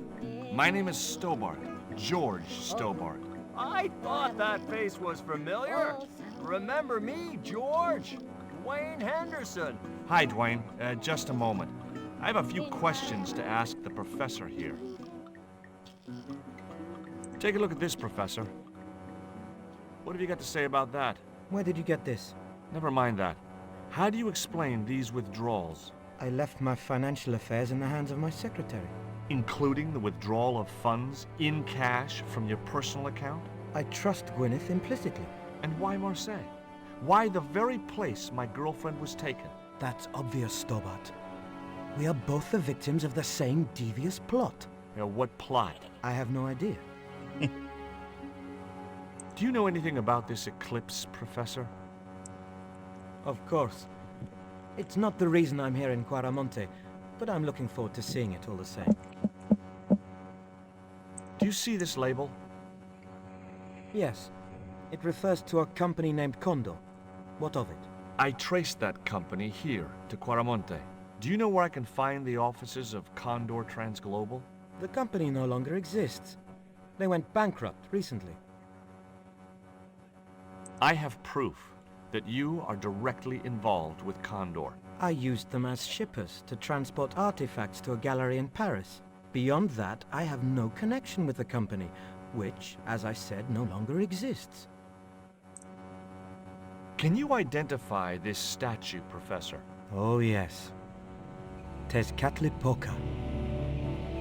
My name is Stobart. George Stobart. I thought that face was familiar. Remember me, George? Dwayne Henderson. Hi, Dwayne. Just a moment. I have a few questions to ask the professor here. Take a look at this, Professor. What have you got to say about that? Where did you get this? Never mind that. How do you explain these withdrawals? I left my financial affairs in the hands of my secretary. Including the withdrawal of funds in cash from your personal account? I trust Gwyneth implicitly. And why Marseille? Why the very place my girlfriend was taken? That's obvious, Stobart. We are both the victims of the same devious plot. What plot? I have no idea. Do you know anything about this eclipse, Professor? Of course. It's not the reason I'm here in Quaramonte, but I'm looking forward to seeing it all the same. Do you see this label? Yes. It refers to a company named Condor. What of it? I traced that company here to Quaramonte. Do you know where I can find the offices of Condor Transglobal? The company no longer exists. They went bankrupt recently. I have proof that you are directly involved with Condor. I used them as shippers to transport artifacts to a gallery in Paris. Beyond that, I have no connection with the company, which, as I said, no longer exists. Can you identify this statue, Professor? Oh yes. Tezcatlipoca,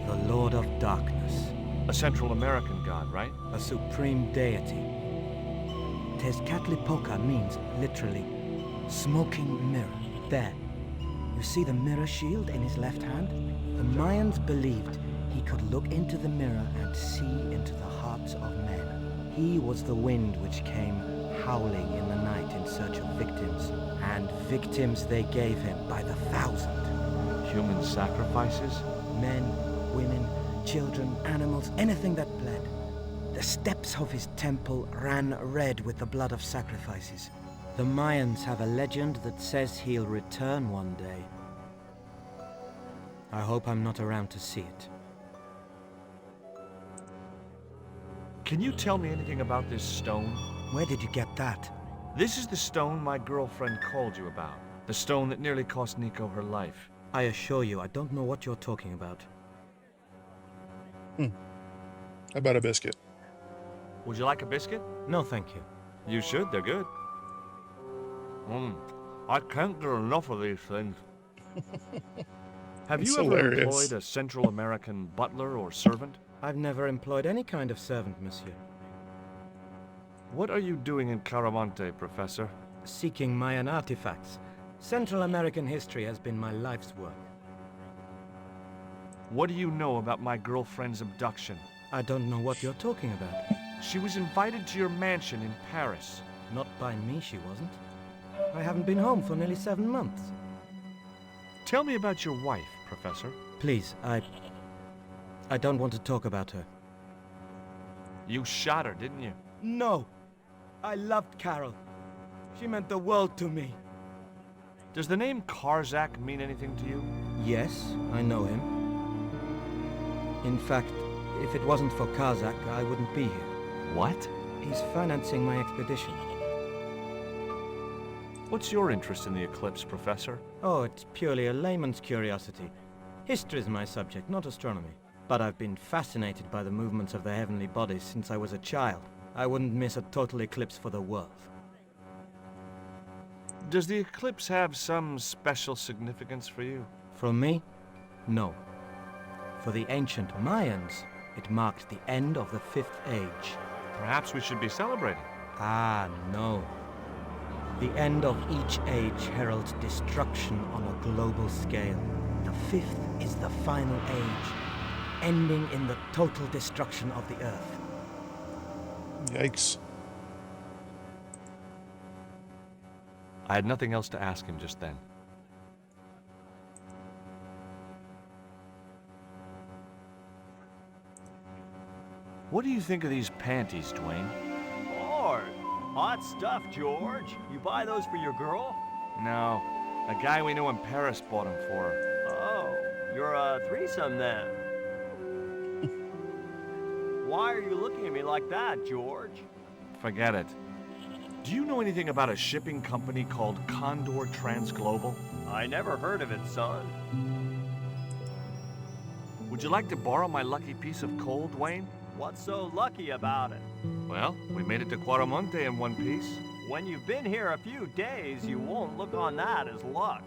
the Lord of Darkness. A Central American god, right? A supreme deity. Tezcatlipoca means, literally, smoking mirror. There. You see the mirror shield in his left hand? The Mayans believed he could look into the mirror and see into the hearts of men. He was the wind which came howling in the night in search of victims, and victims they gave him by the thousand. Human sacrifices? Men, women, children, animals, anything that bled. The steps of his temple ran red with the blood of sacrifices. The Mayans have a legend that says he'll return one day. I hope I'm not around to see it. Can you tell me anything about this stone? Where did you get that? This is the stone my girlfriend called you about. The stone that nearly cost Nico her life. I assure you, I don't know what you're talking about. How about a biscuit? Would you like a biscuit? No, thank you. You should, they're good. I can't get enough of these things. Have That's you ever hilarious. employed a Central American butler or servant? I've never employed any kind of servant, monsieur. What are you doing in Caramonte, Professor? Seeking Mayan artifacts. Central American history has been my life's work. What do you know about my girlfriend's abduction? I don't know what you're talking about. She was invited to your mansion in Paris. Not by me, she wasn't. I haven't been home for nearly 7 months. Tell me about your wife, Professor. Please, I don't want to talk about her. You shot her, didn't you? No! I loved Carol. She meant the world to me. Does the name Karzak mean anything to you? Yes, I know him. In fact, if it wasn't for Karzak, I wouldn't be here. What? He's financing my expedition. What's your interest in the eclipse, Professor? Oh, it's purely a layman's curiosity. History's my subject, not astronomy. But I've been fascinated by the movements of the heavenly bodies since I was a child. I wouldn't miss a total eclipse for the world. Does the eclipse have some special significance for you? From me? No. For the ancient Mayans, it marked the end of the 5th age. Perhaps we should be celebrating. Ah, no. The end of each age heralds destruction on a global scale. The 5th is the final age, ending in the total destruction of the Earth. Yikes. I had nothing else to ask him just then. What do you think of these panties, Dwayne? Lord, hot stuff, George. You buy those for your girl? No, a guy we know in Paris bought them for her. Oh, you're a threesome then. Why are you looking at me like that, George? Forget it. Do you know anything about a shipping company called Condor Transglobal? I never heard of it, son. Would you like to borrow my lucky piece of coal, Dwayne? What's so lucky about it? Well, we made it to Quaramonte in one piece. When you've been here a few days, you won't look on that as luck.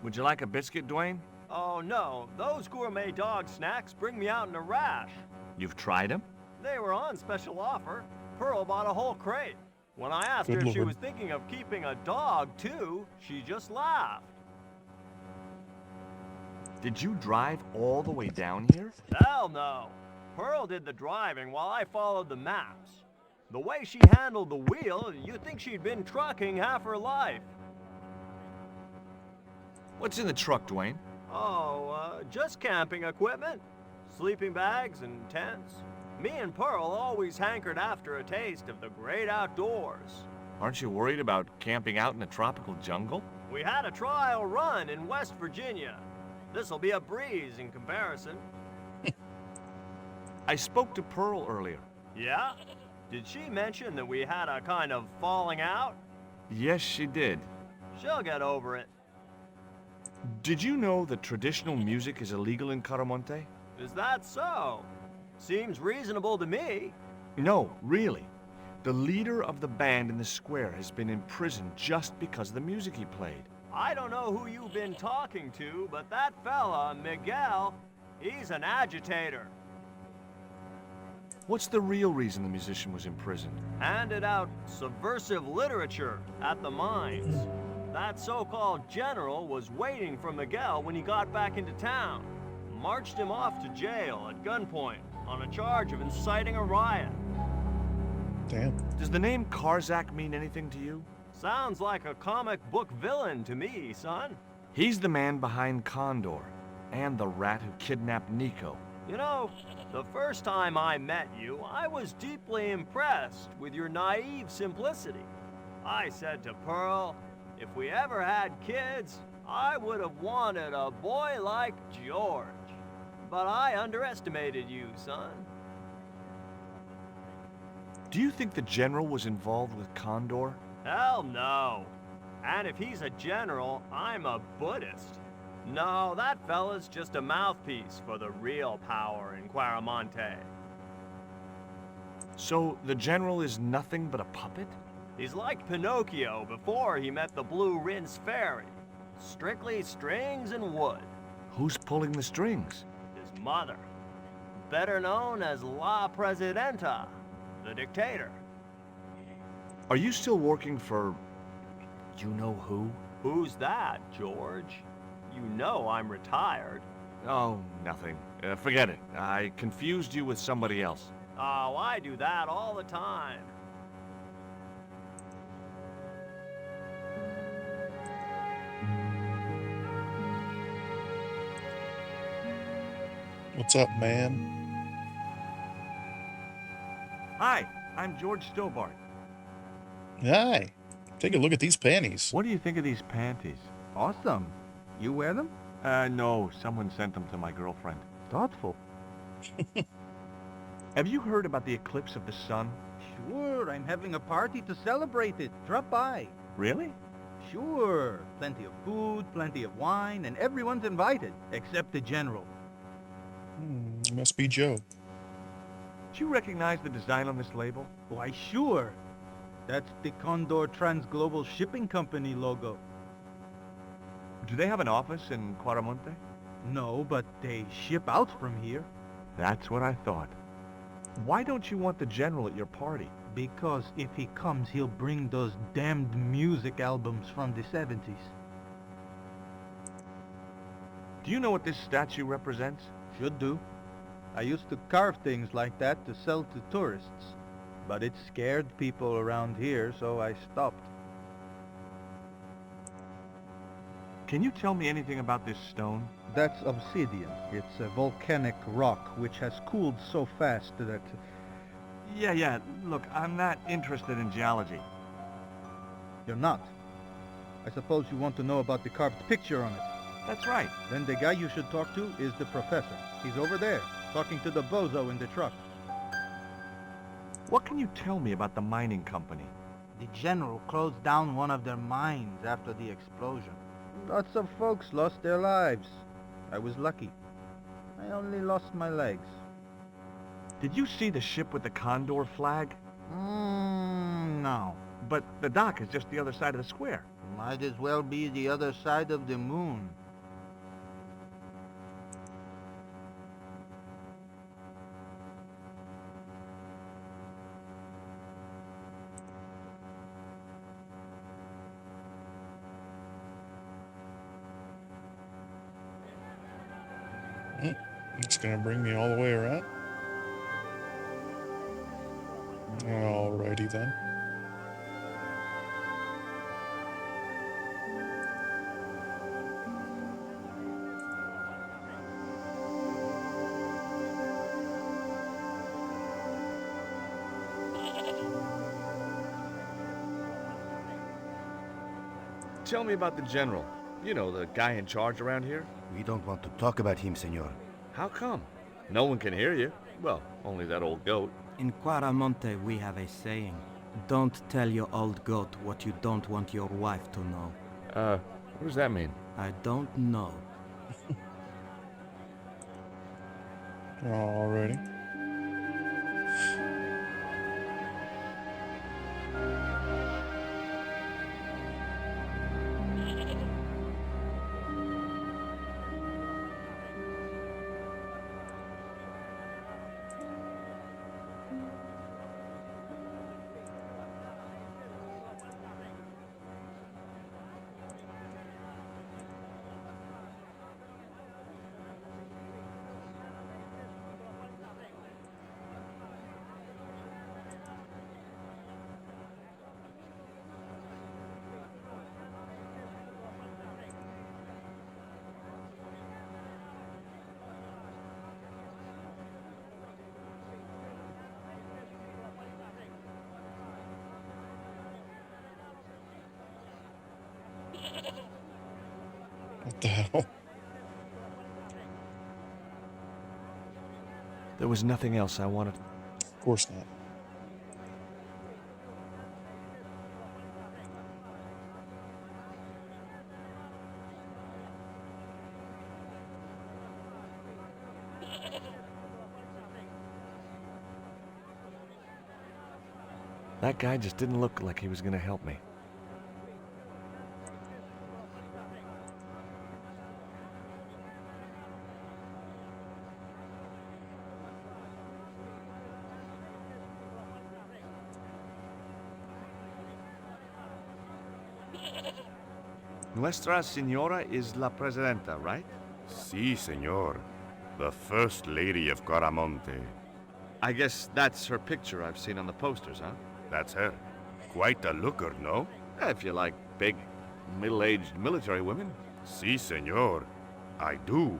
Would you like a biscuit, Dwayne? Oh no, those gourmet dog snacks bring me out in a rash. You've tried them? They were on special offer. Pearl bought a whole crate. When I asked her if she was thinking of keeping a dog too, she just laughed. Did you drive all the way down here? Hell no. Pearl did the driving while I followed the maps. The way she handled the wheel, you'd think she'd been trucking half her life. What's in the truck, Dwayne? Oh, just camping equipment. Sleeping bags and tents. Me and Pearl always hankered after a taste of the great outdoors. Aren't you worried about camping out in a tropical jungle? We had a trial run in West Virginia. This'll be a breeze in comparison. I spoke to Pearl earlier. Yeah? Did she mention that we had a kind of falling out? Yes, she did. She'll get over it. Did you know that traditional music is illegal in Caramonte? Is that so? Seems reasonable to me. No, really. The leader of the band in the square has been in prison just because of the music he played. I don't know who you've been talking to, but that fella, Miguel, he's an agitator. What's the real reason the musician was imprisoned? Handed out subversive literature at the mines. That so-called general was waiting for Miguel when he got back into town. Marched him off to jail at gunpoint on a charge of inciting a riot. Damn. Does the name Karzak mean anything to you? Sounds like a comic book villain to me, son. He's the man behind Condor, and the rat who kidnapped Nico. You know, the first time I met you, I was deeply impressed with your naive simplicity. I said to Pearl, if we ever had kids, I would have wanted a boy like George. But I underestimated you, son. Do you think the general was involved with Condor? Hell no. And if he's a general, I'm a Buddhist. No, that fella's just a mouthpiece for the real power in Quaramonte. So the general is nothing but a puppet? He's like Pinocchio before he met the Blue Rinse Fairy. Strictly strings and wood. Who's pulling the strings? His mother. Better known as La Presidenta, the dictator. Are you still working for... you know who? Who's that, George? You know I'm retired. Oh, nothing. Forget it. I confused you with somebody else. Oh, I do that all the time. What's up, man? Hi, I'm George Stobart. Hi. Take a look at these panties. What do you think of these panties? Awesome. You wear them? No, someone sent them to my girlfriend. Thoughtful. Have you heard about the eclipse of the sun? Sure, I'm having a party to celebrate it. Drop by. Really? Sure. Plenty of food, plenty of wine, and everyone's invited, except the general. Must be Joe. Do you recognize the design on this label? Why, sure. That's the Condor Transglobal Shipping Company logo. Do they have an office in Quaramonte? No, but they ship out from here. That's what I thought. Why don't you want the general at your party? Because if he comes, he'll bring those damned music albums from the 70s. Do you know what this statue represents? Should do. I used to carve things like that to sell to tourists. But it scared people around here, so I stopped. Can you tell me anything about this stone? That's obsidian. It's a volcanic rock which has cooled so fast that... Yeah. Look, I'm not interested in geology. You're not? I suppose you want to know about the carved picture on it. That's right. Then the guy you should talk to is the professor. He's over there, talking to the bozo in the truck. What can you tell me about the mining company? The general closed down one of their mines after the explosion. Lots of folks lost their lives. I was lucky. I only lost my legs. Did you see the ship with the Condor flag? No. But the dock is just the other side of the square. Might as well be the other side of the moon. It's gonna bring me all the way around. Alrighty then. Tell me about the general. You know, the guy in charge around here. We don't want to talk about him, senor. How come? No one can hear you. Well, only that old goat. In Quaramonte, we have a saying. Don't tell your old goat what you don't want your wife to know. What does that mean? I don't know. Alrighty. What the hell? There was nothing else I wanted. Of course not. That guy just didn't look like he was gonna help me. Nuestra Senora is la Presidenta, right? Si, senor. The First Lady of Quaramonte. I guess that's her picture I've seen on the posters, huh? That's her. Quite a looker, no? If you like big, middle-aged military women. Si, senor. I do.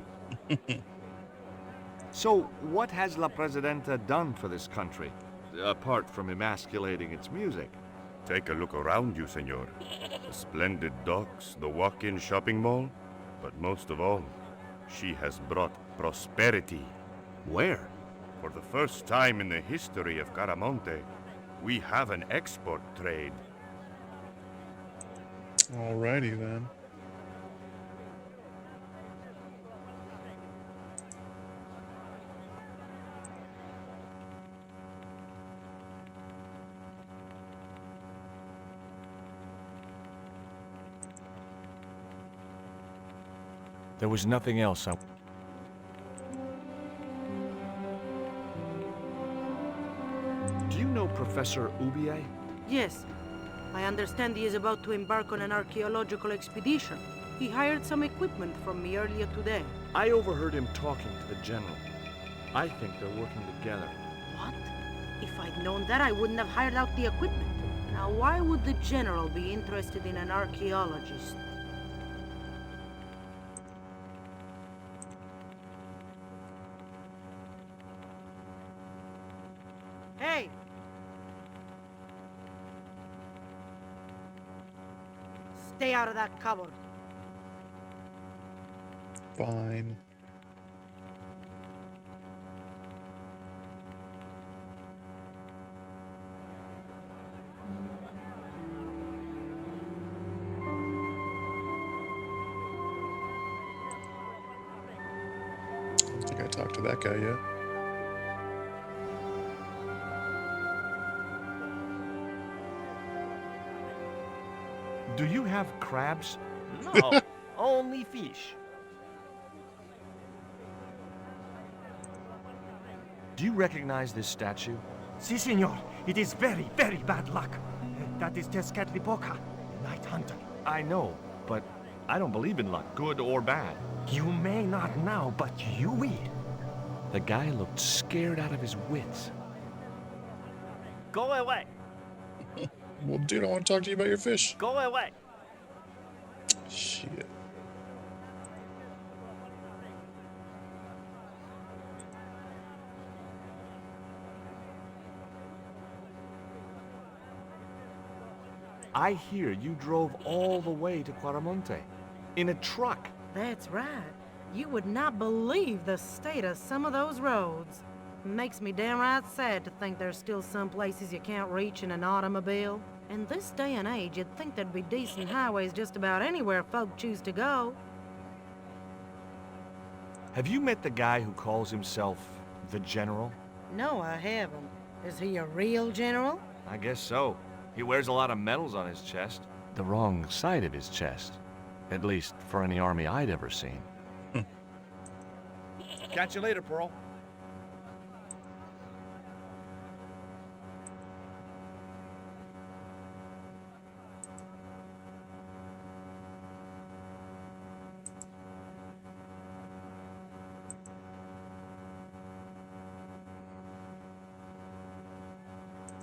So, what has La Presidenta done for this country, apart from emasculating its music? Take a look around you, senor. The splendid docks, the walk-in shopping mall. But most of all, she has brought prosperity. Where? For the first time in the history of Quaramonte, we have an export trade. Alrighty then. There was nothing else I... Do you know Professor Ubier? Yes. I understand he is about to embark on an archaeological expedition. He hired some equipment from me earlier today. I overheard him talking to the general. I think they're working together. What? If I'd known that, I wouldn't have hired out the equipment. Now, why would the general be interested in an archaeologist? Hey! Stay out of that cupboard. Fine. I think I talked to that guy yet. Do you have crabs? No, only fish. Do you recognize this statue? Si, senor. It is very, very bad luck. That is Tezcatlipoca, Night Hunter. I know, but I don't believe in luck, good or bad. You may not now, but you will. The guy looked scared out of his wits. Go away. Well, dude, I want to talk to you about your fish. Go away. Shit. I hear you drove all the way to Quaramonte in a truck. That's right. You would not believe the state of some of those roads. Makes me downright sad to think there's still some places you can't reach in an automobile. In this day and age, you'd think there'd be decent highways just about anywhere folk choose to go. Have you met the guy who calls himself the General? No, I haven't. Is he a real general? I guess so. He wears a lot of medals on his chest. The wrong side of his chest. At least for any army I'd ever seen. Catch you later, Pearl.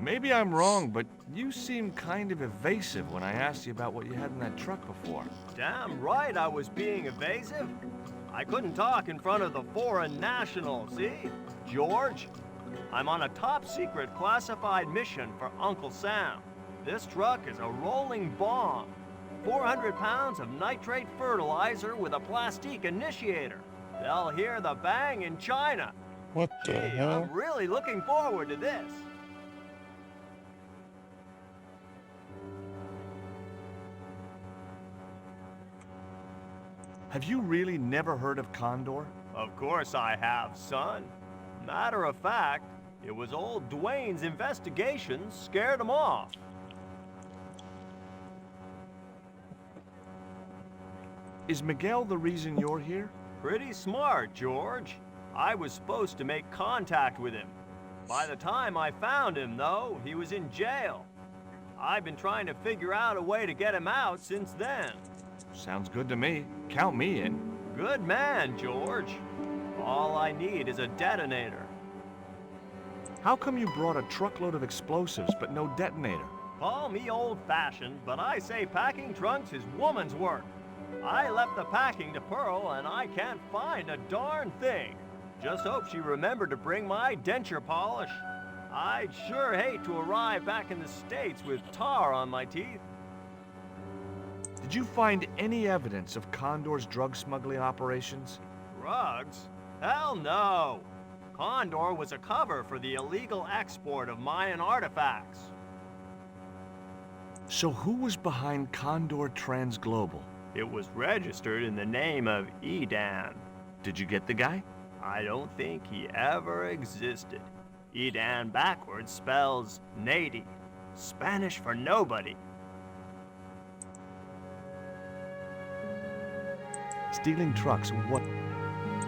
Maybe I'm wrong, but you seemed kind of evasive when I asked you about what you had in that truck before. Damn right I was being evasive. I couldn't talk in front of the foreign national, see? George, I'm on a top secret classified mission for Uncle Sam. This truck is a rolling bomb. 400 pounds of nitrate fertilizer with a plastique initiator. They'll hear the bang in China. What the Gee, hell? I'm really looking forward to this. Have you really never heard of Condor? Of course I have, son. Matter of fact, it was old Dwayne's investigations scared him off. Is Miguel the reason you're here? Pretty smart, George. I was supposed to make contact with him. By the time I found him, though, he was in jail. I've been trying to figure out a way to get him out since then. Sounds good to me. Count me in. Good man, George. All I need is a detonator. How come you brought a truckload of explosives but no detonator? Call me old-fashioned, but I say packing trunks is woman's work. I left the packing to Pearl, and I can't find a darn thing. Just hope she remembered to bring my denture polish. I'd sure hate to arrive back in the States with tar on my teeth. Did you find any evidence of Condor's drug smuggling operations? Drugs? Hell no! Condor was a cover for the illegal export of Mayan artifacts. So who was behind Condor Transglobal? It was registered in the name of Edan. Did you get the guy? I don't think he ever existed. Edan backwards spells Nady, Spanish for nobody. Stealing trucks, what?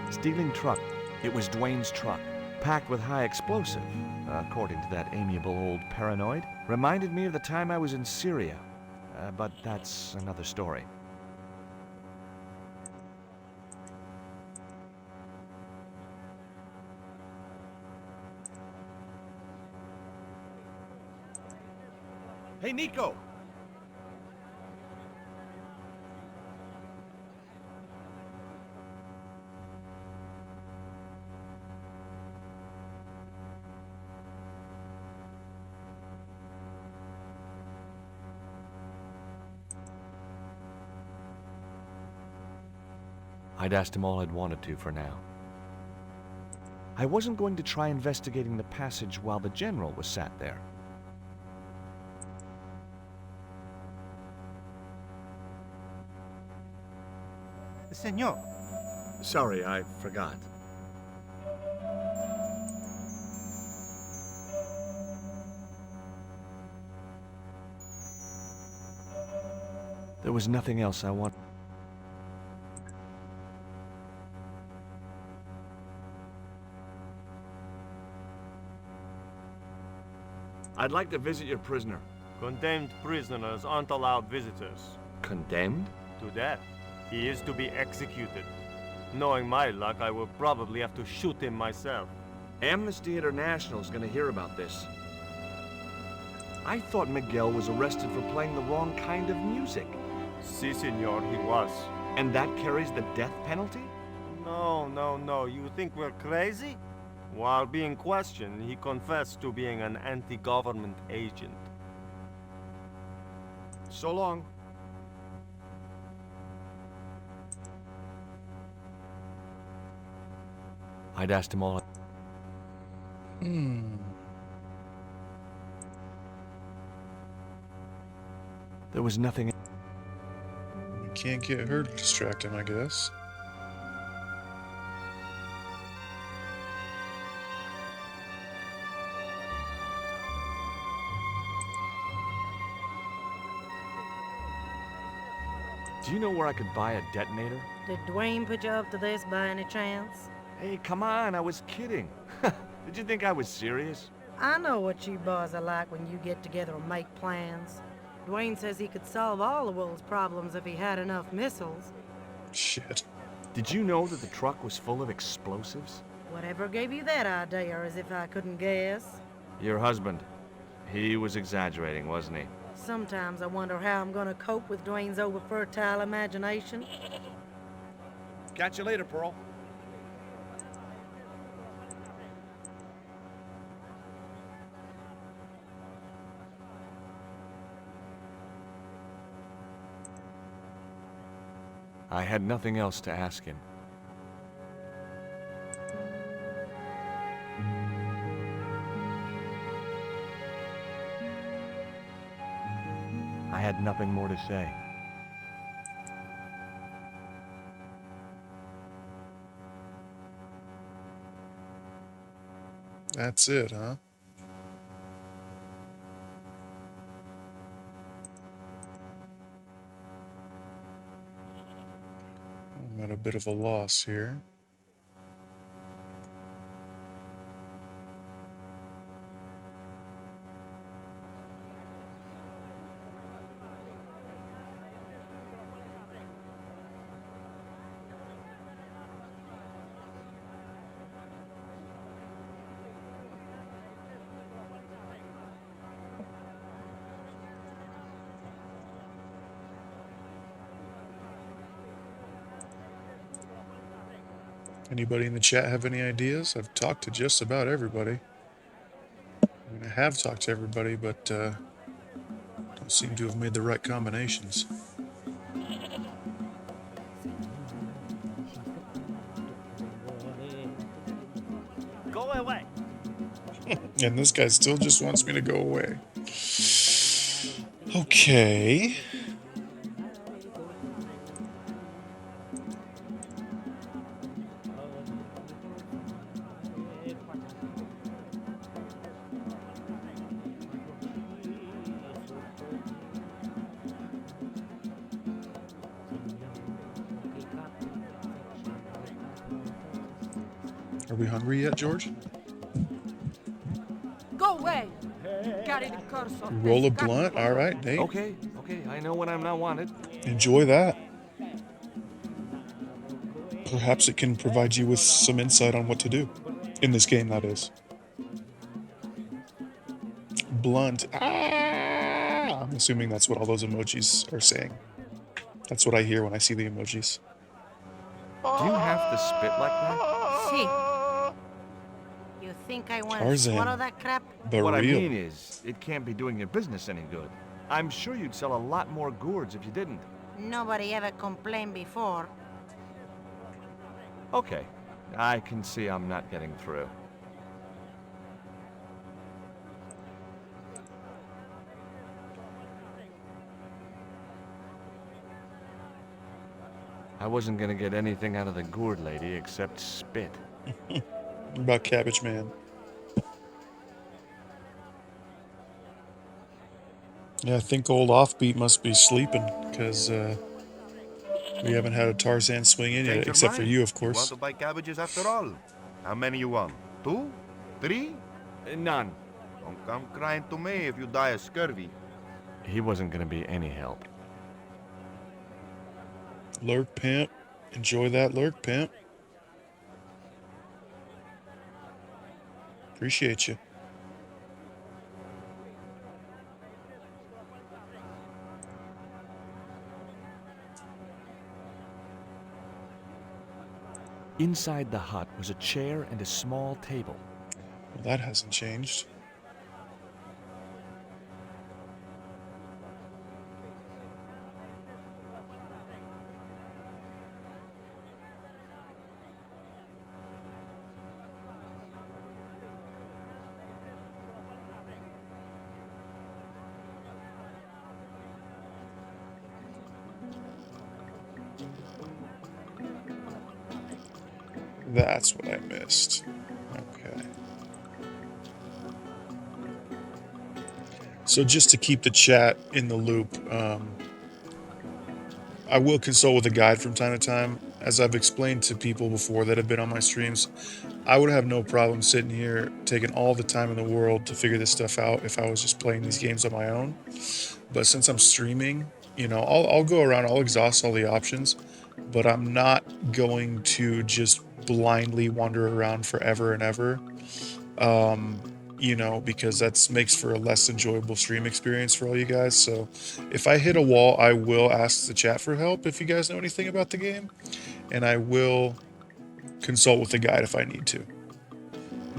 Stealing truck. It was Dwayne's truck, packed with high explosive, according to that amiable old paranoid. Reminded me of the time I was in Syria, but that's another story. Hey, Nico! I'd asked him all I'd wanted to for now. I wasn't going to try investigating the passage while the General was sat there. Senor. Sorry, I forgot. There was nothing else I wanted. I'd like to visit your prisoner. Condemned prisoners aren't allowed visitors. Condemned? To death. He is to be executed. Knowing my luck, I will probably have to shoot him myself. Amnesty International is going to hear about this. I thought Miguel was arrested for playing the wrong kind of music. Si, senor, he was. And that carries the death penalty? No. You think we're crazy? While being questioned, he confessed to being an anti-government agent. So long. I'd asked him all. There was nothing. You can't get her to distract him, I guess. Do you know where I could buy a detonator? Did Dwayne put you up to this by any chance? Hey, come on, I was kidding. Did you think I was serious? I know what you boys are like when you get together and make plans. Dwayne says he could solve all the world's problems if he had enough missiles. Shit. Did you know that the truck was full of explosives? Whatever gave you that idea, as if I couldn't guess? Your husband. He was exaggerating, wasn't he? Sometimes I wonder how I'm gonna cope with Dwayne's over-fertile imagination. Catch you later, Pearl. I had nothing else to ask him. I had nothing more to say. That's it, huh? I'm at a bit of a loss here. Anybody in the chat have any ideas? I've talked to just about everybody. I mean, I have talked to everybody, but don't seem to have made the right combinations. Go away. And this guy still just wants me to go away. Okay. Are we hungry yet, George? Go away! Carry the curse of Roll a this blunt? cat- Alright, Nate. Okay, I know when I'm not wanted. Enjoy that. Perhaps it can provide you with some insight on what to do. In this game, that is. Blunt. Ah! I'm assuming that's what all those emojis are saying. That's what I hear when I see the emojis. Do you have to spit like that? See? You think I want to Tarzan. swallow that crap? But What I real. mean is, it can't be doing your business any good. I'm sure you'd sell a lot more gourds if you didn't. Nobody ever complained before. Okay, I can see I'm not getting through. I wasn't gonna get anything out of the gourd lady except spit. What about Cabbage Man? Yeah, I think old Offbeat must be sleeping, because we haven't had a Tarzan swing in yet, Change your except for mind. you, of You want course. to buy cabbages after all? How many you want? 2? 3? None. Don't come crying to me if you die of scurvy. He wasn't gonna be any help. Lurk Pimp. Enjoy that Lurk Pimp. Appreciate you. Inside the hut was a chair and a small table. Well, that hasn't changed. That's what I missed. Okay. So just to keep the chat in the loop, I will consult with a guide from time to time. As I've explained to people before that have been on my streams, I would have no problem sitting here taking all the time in the world to figure this stuff out if I was just playing these games on my own. But since I'm streaming, you know, I'll go around, I'll exhaust all the options, but I'm not going to just blindly wander around forever and ever. You know, because that makes for a less enjoyable stream experience for all you guys. So if I hit a wall, I will ask the chat for help if you guys know anything about the game, and I will consult with the guide if I need to.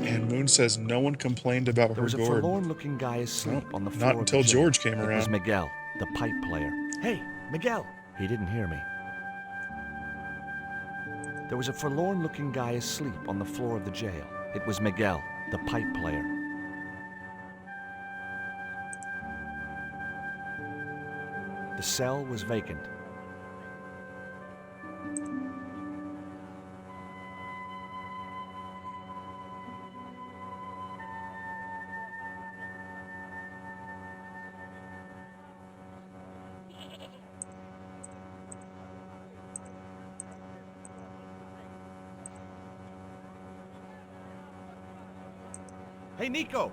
And Moon says no one complained about There her was a gourd. forlorn-looking guy asleep on the floor Not of until the jail. George came It was around. Miguel, the pipe player. Hey, Miguel! He didn't hear me. There was a forlorn-looking guy asleep on the floor of the jail. It was Miguel, the pipe player. The cell was vacant. Hey, Nico!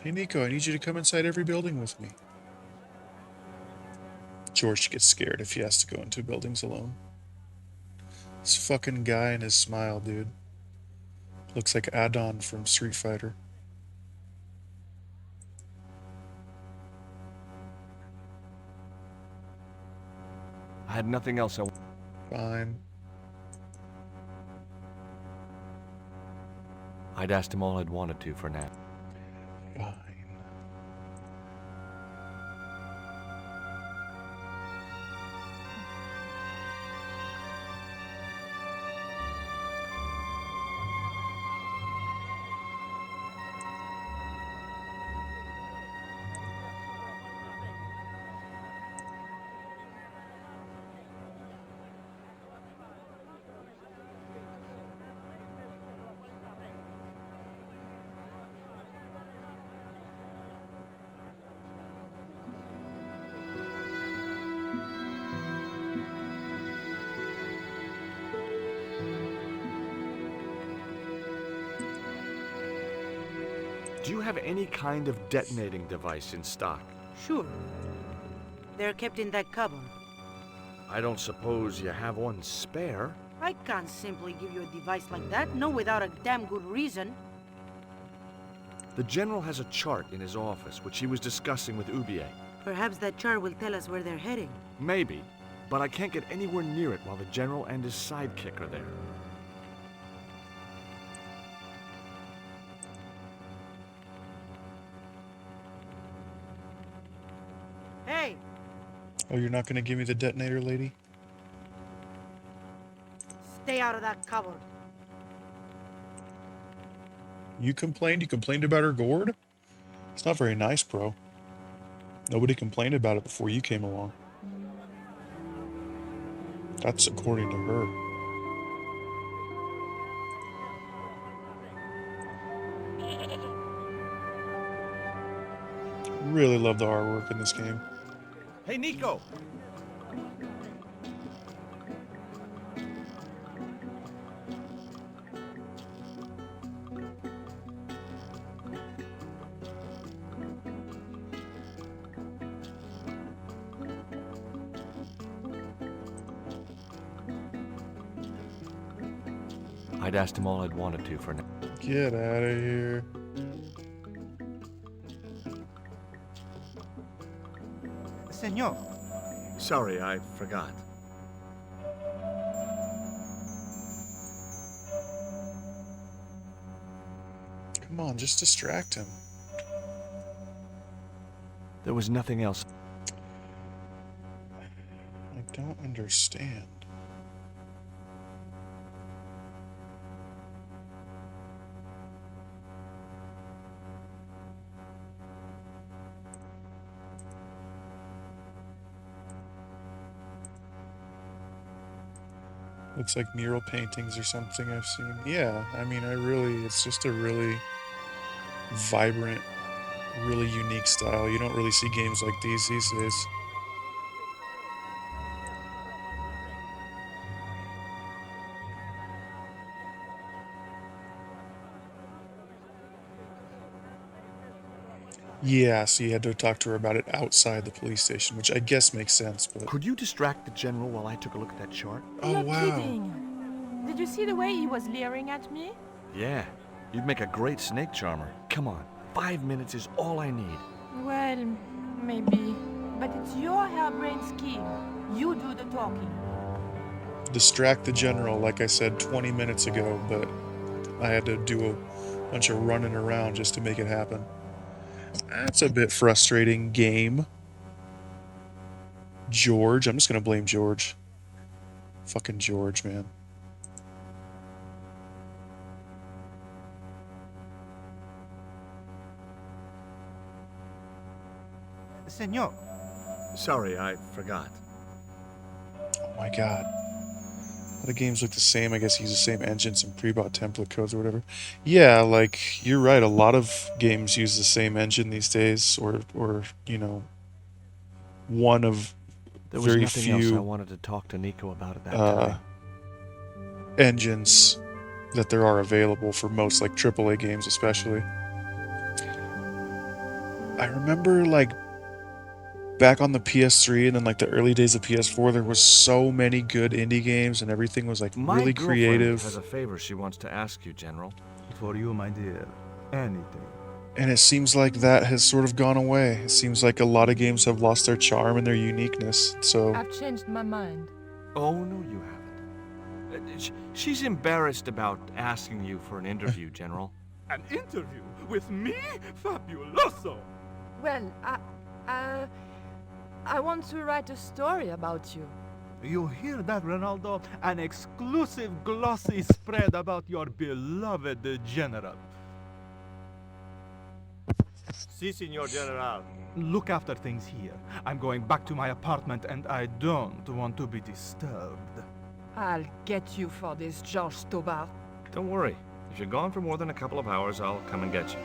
Hey Nico, I need you to come inside every building with me. George gets scared if he has to go into buildings alone. This fucking guy and his smile, dude. Looks like Adon from Street Fighter. I had nothing else. Fine. I'd asked him all I'd wanted to for now. Fine. Do you have any kind of detonating device in stock? Sure. They're kept in that cupboard. I don't suppose you have one spare? I can't simply give you a device like that, no without a damn good reason. The General has a chart in his office, which he was discussing with Ubier. Perhaps that chart will tell us where they're heading. Maybe, but I can't get anywhere near it while the General and his sidekick are there. Hey! Oh, you're not gonna give me the detonator, lady? Stay out of that cupboard. You complained? You complained about her gourd? It's not very nice, bro. Nobody complained about it before you came along. That's according to her. really love the artwork in this game. Hey, Nico! I'd asked him all I'd wanted to for now. Get out of here. Senor. Sorry, I forgot. Come on, just distract him. There was nothing else. I don't understand. Looks like mural paintings or something I've seen. Yeah, I mean, it's just a really vibrant, really unique style. You don't really see games like these days. Yeah, so you had to talk to her about it outside the police station, which I guess makes sense, but... Could you distract the general while I took a look at that chart? Oh, You're wow. kidding. Did you see the way he was leering at me? Yeah, you'd make a great snake charmer. Come on, 5 minutes is all I need. Well, maybe. But it's your harebrained scheme. You do the talking. Distract the general, like I said 20 minutes ago, but I had to do a bunch of running around just to make it happen. That's a bit frustrating, game. George. I'm just gonna blame George. Fucking George, man. Senor. Sorry, I forgot. Oh my god. The games look the same. I guess use the same engine, some pre-bought template codes or whatever. Yeah, like, you're right. A lot of games use the same engine these days, or you know, one of There was very nothing else I few wanted to talk to Nico about at that time. engines that there are available for most, like, AAA games especially. I remember, like, back on the PS3 and then, like, the early days of PS4, there was so many good indie games and everything was, like, My really girlfriend creative. has a favor she wants to ask you, General. For you, my dear. Anything. And it seems like that has sort of gone away. It seems like a lot of games have lost their charm and their uniqueness. So I've changed my mind. Oh, no, you haven't. She's embarrassed about asking you for an interview, General. An interview with me? Fabuloso! Well, I want to write a story about you. You hear that, Ronaldo? An exclusive glossy spread about your beloved general. Si, Signor General. Look after things here. I'm going back to my apartment and I don't want to be disturbed. I'll get you for this, George Stobart. Don't worry. If you're gone for more than a couple of hours, I'll come and get you.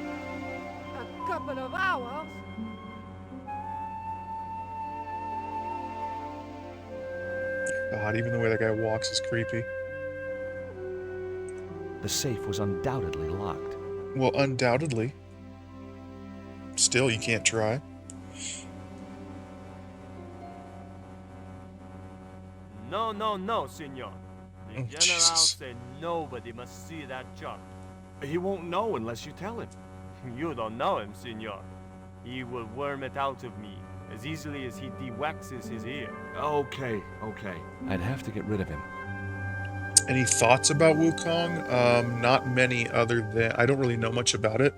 A couple of hours? God, even the way that guy walks is creepy. The safe was undoubtedly locked. Well, undoubtedly. Still, you can't try. No, no, no, Signor. The Oh, General Jesus. said nobody must see that chart. He won't know unless you tell him. You don't know him, Signor. He will worm it out of me as easily as he de-waxes his ear. Okay. I'd have to get rid of him. Any thoughts about Wukong? Not many, other than I don't really know much about it,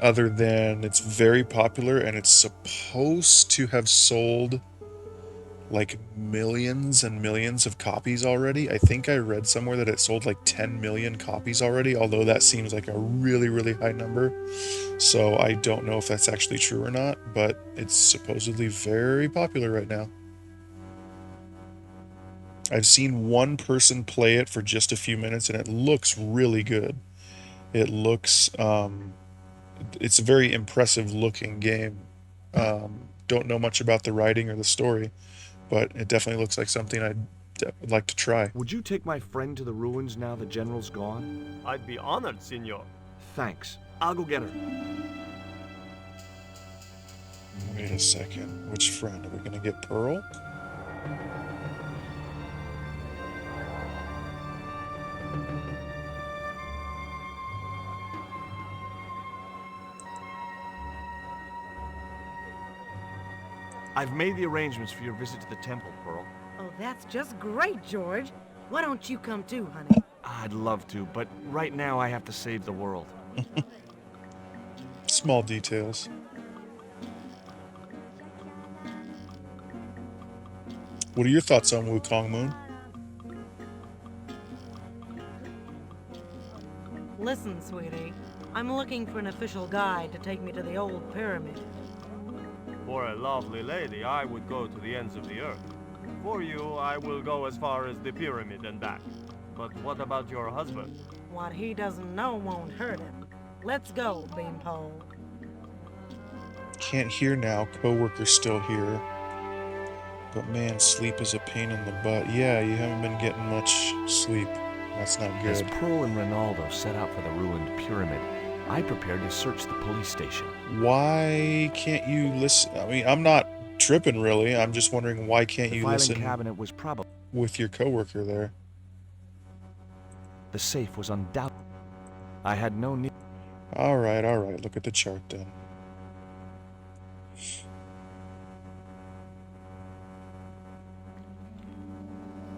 other than it's very popular and it's supposed to have sold like millions and millions of copies already. I think I read somewhere that it sold like 10 million copies already, although that seems like a really, really high number. So I don't know if that's actually true or not, but it's supposedly very popular right now. I've seen one person play it for just a few minutes and it looks really good. It looks, it's a very impressive looking game. Don't know much about the writing or the story, but it definitely looks like something I'd like to try. Would you take my friend to the ruins now the general's gone? I'd be honored, senor. Thanks. I'll go get her. Wait a second. Which friend? Are we gonna get Pearl? I've made the arrangements for your visit to the temple, Pearl. Oh, that's just great, George. Why don't you come too, honey? I'd love to, but right now I have to save the world. Small details. What are your thoughts on Wukong Moon? Listen, sweetie. I'm looking for an official guide to take me to the old pyramid. For a lovely lady, I would go to the ends of the earth. For you, I will go as far as the pyramid and back. But what about your husband? What he doesn't know won't hurt him. Let's go, Beanpole. Can't hear now. Coworker's still here. But man, sleep is a pain in the butt. Yeah, you haven't been getting much sleep. That's not As good. Pearl and Ronaldo set out for the ruined pyramid, I prepared to search the police station. Why can't you listen? I mean, I'm not tripping really. I'm just wondering why can't The you filing listen cabinet was probably... with your coworker there? The safe was undoubtedly... I had no need... All right. Look at the chart then.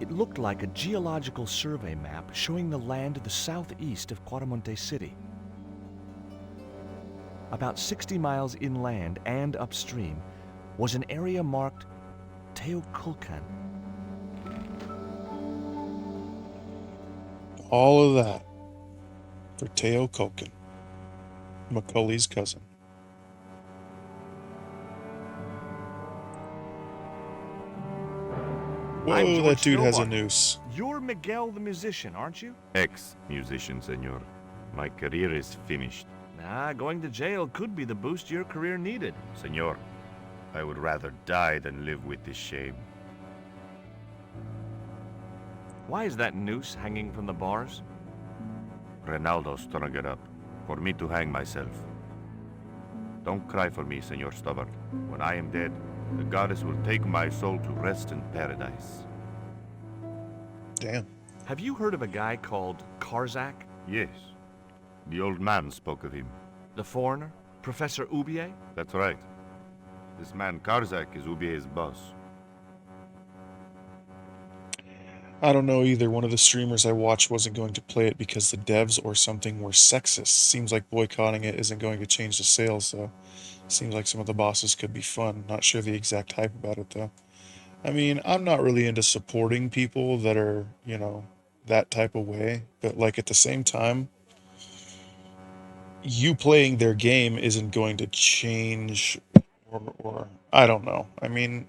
It looked like a geological survey map showing the land to the southeast of Cuaramonte City. About 60 miles inland and upstream was an area marked Teoculcan. All of that for Teo Culkin, Macaulay's cousin. I'm Whoa, George that dude has a Stillbark. noose. You're Miguel the musician, aren't you? Ex-musician, senor. My career is finished. Nah, going to jail could be the boost your career needed. Senor, I would rather die than live with this shame. Why is that noose hanging from the bars? Ronaldo strung it up for me to hang myself. Don't cry for me, Senor Stubbard. When I am dead, the goddess will take my soul to rest in paradise. Damn. Have you heard of a guy called Karzak? Yes. The old man spoke of him. The foreigner? Professor Ubier? That's right. This man Karzak is Ubier's boss. I don't know either. One of the streamers I watched wasn't going to play it because the devs or something were sexist. Seems like boycotting it isn't going to change the sales, so seems like some of the bosses could be fun. Not sure the exact hype about it, though. I mean, I'm not really into supporting people that are, you know, that type of way, but like at the same time, you playing their game isn't going to change or I don't know. I mean,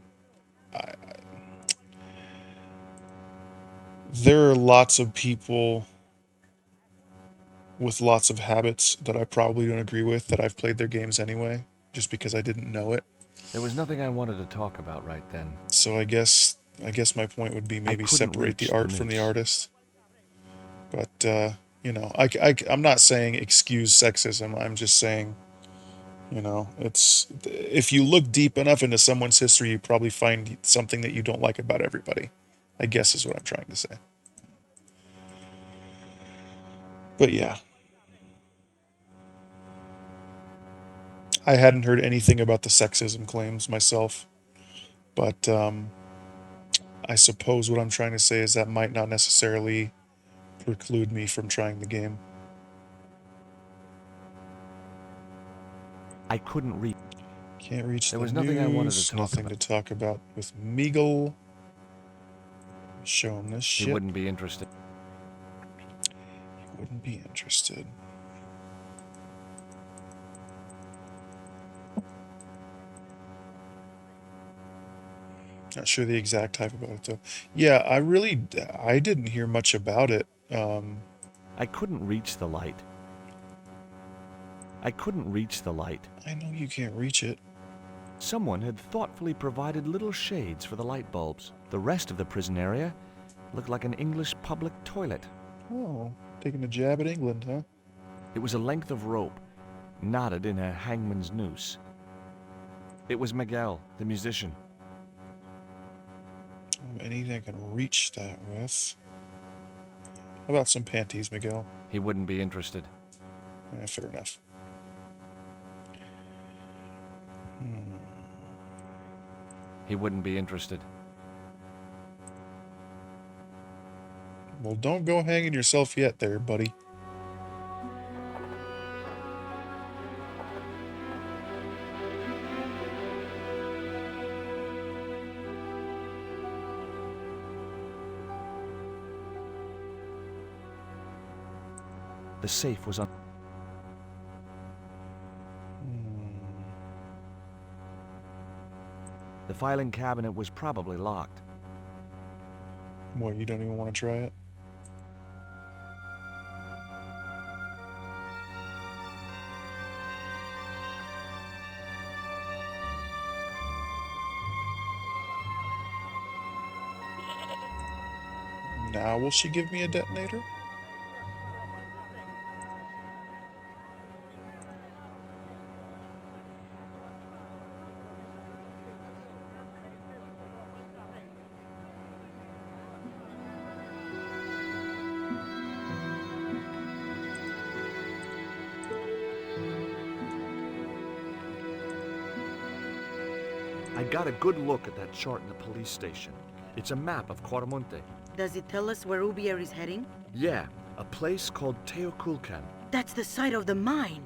there are lots of people with lots of habits that I probably don't agree with that I've played their games anyway, just because I didn't know it. There was nothing I wanted to talk about right then. So I guess my point would be maybe separate the art from the artist. But you know, I'm not saying excuse sexism. I'm just saying, you know, it's if you look deep enough into someone's history, you probably find something that you don't like about everybody. I guess is what I'm trying to say. But yeah. I hadn't heard anything about the sexism claims myself. But I suppose what I'm trying to say is that might not necessarily preclude me from trying the game. I couldn't read. Can't reach There the was nothing I wanted to news, talk nothing about. to talk about with Meagle. Show him this shit. He wouldn't be interested. He wouldn't be interested. Not sure the exact type about it though. Yeah, I didn't hear much about it. I couldn't reach the light. I couldn't reach the light. I know you can't reach it. Someone had thoughtfully provided little shades for the light bulbs. The rest of the prison area looked like an English public toilet. Oh, taking a jab at England, huh? It was a length of rope, knotted in a hangman's noose. It was Miguel, the musician. Anything I can reach that with. How about some panties, Miguel? He wouldn't be interested. Fair enough. He wouldn't be interested. Well, don't go hanging yourself yet there, buddy. The safe was on. The filing cabinet was probably locked. What, you don't even want to try it? Now will she give me a detonator? I got a good look at that chart in the police station. It's a map of Quaramonte. Does it tell us where Ubier is heading? Yeah, a place called Teoculcan. That's the site of the mine.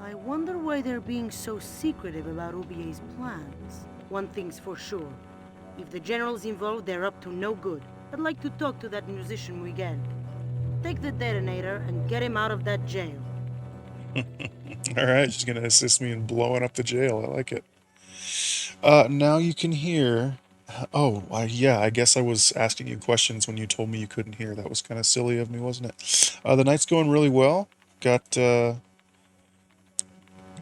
I wonder why they're being so secretive about Ubier's plans. One thing's for sure. If the general's involved, they're up to no good. I'd like to talk to that musician Miguel. Take the detonator and get him out of that jail. Alright, she's gonna assist me in blowing up the jail. I like it. Now you can hear... Oh, yeah, I guess I was asking you questions when you told me you couldn't hear. That was kind of silly of me, wasn't it? The night's going really well. Got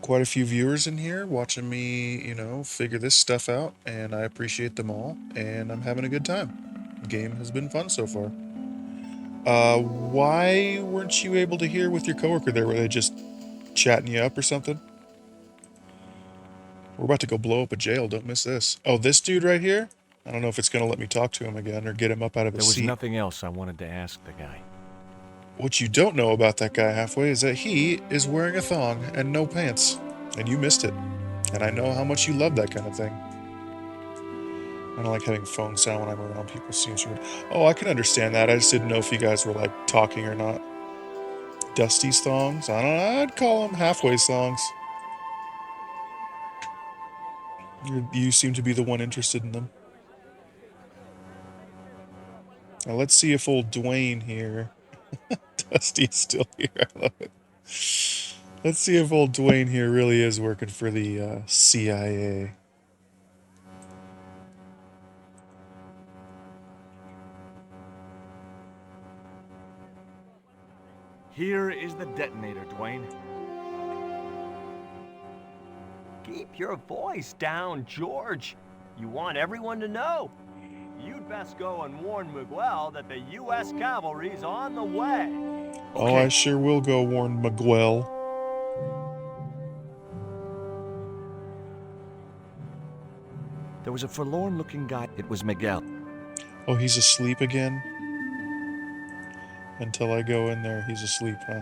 quite a few viewers in here watching me, you know, figure this stuff out, and I appreciate them all, and I'm having a good time. The game has been fun so far. Why weren't you able to hear with your coworker there? Were they just chatting you up or something? We're about to go blow up a jail. Don't miss this. Oh, this dude right here? I don't know if it's going to let me talk to him again or get him up out of his seat. There was nothing else I wanted to ask the guy. What you don't know about that guy halfway is that he is wearing a thong and no pants. And you missed it. And I know how much you love that kind of thing. I don't like having phone sound when I'm around people. Seems weird. Oh, I can understand that. I just didn't know if you guys were like talking or not. Dusty's thongs? I don't know. I'd call them halfway songs. You seem to be the one interested in them. Now let's see if old Dwayne here... Dusty's still here. I love it. Let's see if old Dwayne here really is working for the CIA. Here is the detonator, Dwayne. Keep your voice down, George. You want everyone to know. You'd best go and warn Miguel that the U.S. cavalry's on the way. Oh, I sure will go warn Miguel. There was a forlorn-looking guy. It was Miguel. Oh, he's asleep again? Until I go in there, he's asleep, huh?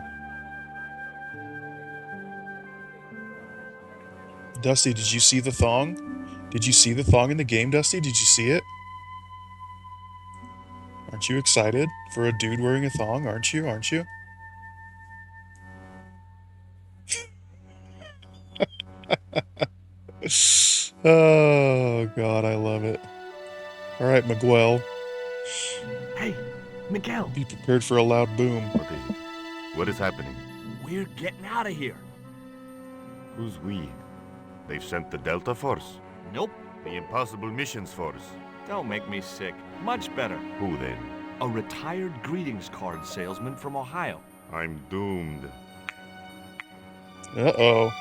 Dusty, did you see the thong? Did you see the thong in the game, Dusty? Did you see it? Aren't you excited for a dude wearing a thong? Aren't you? Aren't you? Oh, God, I love it. All right, Miguel. Hey, Miguel. Be prepared for a loud boom. What is it? What is happening? We're getting out of here. Who's we? They've sent the Delta Force? Nope. The Impossible Missions Force? Don't make me sick. Much better. Who then? A retired greetings card salesman from Ohio. I'm doomed. Uh-oh.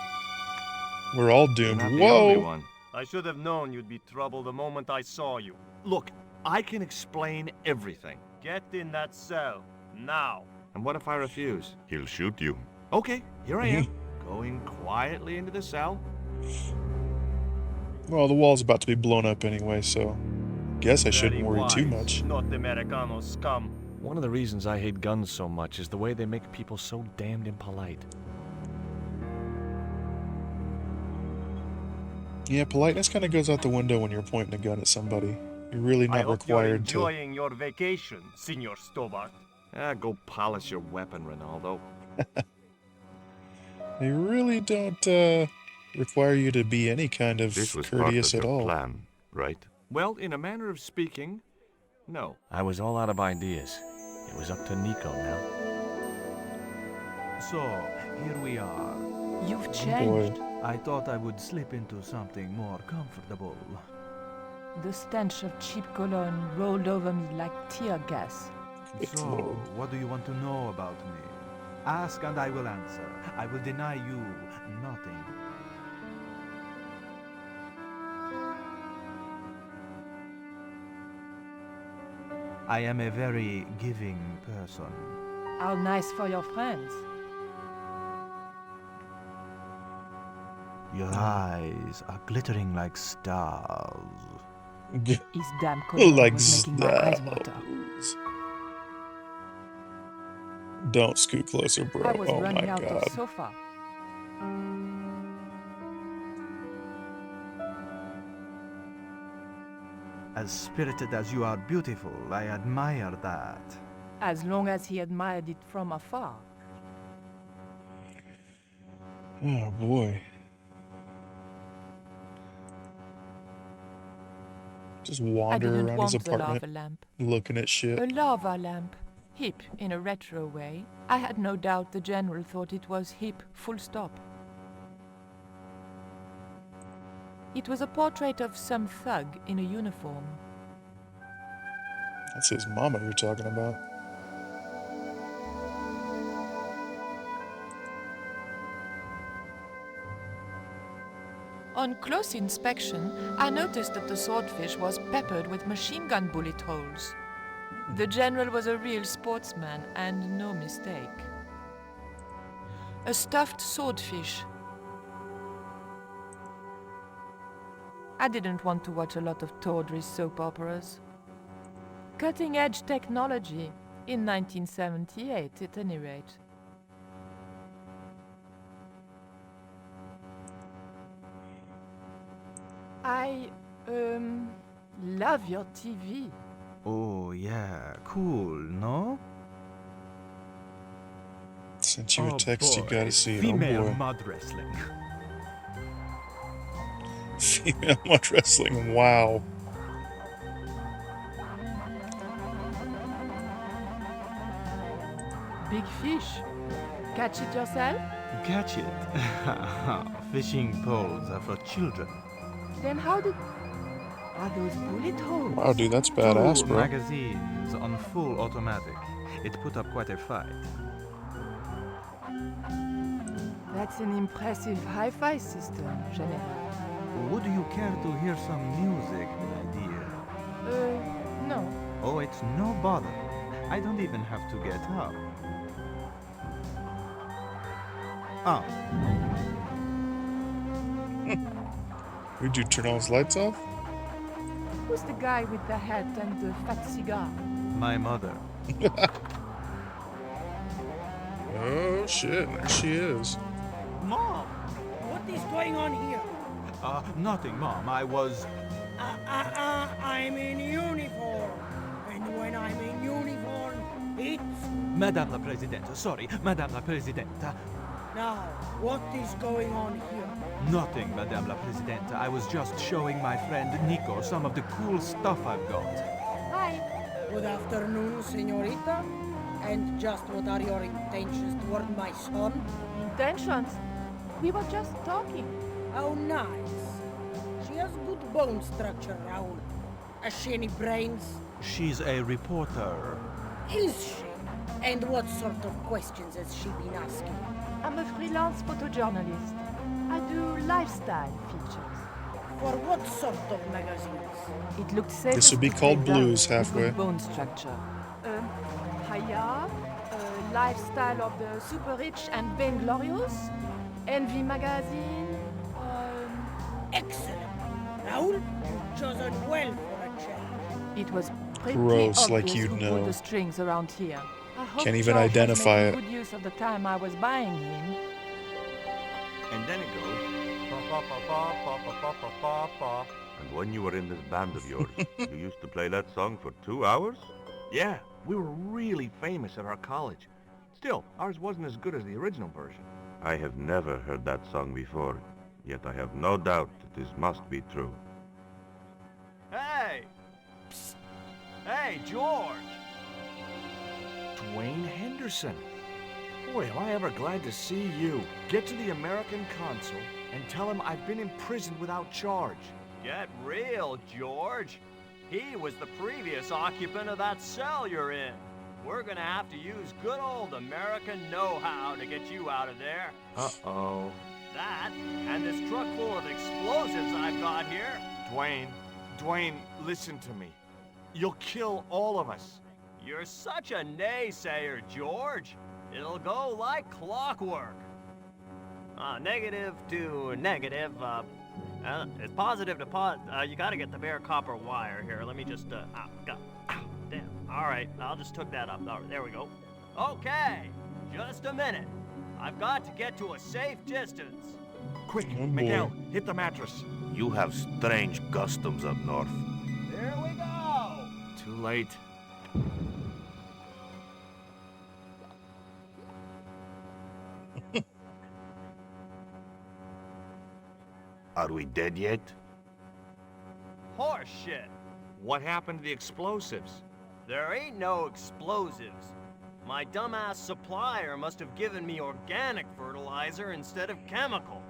We're all You're doomed. not the only Whoa! one. I should have known you'd be trouble the moment I saw you. Look, I can explain everything. Get in that cell. Now. And what if I refuse? He'll shoot you. Okay, here I am, going quietly into the cell. Well, the wall's about to be blown up anyway, so guess I shouldn't Very worry too wise, much. Not Americano scum. One of the reasons I hate guns so much is the way they make people so damned impolite. Yeah, politeness kind of goes out the window when you're pointing a gun at somebody. You're really I not hope you're required to. enjoying your vacation, Senor Stobart. Go polish your weapon, Ronaldo. They really don't require you to be any kind of This was courteous part at of your all. plan, right? Well, in a manner of speaking, no. I was all out of ideas. It was up to Nico now. So, here we are. You've changed. I thought I would slip into something more comfortable. The stench of cheap cologne rolled over me like tear gas. So, what do you want to know about me? Ask and I will answer. I will deny you nothing. I am a very giving person. How nice for your friends. Your eyes are glittering like stars. His damn cologne Like was making my eyes water. stars. Don't scoot closer, bro. I was Oh my running out god. of sofa. As spirited as you are beautiful, I admire that. As long as he admired it from afar. Oh boy. Just I wander didn't around want his the lava apartment lamp. looking at shit. A lava lamp. Hip in a retro way. I had no doubt the general thought it was hip, full stop. It was a portrait of some thug in a uniform. That's his mama you're talking about. On close inspection, I noticed that the swordfish was peppered with machine gun bullet holes. The general was a real sportsman, and no mistake. A stuffed swordfish. I didn't want to watch a lot of tawdry soap operas. Cutting-edge technology, in 1978 at any rate. I, love your TV. Oh yeah, cool, no? Sent you a text, you boy, gotta see it. Female Oh boy. mud wrestling. Female mud wrestling, wow. Big fish. Catch it yourself? Catch it. Fishing poles are for children. Then how did... Are those bullet holes? Wow, dude, that's badass, Two bro. magazines on full automatic. It put up quite a fight. That's an impressive hi-fi system, General. Would you care to hear some music, my dear? No. Oh, it's no bother. I don't even have to get up. Ah, Would you turn all his lights off? Who's the guy with the hat and the fat cigar? my mother. Oh shit, there she is. Mom, what is going on here? Nothing, Mom. I was... I'm in uniform. And when I'm in uniform, it's... Madame la Presidente, sorry, Madame la Presidenta. Now, what is going on here? Nothing, Madame la Presidenta. I was just showing my friend Nico some of the cool stuff I've got. Hi. Good afternoon, señorita. And just what are your intentions toward my son? Intentions? We were just talking. How nice. She has good bone structure, Raoul. Has she any brains? She's a reporter. Is she? And what sort of questions has she been asking? I'm a freelance photojournalist. I do lifestyle features. For what sort of magazines? It looked safe. This would be called Blues halfway. Good bone structure. Haya, lifestyle of the super rich and vainglorious. Envy magazine. Excellent. Raoul, you've chosen well for a change. It was pretty Gross, like obvious you'd who know. pulled the strings around here. I hope Can't even George was identify making it. good use of the time I was buying him. And then it goes. And when you were in this band of yours, you used to play that song for 2 hours? Yeah, we were really famous at our college. Still, ours wasn't as good as the original version. I have never heard that song before, yet I have no doubt that this must be true. Hey! Psst. Hey, George! Dwayne Henderson. Boy, am I ever glad to see you. Get to the American consul and tell him I've been imprisoned without charge. Get real, George. He was the previous occupant of that cell you're in. We're gonna have to use good old American know-how to get you out of there. Uh-oh. That, and this truck full of explosives I've got here. Dwayne, listen to me. You'll kill all of us. You're such a naysayer, George. It'll go like clockwork. Negative to negative, it's positive to you gotta get the bare copper wire here. Let me just, damn. All right, I'll just hook that up. There we go. Okay, just a minute. I've got to get to a safe distance. Quick, Oh, boy. Miguel, hit the mattress. You have strange customs up north. Here we go. Too late. Are we dead yet? Horse shit. What happened to the explosives? There ain't no explosives. My dumbass supplier must have given me organic fertilizer instead of chemical.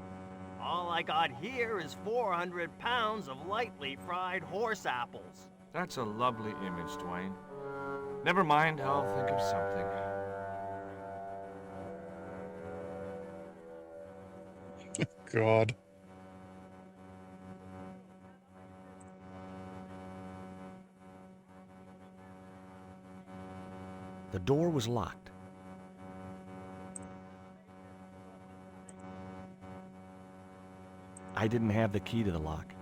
All I got here is 400 pounds of lightly fried horse apples. That's a lovely image, Dwayne. Never mind, I'll think of something. God. The door was locked. I didn't have the key to the lock.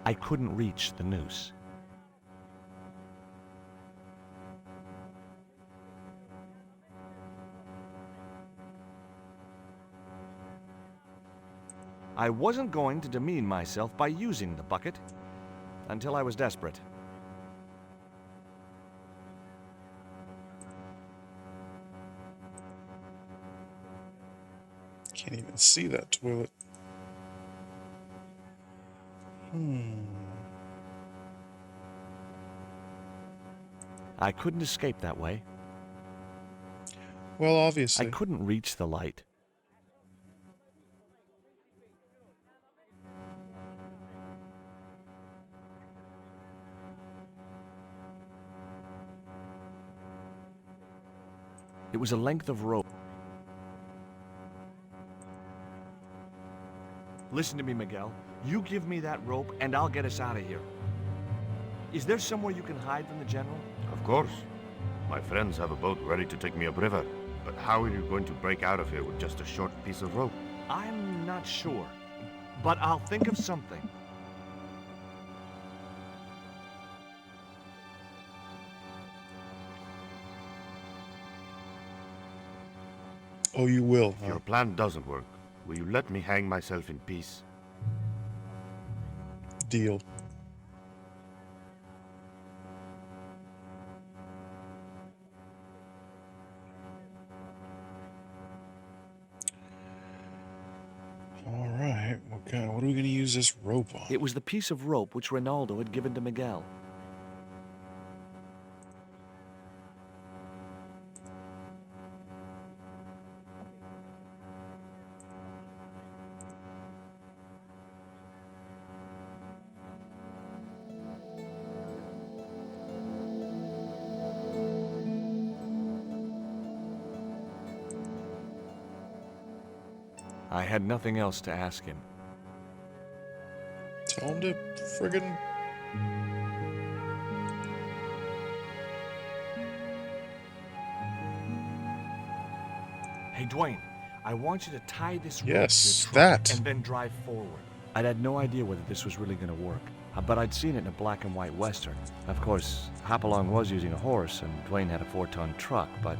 I couldn't reach the noose. I wasn't going to demean myself by using the bucket until I was desperate. Can't even see that toilet. I couldn't escape that way. Well, obviously. I couldn't reach the light. It was a length of rope. Listen to me, Miguel. You give me that rope and I'll get us out of here. Is there somewhere you can hide from the General? Of course. My friends have a boat ready to take me upriver. But how are you going to break out of here with just a short piece of rope? I'm not sure, but I'll think of something. Oh, you will, If huh? your plan doesn't work, will you let me hang myself in peace? Deal. All right. What are we going to use this rope on? It was the piece of rope which Ronaldo had given to Miguel. I had nothing else to ask him. Tell him to friggin'... Hey, Dwayne, I want you to tie this rope Yes, to your truck that. and then drive forward. I'd had no idea whether this was really going to work, but I'd seen it in a black and white Western. Of course, Hopalong was using a horse, and Dwayne had a 4-ton truck, but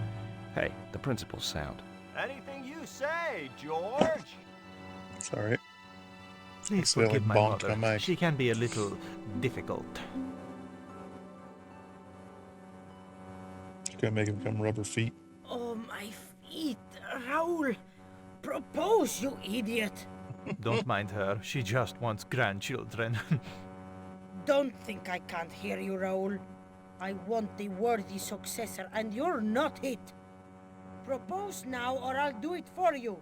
hey, the principle's sound. Anything you say, George. It's alright. Please Accidentally forgive my bonked mother. my mic. She can be a little difficult. You're gonna make him become rubber feet. Oh, my feet. Raoul, propose, you idiot. Don't mind her. She just wants grandchildren. Don't think I can't hear you, Raoul. I want the worthy successor, and you're not it. Propose now, or I'll do it for you.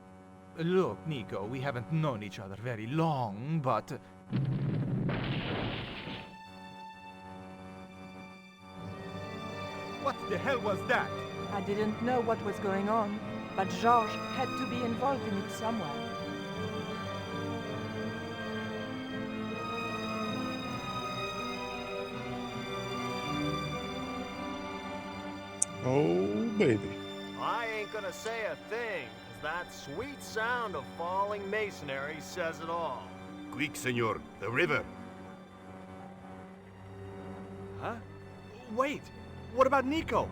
Look, Nico, we haven't known each other very long, but... What the hell was that? I didn't know what was going on, but Georges had to be involved in it somewhere. Oh, baby. I ain't gonna say a thing, 'cause that sweet sound of falling masonry says it all. Quick, senor, the river. Huh? Wait, what about Nico?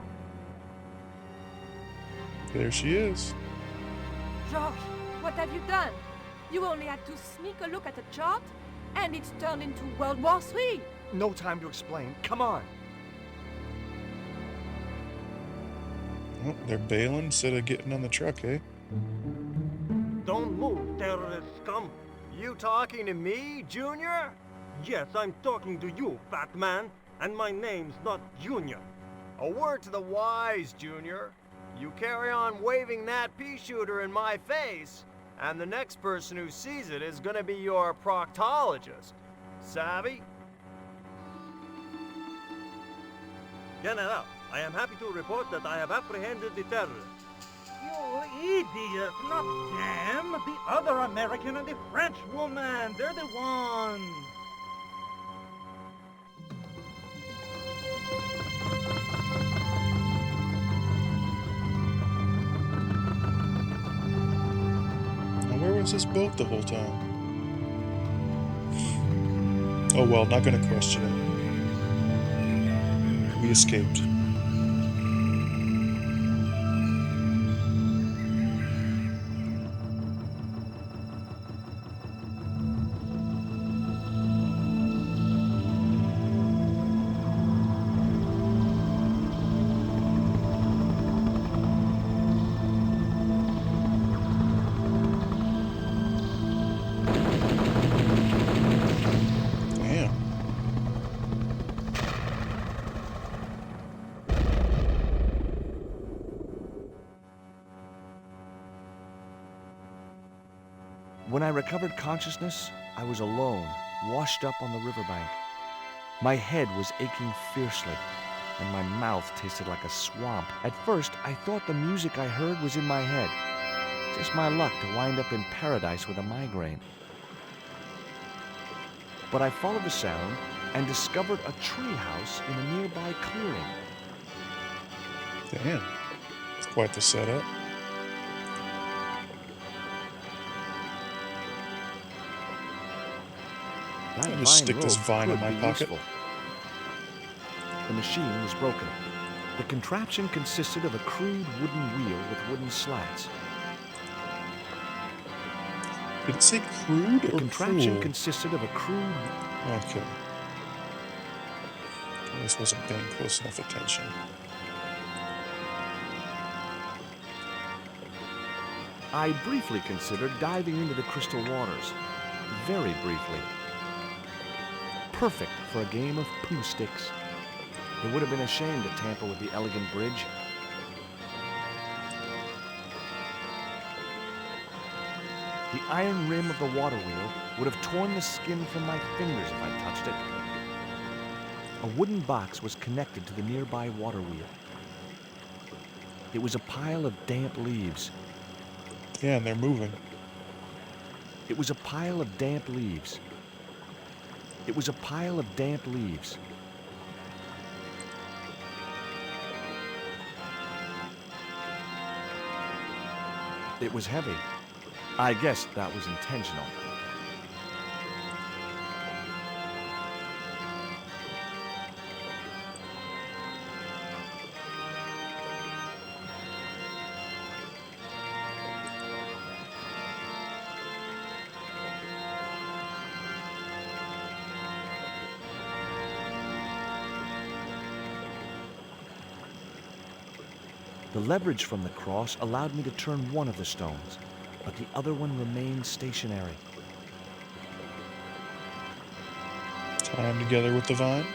There she is. Georges, what have you done? You only had to sneak a look at the chart, and it's turned into World War III. No time to explain. Come on. Oh, they're bailing instead of getting on the truck, eh? Don't move, terrorist scum. You talking to me, Junior? Yes, I'm talking to you, fat man. And my name's not Junior. A word to the wise, Junior. You carry on waving that pea shooter in my face, and the next person who sees it is gonna be your proctologist. Savvy? General, I am happy to report that I have apprehended the terrorists. You idiot, not them. The other American and the French woman. They're the ones. Now, where was this boat the whole time? Oh well, not gonna question it. We escaped. Damn. When I recovered consciousness, I was alone, washed up on the riverbank. My head was aching fiercely, and my mouth tasted like a swamp. At first, I thought the music I heard was in my head. Just my luck to wind up in paradise with a migraine. But I followed the sound and discovered a treehouse in a nearby clearing. Damn. It's quite the setup. That I'll just vine stick this rope vine in could my be pocket. useful. The machine was broken. The contraption consisted of a crude wooden wheel with wooden slats. Did it say crude The or contraption cruel? consisted of a crude... Okay. I just wasn't paying close enough attention. I briefly considered diving into the crystal waters. Very briefly. Perfect for a game of poo sticks. It would have been a shame to tamper with the elegant bridge. The iron rim of the water wheel would have torn the skin from my fingers if I touched it. A wooden box was connected to the nearby water wheel. It was a pile of damp leaves. Yeah, and they're moving. It was a pile of damp leaves. It was a pile of damp leaves. It was heavy. I guess that was intentional. The leverage from the cross allowed me to turn one of the stones, but the other one remained stationary. Tie them together with the vine.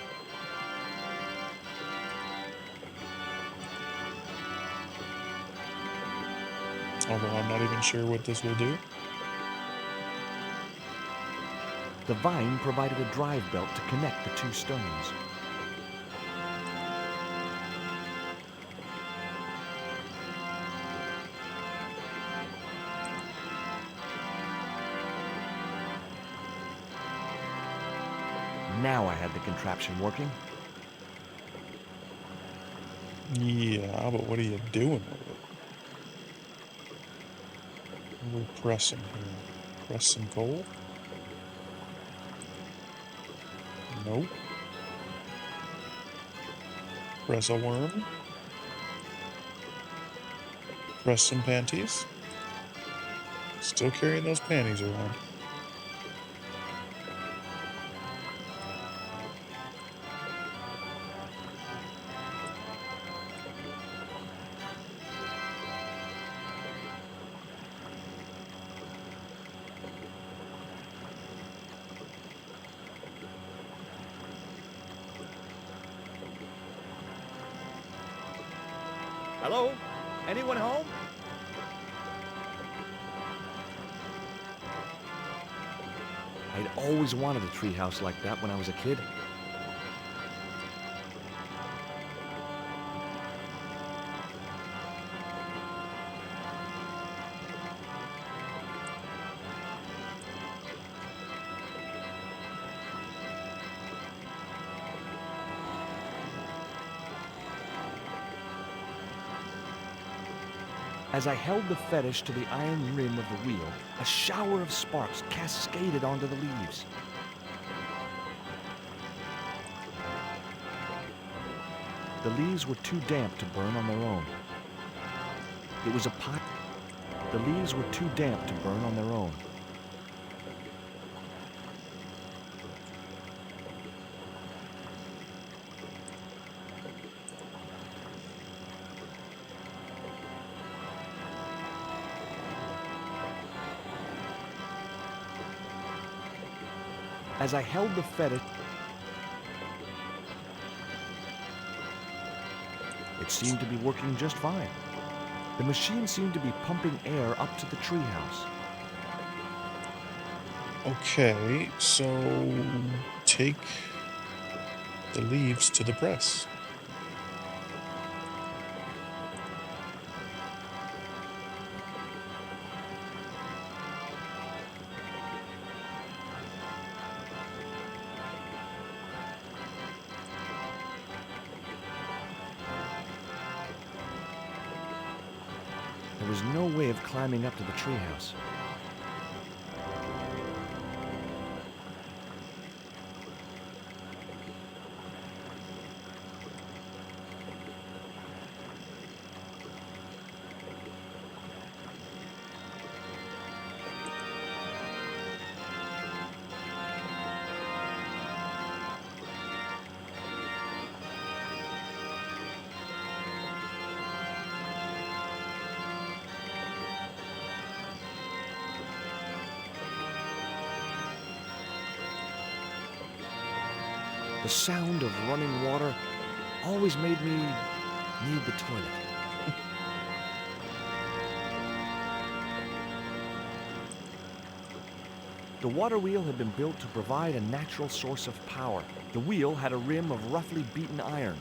Although I'm not even sure what this will do. The vine provided a drive belt to connect the two stones. Now I had the contraption working. Yeah, but what are you doing with it? We're pressing here. Press some coal? Nope. Press a worm? Press some panties? Still carrying those panties around. Hello? Anyone home? I'd always wanted a treehouse like that when I was a kid. As I held the fetish to the iron rim of the wheel, a shower of sparks cascaded onto the leaves. The leaves were too damp to burn on their own. It was a pile. The leaves were too damp to burn on their own. As I held the fetish, it seemed to be working just fine. The machine seemed to be pumping air up to the treehouse. Okay, so take the leaves to the press. There was no way of climbing up to the treehouse. The sound of running water always made me need the toilet. The water wheel had been built to provide a natural source of power. The wheel had a rim of roughly beaten iron.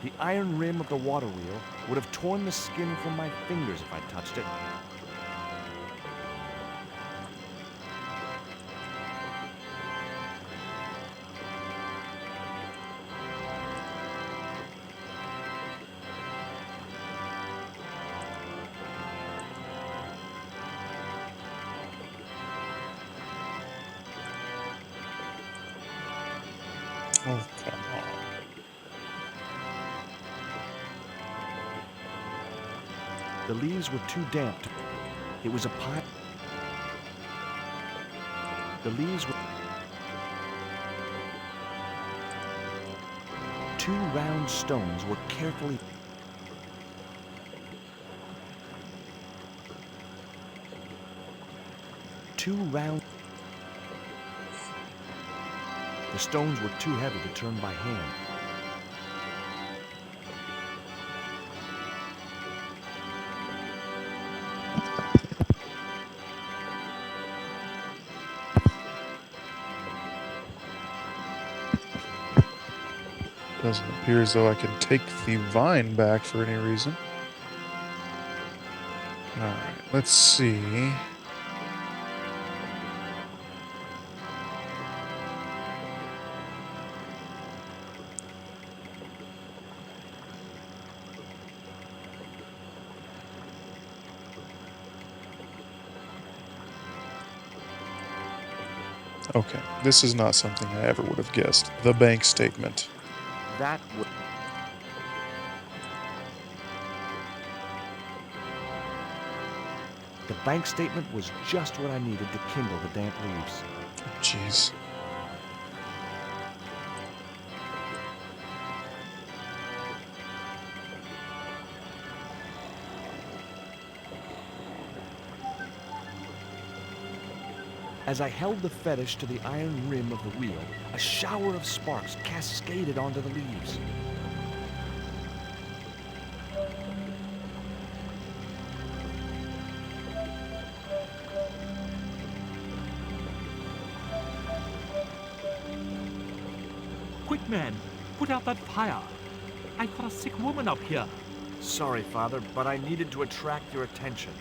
The iron rim of the water wheel would have torn the skin from my fingers if I touched it. Oh, come on. The leaves were too damp. It was a pile. The leaves were... Two round stones were carefully... Two round... The stones were too heavy to turn by hand. Doesn't appear as though I can take the vine back for any reason. Alright, let's see. Okay, this is not something I ever would have guessed. The bank statement. That would... The bank statement was just what I needed to kindle the damp leaves. Jeez. As I held the fetish to the iron rim of the wheel, a shower of sparks cascaded onto the leaves. Quick, man! Put out that fire! I've got a sick woman up here! Sorry, Father, but I needed to attract your attention.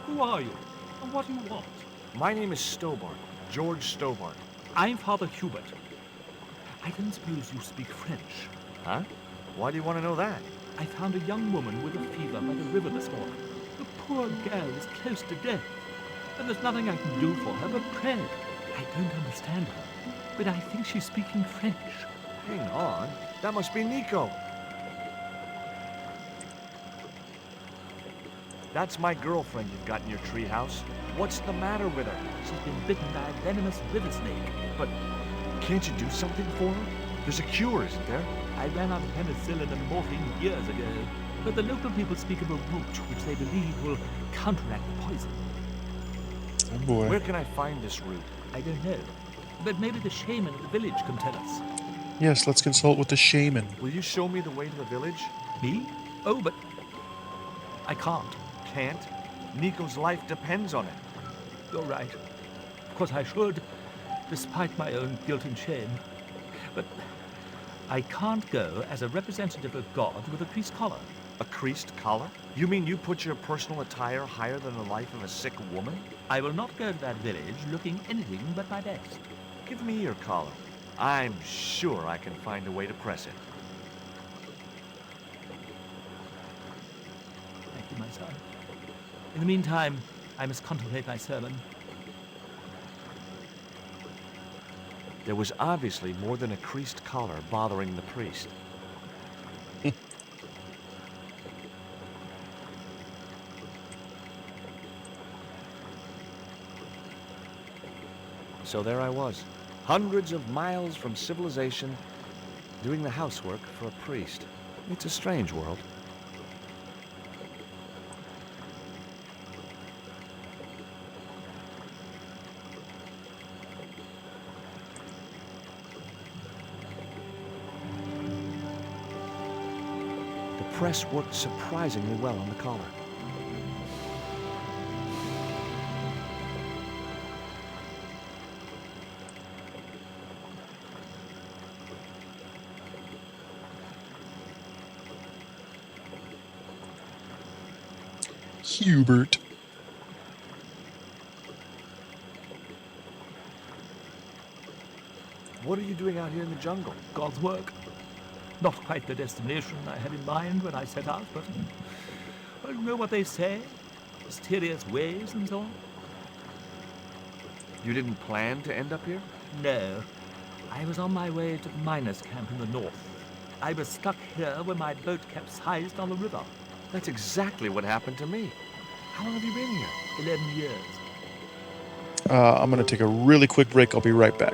Who are you? And what do you want? My name is Stobart, George Stobart. I'm Father Hubert. I don't suppose you speak French. Huh? Why do you want to know that? I found a young woman with a fever by the river this morning. The poor girl is close to death, and there's nothing I can do for her but pray. I don't understand her, but I think she's speaking French. Hang on. That must be Nico. That's my girlfriend you've got in your treehouse. What's the matter with her? She's been bitten by a venomous river snake. But can't you do something for her? There's a cure, isn't there? I ran out of penicillin and morphine years ago, but the local people speak of a root which they believe will counteract the poison. Oh boy. Where can I find this root? I don't know, but maybe the shaman of the village can tell us. Yes, let's consult with the shaman. Will you show me the way to the village? Me? Oh, but I can't. Can't? Nico's life depends on it. You're right. Of course I should, despite my own guilt and shame. But I can't go as a representative of God with a creased collar. A creased collar? You mean you put your personal attire higher than the life of a sick woman? I will not go to that village looking anything but my best. Give me your collar. I'm sure I can find a way to press it. Thank you, my son. In the meantime, I must contemplate my sermon. There was obviously more than a creased collar bothering the priest. So there I was, hundreds of miles from civilization, doing the housework for a priest. It's a strange world. The press worked surprisingly well on the collar. Hubert. What are you doing out here in the jungle? God's work. Not quite the destination I had in mind when I set out, but well, you know what they say? Mysterious ways and so on. You didn't plan to end up here? No. I was on my way to the miners' camp in the north. I was stuck here when my boat capsized on the river. That's exactly what happened to me. How long have you been here? 11 years. I'm going to take a really quick break. I'll be right back.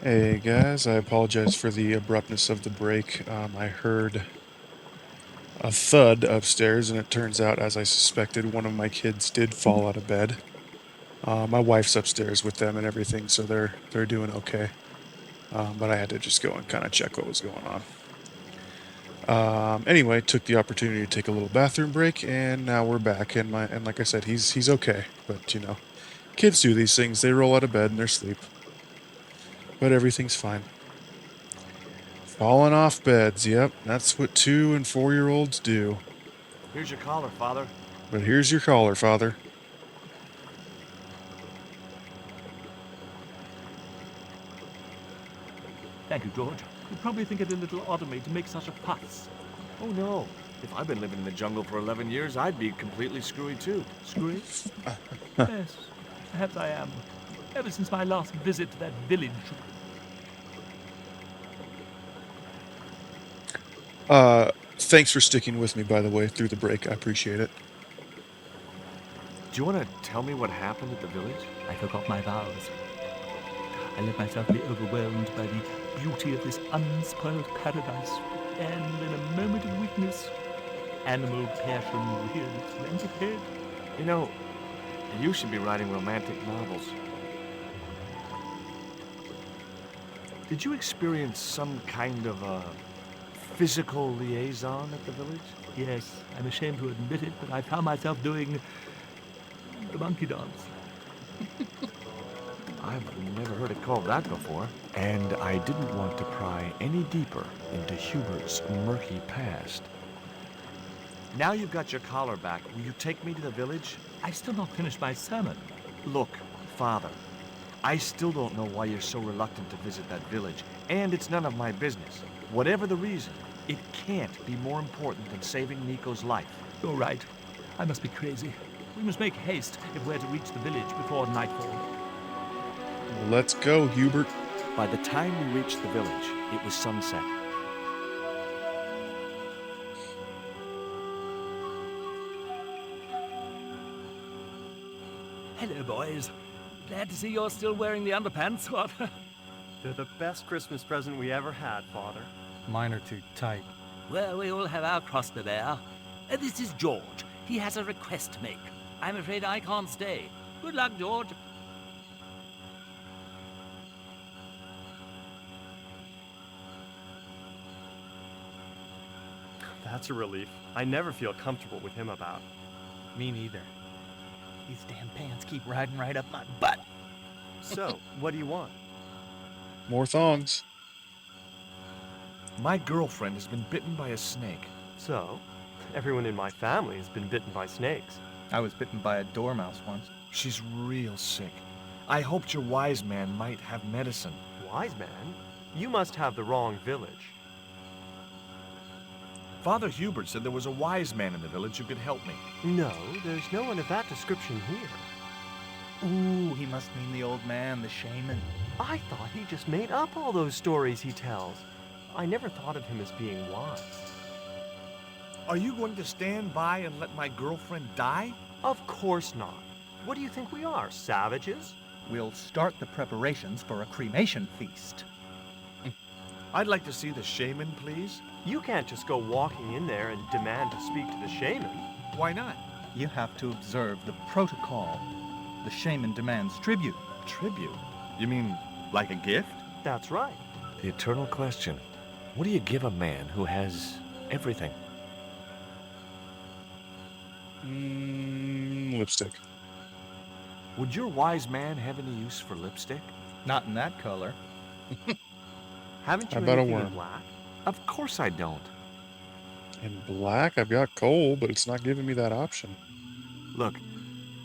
Hey guys, I apologize for the abruptness of the break. I heard a thud upstairs, and it turns out, as I suspected, one of my kids did fall out of bed. My wife's upstairs with them and everything, so they're doing okay. But I had to just go and kind of check what was going on. Anyway, took the opportunity to take a little bathroom break, and now we're back. And like I said, he's okay. But you know, kids do these things. They roll out of bed in their sleep. But everything's fine. Falling off beds, yep, that's what 2- and 4-year-olds do. Here's your collar, Father. But here's your collar, Father. Thank you, George. You probably think it a little odd of me to make such a fuss. Oh no. If I'd been living in the jungle for 11 years, I'd be completely screwy too. Screwy? Yes, perhaps I am. ever since my last visit to that village. Thanks for sticking with me, by the way, through the break. I appreciate it. Do you want to tell me what happened at the village? I forgot my vows. I let myself be overwhelmed by the beauty of this unspoiled paradise, and in a moment of weakness, animal passion reared its rampant head. You know, you should be writing romantic novels. Did you experience some kind of a physical liaison at the village? Yes, I'm ashamed to admit it, but I found myself doing the monkey dance. I've never heard it called that before. And I didn't want to pry any deeper into Hubert's murky past. Now you've got your collar back, will you take me to the village? I've still not finished my sermon. Look, Father, I still don't know why you're so reluctant to visit that village, and it's none of my business. Whatever the reason, it can't be more important than saving Nico's life. You're right. I must be crazy. We must make haste if we're to reach the village before nightfall. Let's go, Hubert. By the time we reached the village, it was sunset. Hello, boys. Glad to see you're still wearing the underpants. What? They're the best Christmas present we ever had, Father. Mine are too tight. Well, we all have our cross to bear. This is George. He has a request to make. I'm afraid I can't stay. Good luck, George. That's a relief. I never feel comfortable with him about. Me neither. These damn pants keep riding right up my butt. So, what do you want? More thongs. My girlfriend has been bitten by a snake. So, everyone in my family has been bitten by snakes. I was bitten by a dormouse once. She's real sick. I hoped your wise man might have medicine. Wise man? You must have the wrong village. Father Hubert said there was a wise man in the village who could help me. No, there's no one of that description here. Ooh, he must mean the old man, the shaman. I thought he just made up all those stories he tells. I never thought of him as being wise. Are you going to stand by and let my girlfriend die? Of course not. What do you think we are, savages? We'll start the preparations for a cremation feast. I'd like to see the shaman, please. You can't just go walking in there and demand to speak to the shaman. Why not? You have to observe the protocol. The shaman demands tribute. Tribute? You mean like a gift? That's right. The eternal question. What do you give a man who has everything? Lipstick. Would your wise man have any use for lipstick? Not in that color. Haven't you How about a anything in worm? black? Of course I don't. In black, I've got coal, but it's not giving me that option. Look,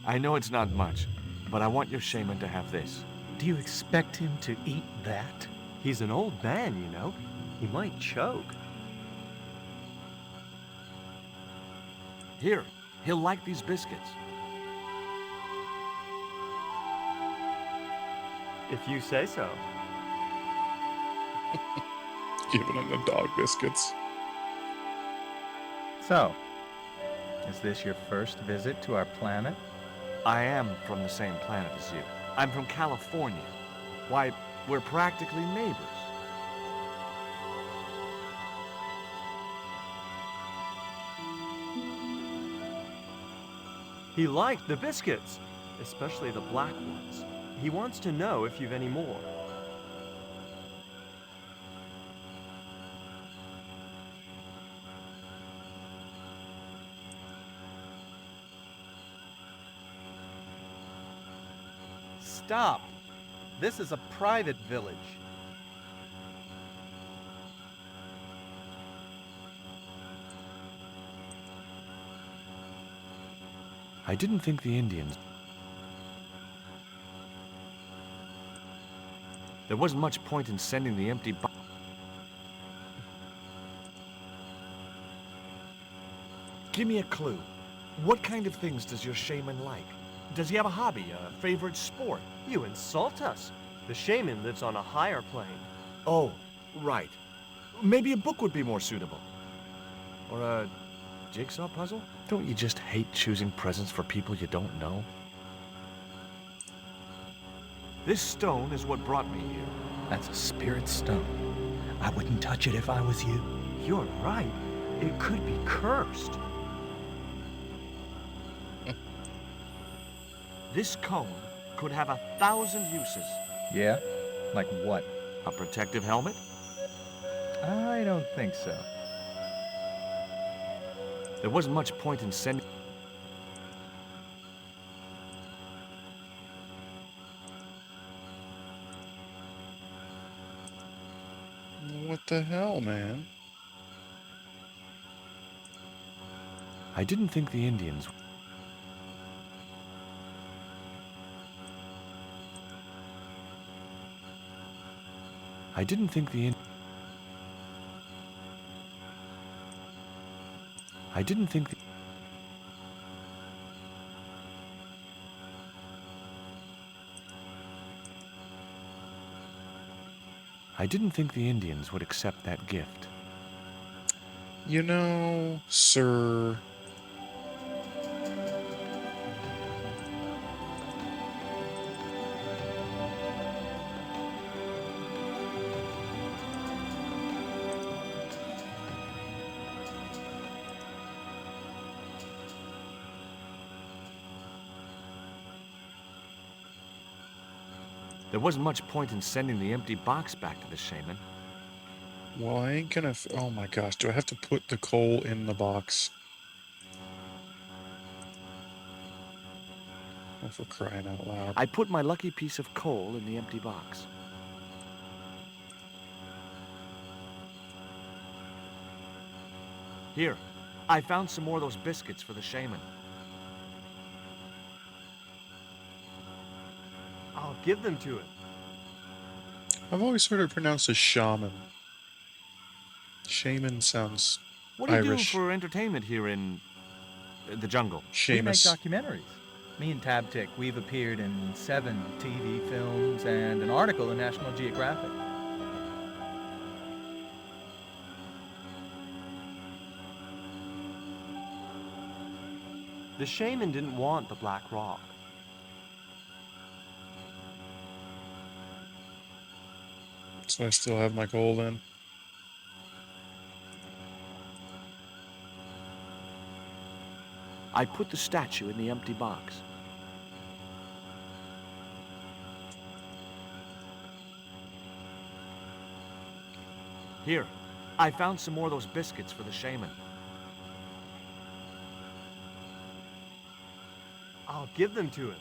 I know it's not much, but I want your shaman to have this. Do you expect him to eat that? He's an old man, you know. He might choke. Here, he'll like these biscuits. If you say so. Giving him the dog biscuits. So, is this your first visit to our planet? I am from the same planet as you. I'm from California. Why, we're practically neighbors. He liked the biscuits, especially the black ones. He wants to know if you've any more. Stop! This is a private village. I didn't think the Indians... There wasn't much point in sending the empty box. Give me a clue. What kind of things does your shaman like? Does he have a hobby, a favorite sport? You insult us. The shaman lives on a higher plane. Oh, right. Maybe a book would be more suitable. Or a jigsaw puzzle? Don't you just hate choosing presents for people you don't know? This stone is what brought me here. That's a spirit stone. I wouldn't touch it if I was you. You're right. It could be cursed. This cone could have 1,000 uses. Yeah? Like what? A protective helmet? I don't think so. There wasn't much point in sending... What the hell, man? I didn't think the Indians... I didn't think the Indians... I didn't think the... I didn't think the Indians would accept that gift. You know, sir... There wasn't much point in sending the empty box back to the shaman. Well, I ain't gonna... Oh my gosh, do I have to put the coal in the box? Oh, for crying out loud. I put my lucky piece of coal in the empty box. Here, I found some more of those biscuits for the shaman. I'll give them to him. I've always heard it pronounced as shaman. Shaman sounds What do you Irish. do for entertainment here in the jungle? We make Seamus. documentaries. Me and Tabtic, we've appeared in 7 TV films and an article in National Geographic. The shaman didn't want the Black Rock. So I still have my coal then. I put the statue in the empty box. Here, I found some more of those biscuits for the shaman. I'll give them to him.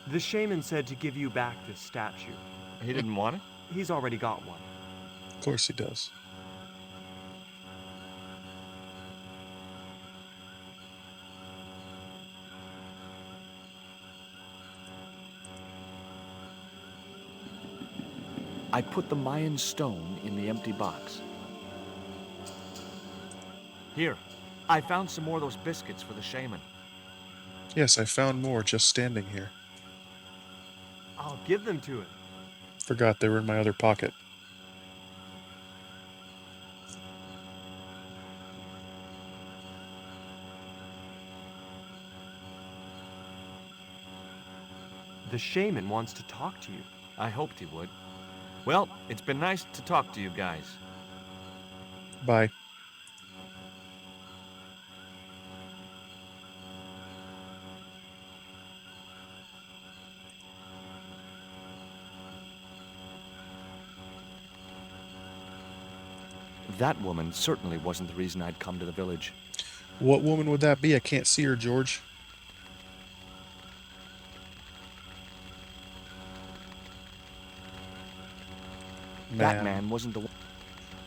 The shaman said to give you back this statue. He didn't want it? He's already got one. Of course he does. I put the Mayan stone in the empty box. Here, I found some more of those biscuits for the shaman. Yes, I found more just standing here. I'll give them to him. Forgot they were in my other pocket. The shaman wants to talk to you. I hoped he would. Well, it's been nice to talk to you guys. Bye. That woman certainly wasn't the reason I'd come to the village. What woman would that be? I can't see her, George. That man wasn't the one.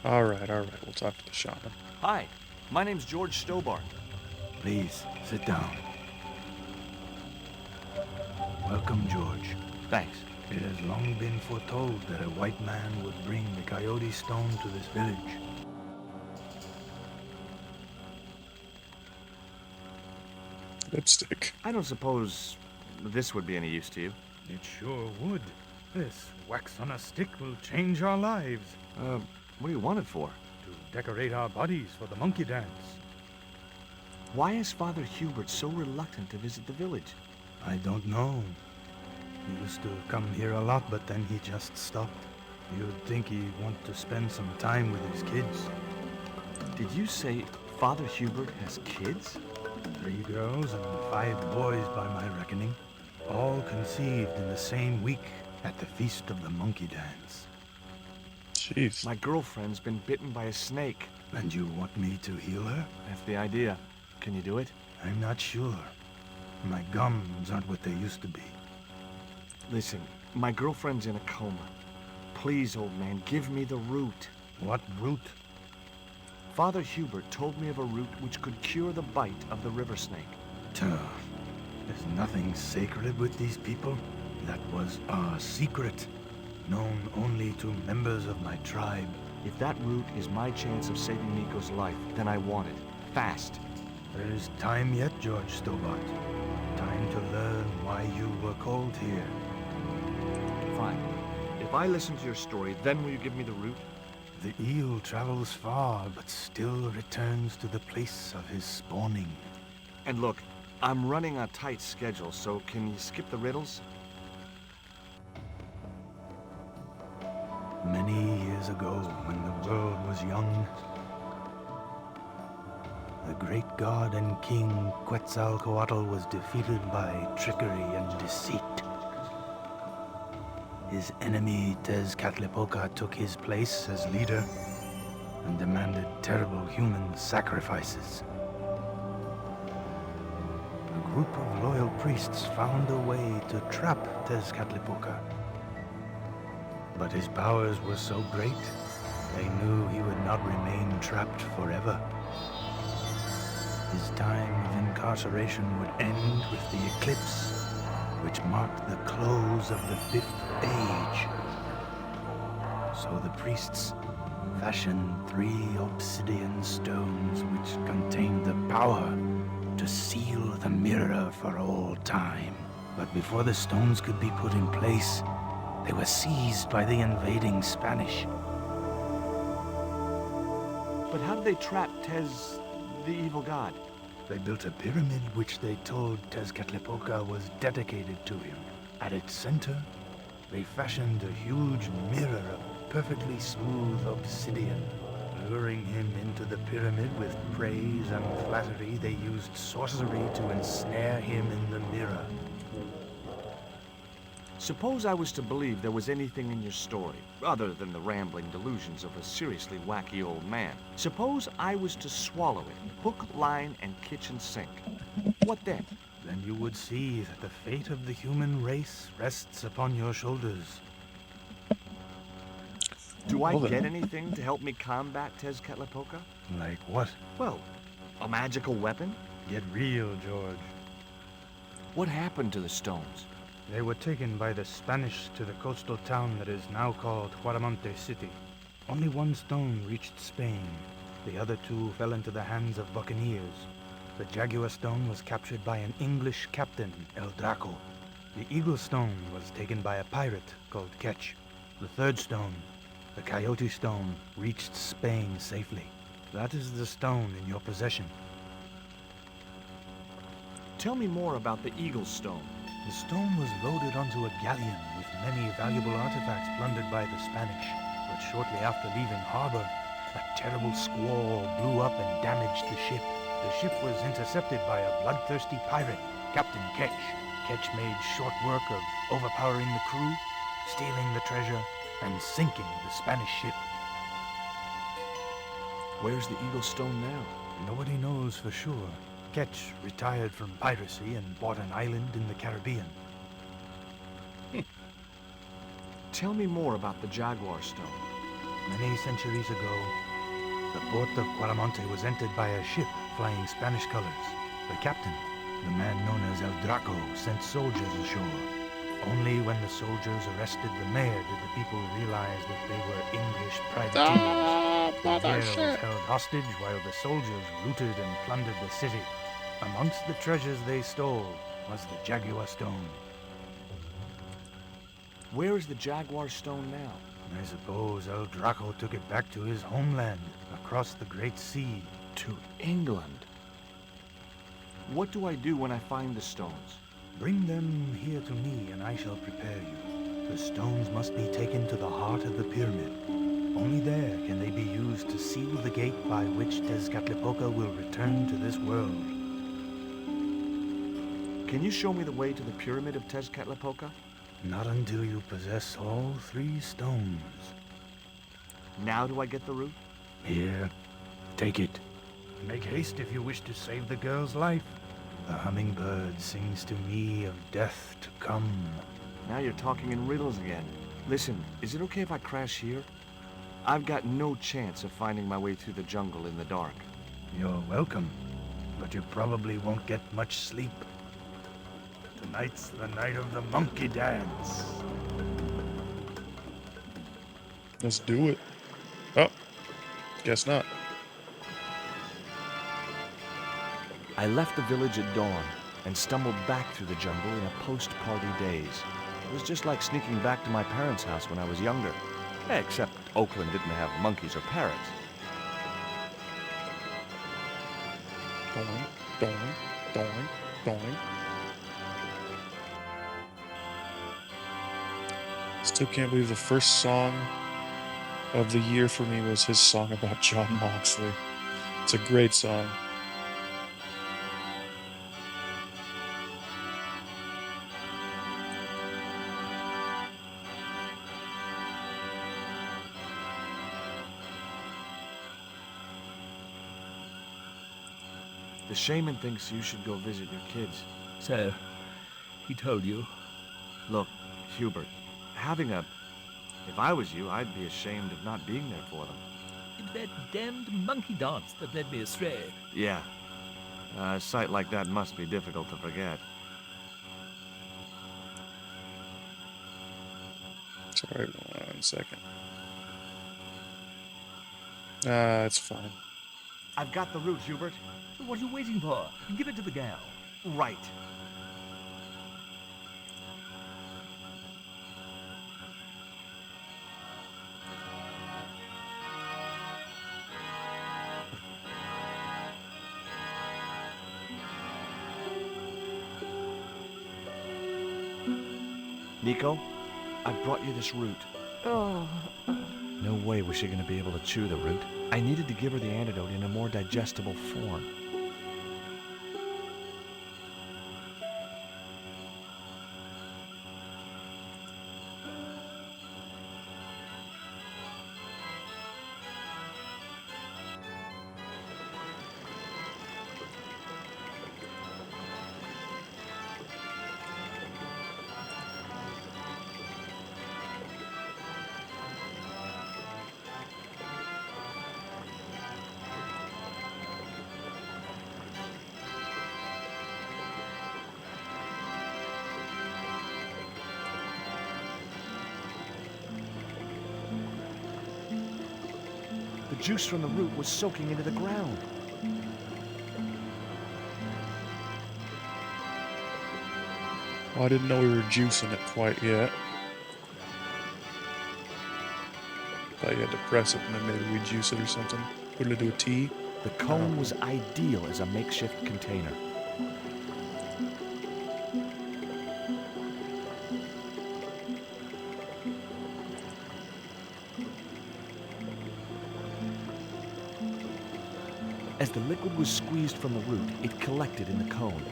All right. We'll talk to the shaman. Hi, my name's George Stobart. Please, sit down. Welcome, George. Thanks. It has long been foretold that a white man would bring the Coyote Stone to this village. Lipstick. I don't suppose this would be any use to you. It sure would. This wax on a stick will change our lives. What do you want it for? To decorate our bodies for the monkey dance. Why is Father Hubert so reluctant to visit the village? I don't know. He used to come here a lot, but then he just stopped. You'd think he'd want to spend some time with his kids. Did you say Father Hubert has kids? 3 girls and 5 boys by my reckoning. All conceived in the same week at the Feast of the Monkey Dance. Jeez. My girlfriend's been bitten by a snake. And you want me to heal her? That's the idea. Can you do it? I'm not sure. My gums aren't what they used to be. Listen, my girlfriend's in a coma. Please, old man, give me the root. What root? Father Hubert told me of a root which could cure the bite of the river snake. There's nothing sacred with these people. That was our secret, known only to members of my tribe. If that root is my chance of saving Nico's life, then I want it. Fast. There is time yet, George Stobart. Time to learn why you were called here. Fine. If I listen to your story, then will you give me the root? The eel travels far, but still returns to the place of his spawning. And look, I'm running a tight schedule, so can you skip the riddles? Many years ago, when the world was young, the great god and king Quetzalcoatl was defeated by trickery and deceit. His enemy Tezcatlipoca took his place as leader and demanded terrible human sacrifices. A group of loyal priests found a way to trap Tezcatlipoca. But his powers were so great, they knew he would not remain trapped forever. His time of incarceration would end with the eclipse, which marked the close of the 5th age. So the priests fashioned 3 obsidian stones which contained the power to seal the mirror for all time. But before the stones could be put in place, they were seized by the invading Spanish. But how did they trap Tez, the evil god? They built a pyramid which they told Tezcatlipoca was dedicated to him. At its center, they fashioned a huge mirror of perfectly smooth obsidian. Luring him into the pyramid with praise and flattery, they used sorcery to ensnare him in the mirror. Suppose I was to believe there was anything in your story, other than the rambling delusions of a seriously wacky old man. Suppose I was to swallow it, hook, line, and kitchen sink. What then? Then you would see that the fate of the human race rests upon your shoulders. Do I get anything to help me combat Tezcatlipoca? Like what? Well, a magical weapon? Get real, George. What happened to the stones? They were taken by the Spanish to the coastal town that is now called Huaramonte City. Only 1 stone reached Spain. The other 2 fell into the hands of buccaneers. The Jaguar stone was captured by an English captain, El Draco. The Eagle stone was taken by a pirate called Ketch. The 3rd stone, the Coyote stone, reached Spain safely. That is the stone in your possession. Tell me more about the Eagle stone. The stone was loaded onto a galleon with many valuable artifacts plundered by the Spanish. But shortly after leaving harbor, a terrible squall blew up and damaged the ship. The ship was intercepted by a bloodthirsty pirate, Captain Ketch. Ketch made short work of overpowering the crew, stealing the treasure, and sinking the Spanish ship. Where's the Eagle stone now? Nobody knows for sure. Ketch retired from piracy and bought an island in the Caribbean. Tell me more about the Jaguar stone. Many centuries ago, the port of Huaramonte was entered by a ship flying Spanish colors. The captain, the man known as El Draco, sent soldiers ashore. Only when the soldiers arrested the mayor did the people realize that they were English privateers. Ah, The mother mayor was shit. held hostage while the soldiers looted and plundered the city. Amongst the treasures they stole was the Jaguar Stone. Where is the Jaguar Stone now? I suppose El Draco took it back to his homeland, across the Great Sea. To England. What do I do when I find the stones? Bring them here to me, and I shall prepare you. The stones must be taken to the heart of the pyramid. Only there can they be used to seal the gate by which Tezcatlipoca will return to this world. Can you show me the way to the pyramid of Tezcatlipoca? Not until you possess all 3 stones. Now do I get the root? Here, take it. Make haste if you wish to save the girl's life. The hummingbird sings to me of death to come. Now you're talking in riddles again. Listen, is it okay if I crash here? I've got no chance of finding my way through the jungle in the dark. You're welcome, but you probably won't get much sleep. Tonight's the night of the monkey dance. Let's do it. Oh, guess not. I left the village at dawn and stumbled back through the jungle in a post-party daze. It was just like sneaking back to my parents' house when I was younger. Except Oakland didn't have monkeys or parrots. Doing, doing, doing, doing. Still can't believe the first song of the year for me was his song about John Moxley. It's a great song. The shaman thinks you should go visit your kids. So, he told you? Look, Hubert, if I was you, I'd be ashamed of not being there for them. It's that damned monkey dance that led me astray. Yeah. A sight like that must be difficult to forget. Sorry, 1 second. It's fine. I've got the root, Hubert. What are you waiting for? Give it to the gal. Right. Nico, I've brought you this root. Oh. No way was she going to be able to chew the root. I needed to give her the antidote in a more digestible form. The juice from the root was soaking into the ground. Well, I didn't know we were juicing it quite yet. Thought you had to press it and then maybe we juice it or something. Put it into a tea. The cone was ideal as a makeshift container. As the liquid was squeezed from the root, it collected in the cone.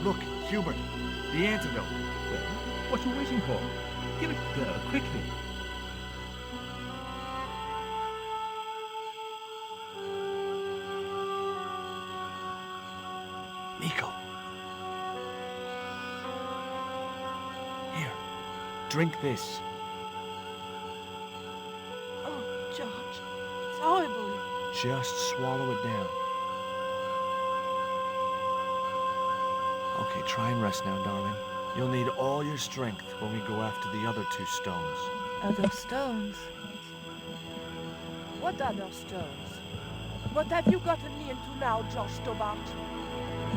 Look, Hubert, the antidote. Well, what are you waiting for? Give it to the girl, quickly. Drink this. Oh, George, it's horrible. Just swallow it down. Okay, try and rest now, darling. You'll need all your strength when we go after the other 2 stones. Other stones? What other stones? What have you gotten me into now, George Stobart?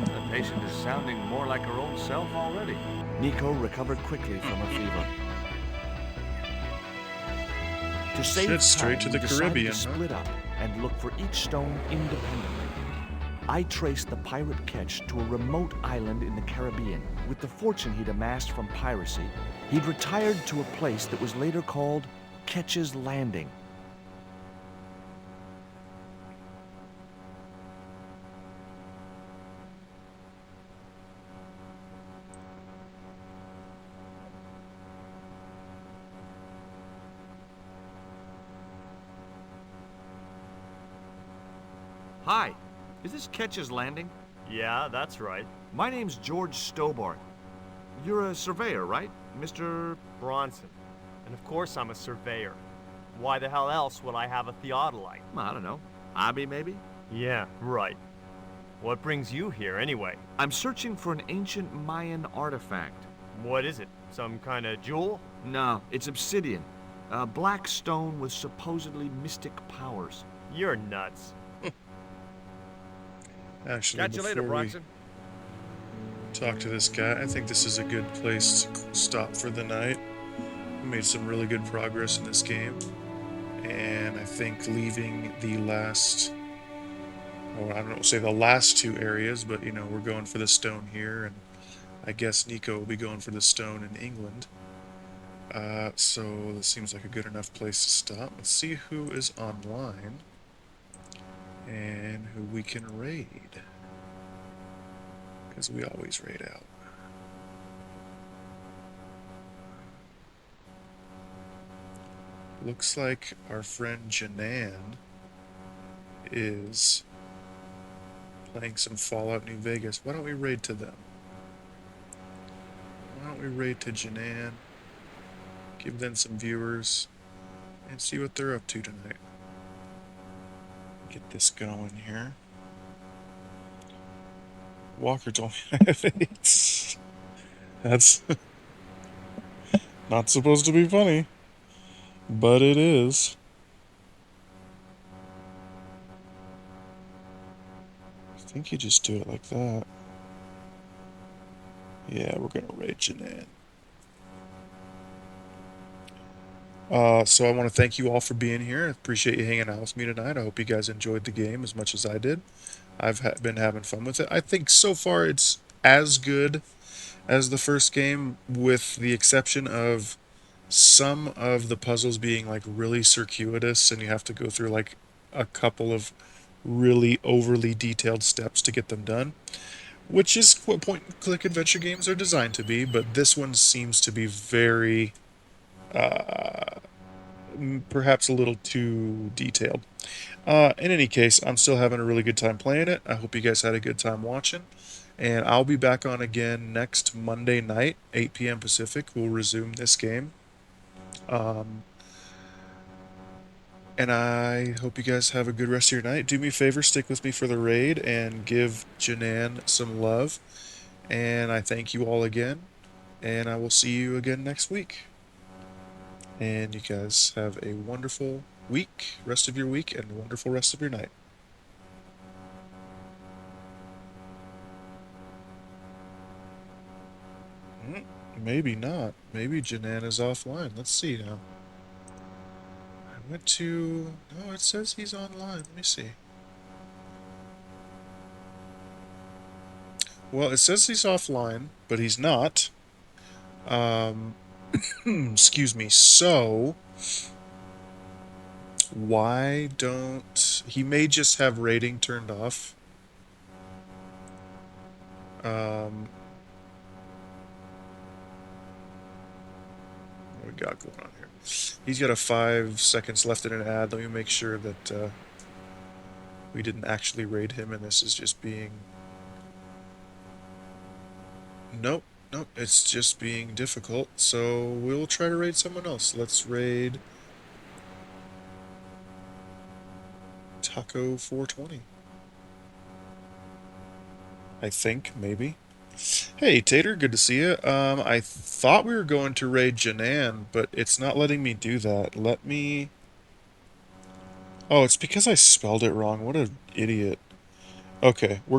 The patient is sounding more like her old self already. Nico recovered quickly from her fever. To save Shit, straight time, to the we decided Caribbean, to huh? split up and look for each stone independently. I traced the pirate Ketch to a remote island in the Caribbean. With the fortune he'd amassed from piracy, he'd retired to a place that was later called Ketch's Landing. Hi, is this Ketch's Landing? Yeah, that's right. My name's George Stobart. You're a surveyor, right, Mr. Bronson. And of course I'm a surveyor. Why the hell else would I have a theodolite? I don't know. Hobby, maybe? Yeah, right. What brings you here, anyway? I'm searching for an ancient Mayan artifact. What is it? Some kind of jewel? No, it's obsidian. A black stone with supposedly mystic powers. You're nuts. Actually, Catch you later, before we Bronson. talk to this guy, I think this is a good place to stop for the night. We made some really good progress in this game, and I think leaving the last, or I don't know, say the last 2 areas, but you know, we're going for the stone here, and I guess Nico will be going for the stone in England. So this seems like a good enough place to stop. Let's see who is online and who we can raid, because we always raid out. Looks like our friend Janan is playing some Fallout New Vegas. Why don't we raid to them? Why don't we raid to Janan, give them some viewers, and see what they're up to tonight. Get this going here. Walker told me I have AIDS. That's not supposed to be funny, but it is. I think you just do it like that. Yeah, we're gonna raid Janan. So I want to thank you all for being here. I appreciate you hanging out with me tonight. I hope you guys enjoyed the game as much as I did. I've been having fun with it. I think so far it's as good as the first game, with the exception of some of the puzzles being like really circuitous and you have to go through like a couple of really overly detailed steps to get them done, which is what point-and-click adventure games are designed to be, but this one seems to be very perhaps a little too detailed. In any case, I'm still having a really good time playing it. I hope you guys had a good time watching, and I'll be back on again next Monday night, 8 p.m. Pacific. We'll resume this game. And I hope you guys have a good rest of your night. Do me a favor, stick with me for the raid and give Janan some love. And I thank you all again, and I will see you again next week. And you guys have a wonderful week, rest of your week, and a wonderful rest of your night. Maybe not. Maybe Janan is offline. Let's see now. I went to... No, it says he's online. Let me see. Well, it says he's offline, but he's not. Excuse me. So, why don't... He may just have rating turned off. What we got going on here? He's got a 5 seconds left in an ad. Let me make sure that we didn't actually raid him and this is just being... Nope. Nope, it's just being difficult, so we'll try to raid someone else. Let's raid Taco 420. I think, maybe. Hey, Tater, good to see you. I thought we were going to raid Janan, but it's not letting me do that. Let me... Oh, it's because I spelled it wrong. What an idiot. Okay, we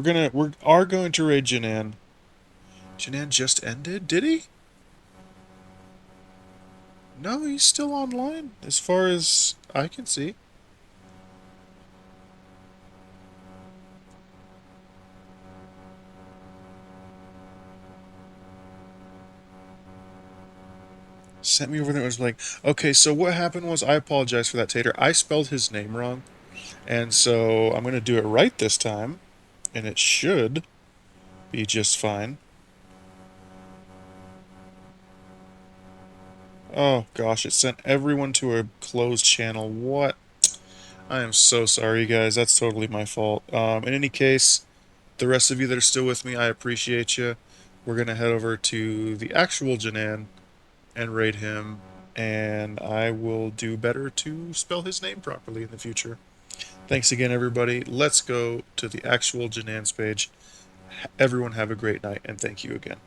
are going to raid Janan. Janan just ended? Did he? No, he's still online, as far as I can see. Sent me over there and was like, okay, so what happened was, I apologize for that, Tater. I spelled his name wrong, and so I'm going to do it right this time, and it should be just fine. Oh gosh, it sent everyone to a closed channel. What? I am so sorry, guys. That's totally my fault. In any case, the rest of you that are still with me, I appreciate you. We're going to head over to the actual Janan and raid him, and I will do better to spell his name properly in the future. Thanks again, everybody. Let's go to the actual Janan's page. Everyone have a great night, and thank you again.